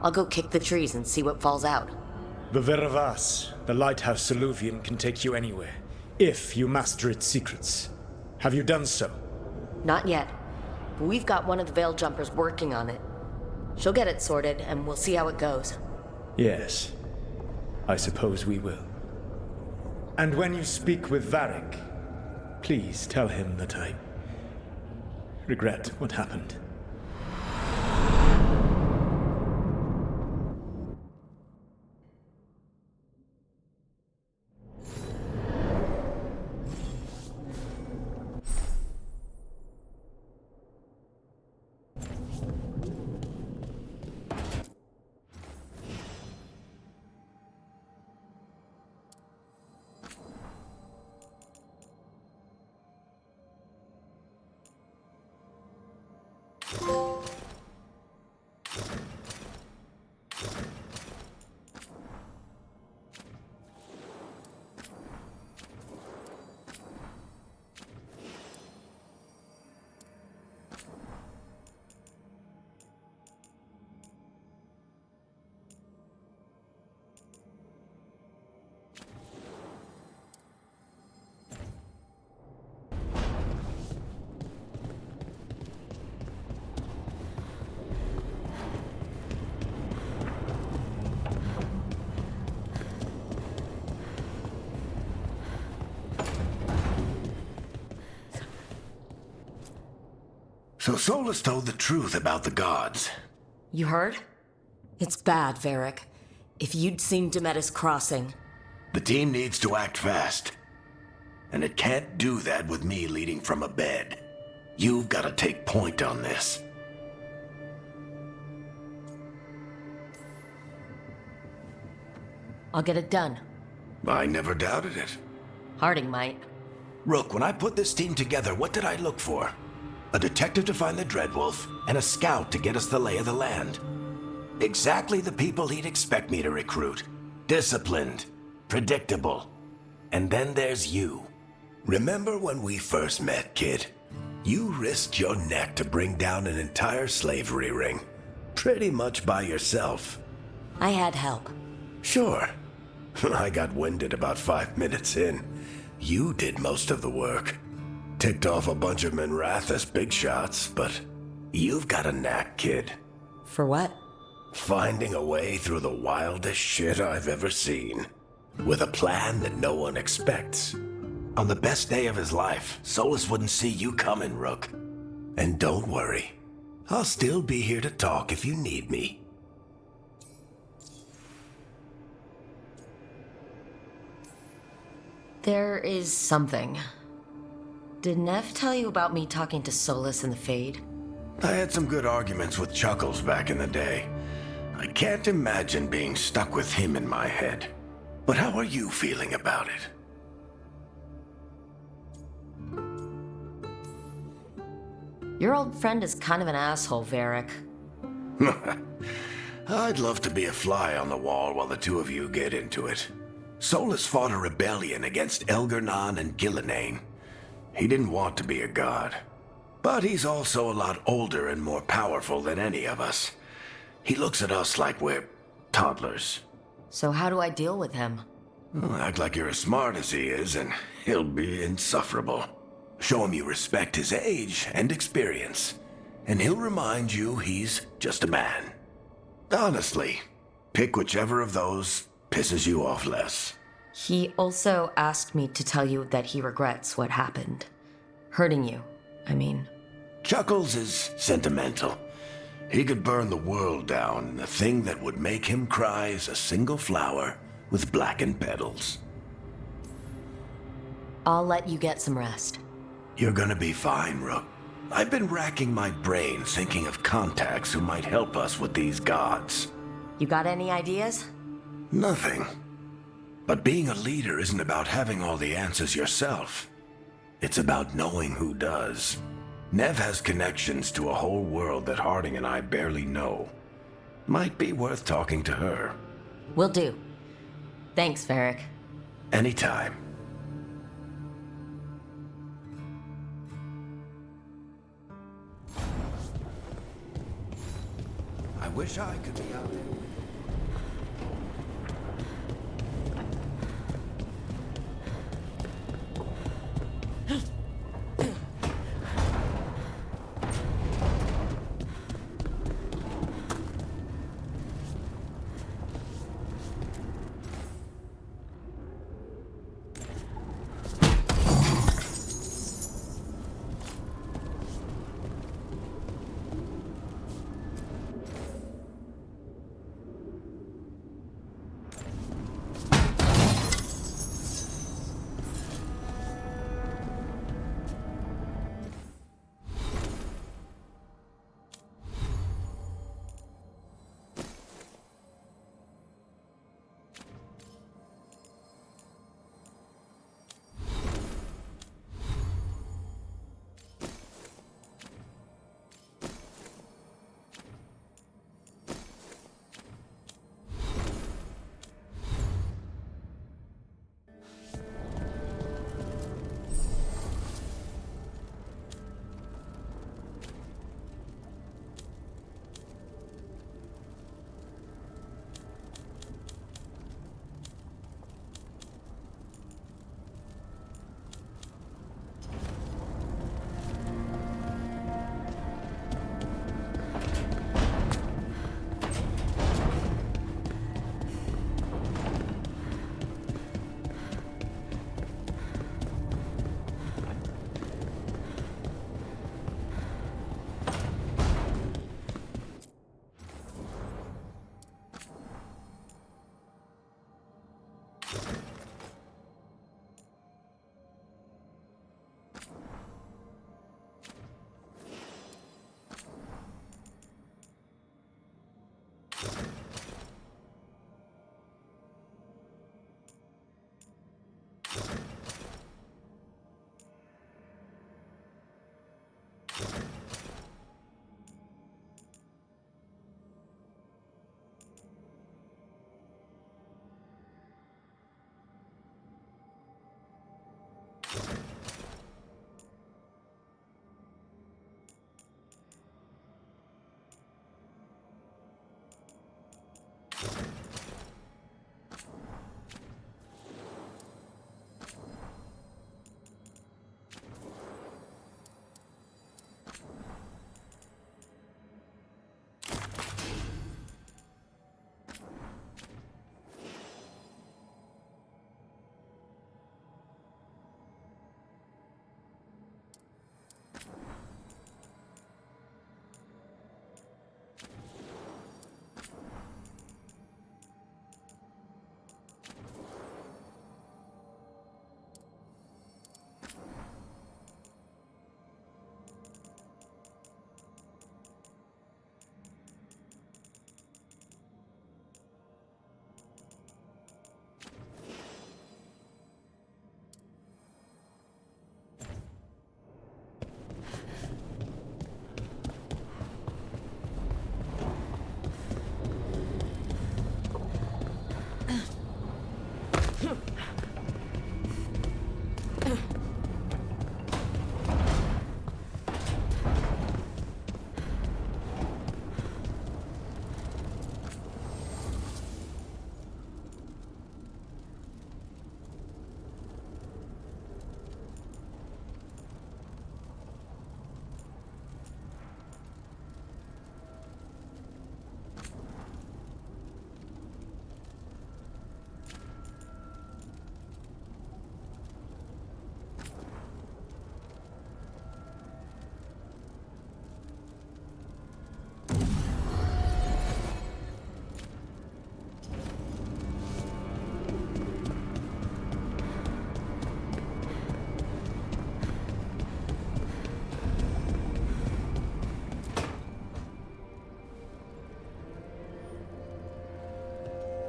I'll go kick the trees and see what falls out. The Veravas, the lighthouse Soluvian, can take you anywhere, if you master its secrets. Have you done so? Not yet, but we've got one of the Veil Jumpers working on it. She'll get it sorted, and we'll see how it goes. Yes, I suppose we will. And when you speak with Varric, please tell him that I regret what happened. So Solus told the truth about the gods. You heard? It's bad, Varric. If you'd seen Demetis crossing... The team needs to act fast. And it can't do that with me leading from a bed. You've got to take point on this. I'll get it done. I never doubted it. Harding might. Rook, when I put this team together, what did I look for? A detective to find the Dreadwolf, and a scout to get us the lay of the land. Exactly the people he'd expect me to recruit. Disciplined, predictable. And then there's you. Remember when we first met, kid? You risked your neck to bring down an entire slavery ring. Pretty much by yourself. I had help. Sure. I got winded about 5 minutes in. You did most of the work. Ticked off a bunch of Minrathous big shots, but you've got a knack, kid. For what? Finding a way through the wildest shit I've ever seen. With a plan that no one expects. On the best day of his life, Solus wouldn't see you coming, Rook. And don't worry. I'll still be here to talk if you need me. There is something. Did Nev tell you about me talking to Solus in the Fade? I had some good arguments with Chuckles back in the day. I can't imagine being stuck with him in my head. But how are you feeling about it? Your old friend is kind of an asshole, Varric. I'd love to be a fly on the wall while the two of you get into it. Solus fought a rebellion against Elgar'nan and Gillenane. He didn't want to be a god. But he's also a lot older and more powerful than any of us. He looks at us like we're toddlers. So how do I deal with him? Well, act like you're as smart as he is, and he'll be insufferable. Show him you respect his age and experience, and he'll remind you he's just a man. Honestly, pick whichever of those pisses you off less. He also asked me to tell you that he regrets what happened. Hurting you, I mean. Chuckles is sentimental. He could burn the world down, and the thing that would make him cry is a single flower with blackened petals. I'll let you get some rest. You're gonna be fine, Rook. I've been racking my brain thinking of contacts who might help us with these gods. You got any ideas? Nothing. But being a leader isn't about having all the answers yourself. It's about knowing who does. Nev has connections to a whole world that Harding and I barely know. Might be worth talking to her. Will do. Thanks, Varric. Anytime. I wish I could be out there.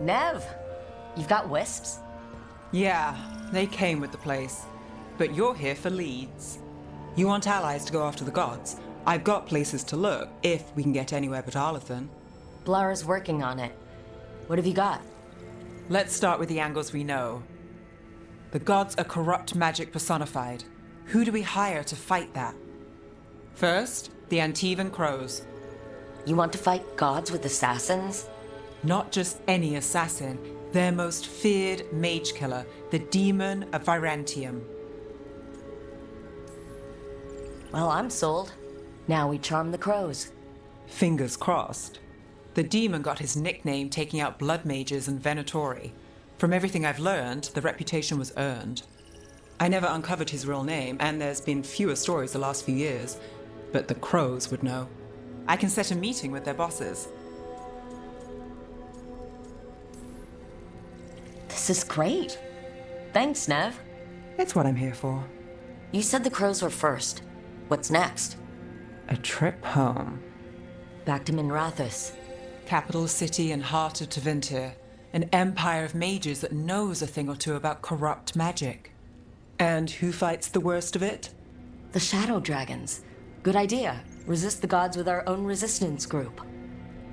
Nev, you've got wisps? Yeah, they came with the place. But you're here for leads. You want allies to go after the gods. I've got places to look, if we can get anywhere but Arlathan. Blara's working on it. What have you got? Let's start with the angles we know. The gods are corrupt magic personified. Who do we hire to fight that? First, the Antivan Crows. You want to fight gods with assassins? Not just any assassin, their most feared mage killer, the Demon of Virantium. Well, I'm sold. Now we charm the crows. Fingers crossed. The demon got his nickname taking out blood mages and Venatori. From everything I've learned, the reputation was earned. I never uncovered his real name, and there's been fewer stories the last few years, but the crows would know. I can set a meeting with their bosses. This is great. Thanks, Nev. It's what I'm here for. You said the crows were first. What's next? A trip home. Back to Minrathous. Capital city and heart of Tevinter. An empire of mages that knows a thing or two about corrupt magic. And who fights the worst of it? The Shadow Dragons. Good idea. Resist the gods with our own resistance group.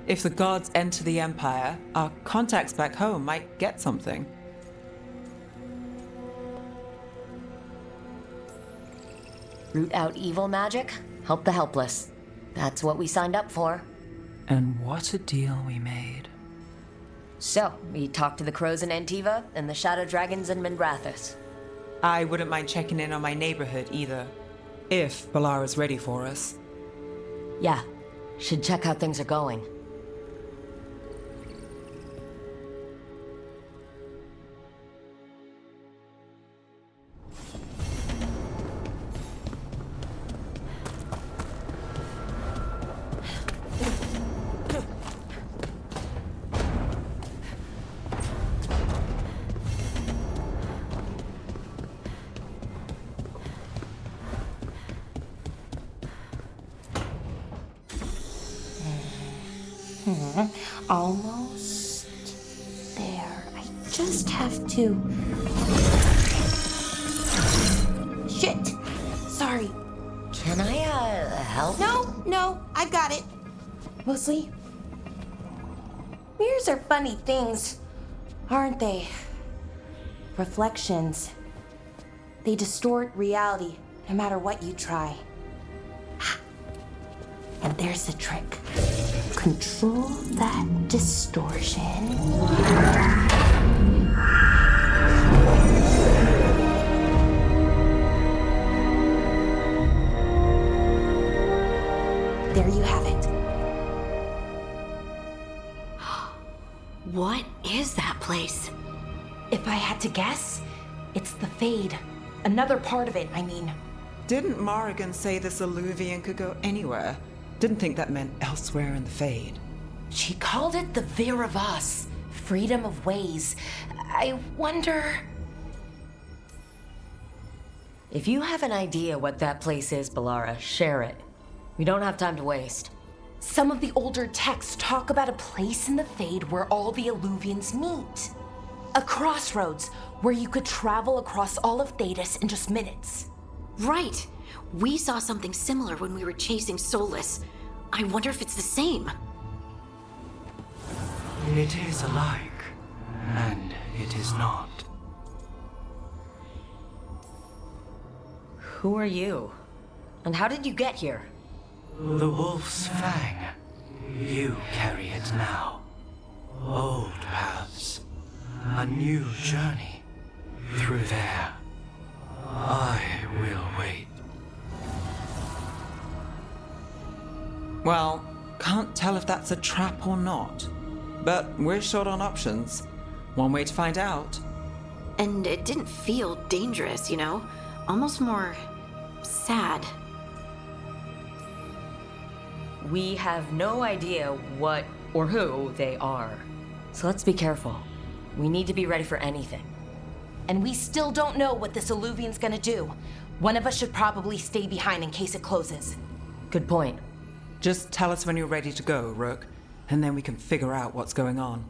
If the gods enter the empire, our contacts back home might get something. Root out evil magic, help the helpless. That's what we signed up for. And what a deal we made. So, we talked to the crows in Antiva and the Shadow Dragons in Minrathous. I wouldn't mind checking in on my neighborhood either. If Balara's ready for us. Yeah, should check how things are going. Almost there. I just have to... Shit! Sorry. Can I, help? No, I got it. Mostly, mirrors are funny things, aren't they? Reflections. They distort reality, no matter what you try. And there's the trick. Control that distortion. There you have it. What is that place? If I had to guess, it's the Fade. Another part of it, I mean. Didn't Morrigan say this Illuvian could go anywhere? Didn't think that meant elsewhere in the Fade. She called it the Vir of Us, freedom of ways. I wonder... If you have an idea what that place is, Balara, share it. We don't have time to waste. Some of the older texts talk about a place in the Fade where all the Illuvians meet. A crossroads where you could travel across all of Thedas in just minutes. Right. We saw something similar when we were chasing Solus. I wonder if it's the same. It is alike, and it is not. Who are you? And how did you get here? The Wolf's Fang. You carry it now. Old paths. A new journey. Through there. I will wait. Well, can't tell if that's a trap or not. But we're short on options. One way to find out. And it didn't feel dangerous, you know? Almost more... sad. We have no idea what or who they are. So let's be careful. We need to be ready for anything. And we still don't know what this Illuvian's gonna do. One of us should probably stay behind in case it closes. Good point. Just tell us when you're ready to go, Rook, and then we can figure out what's going on.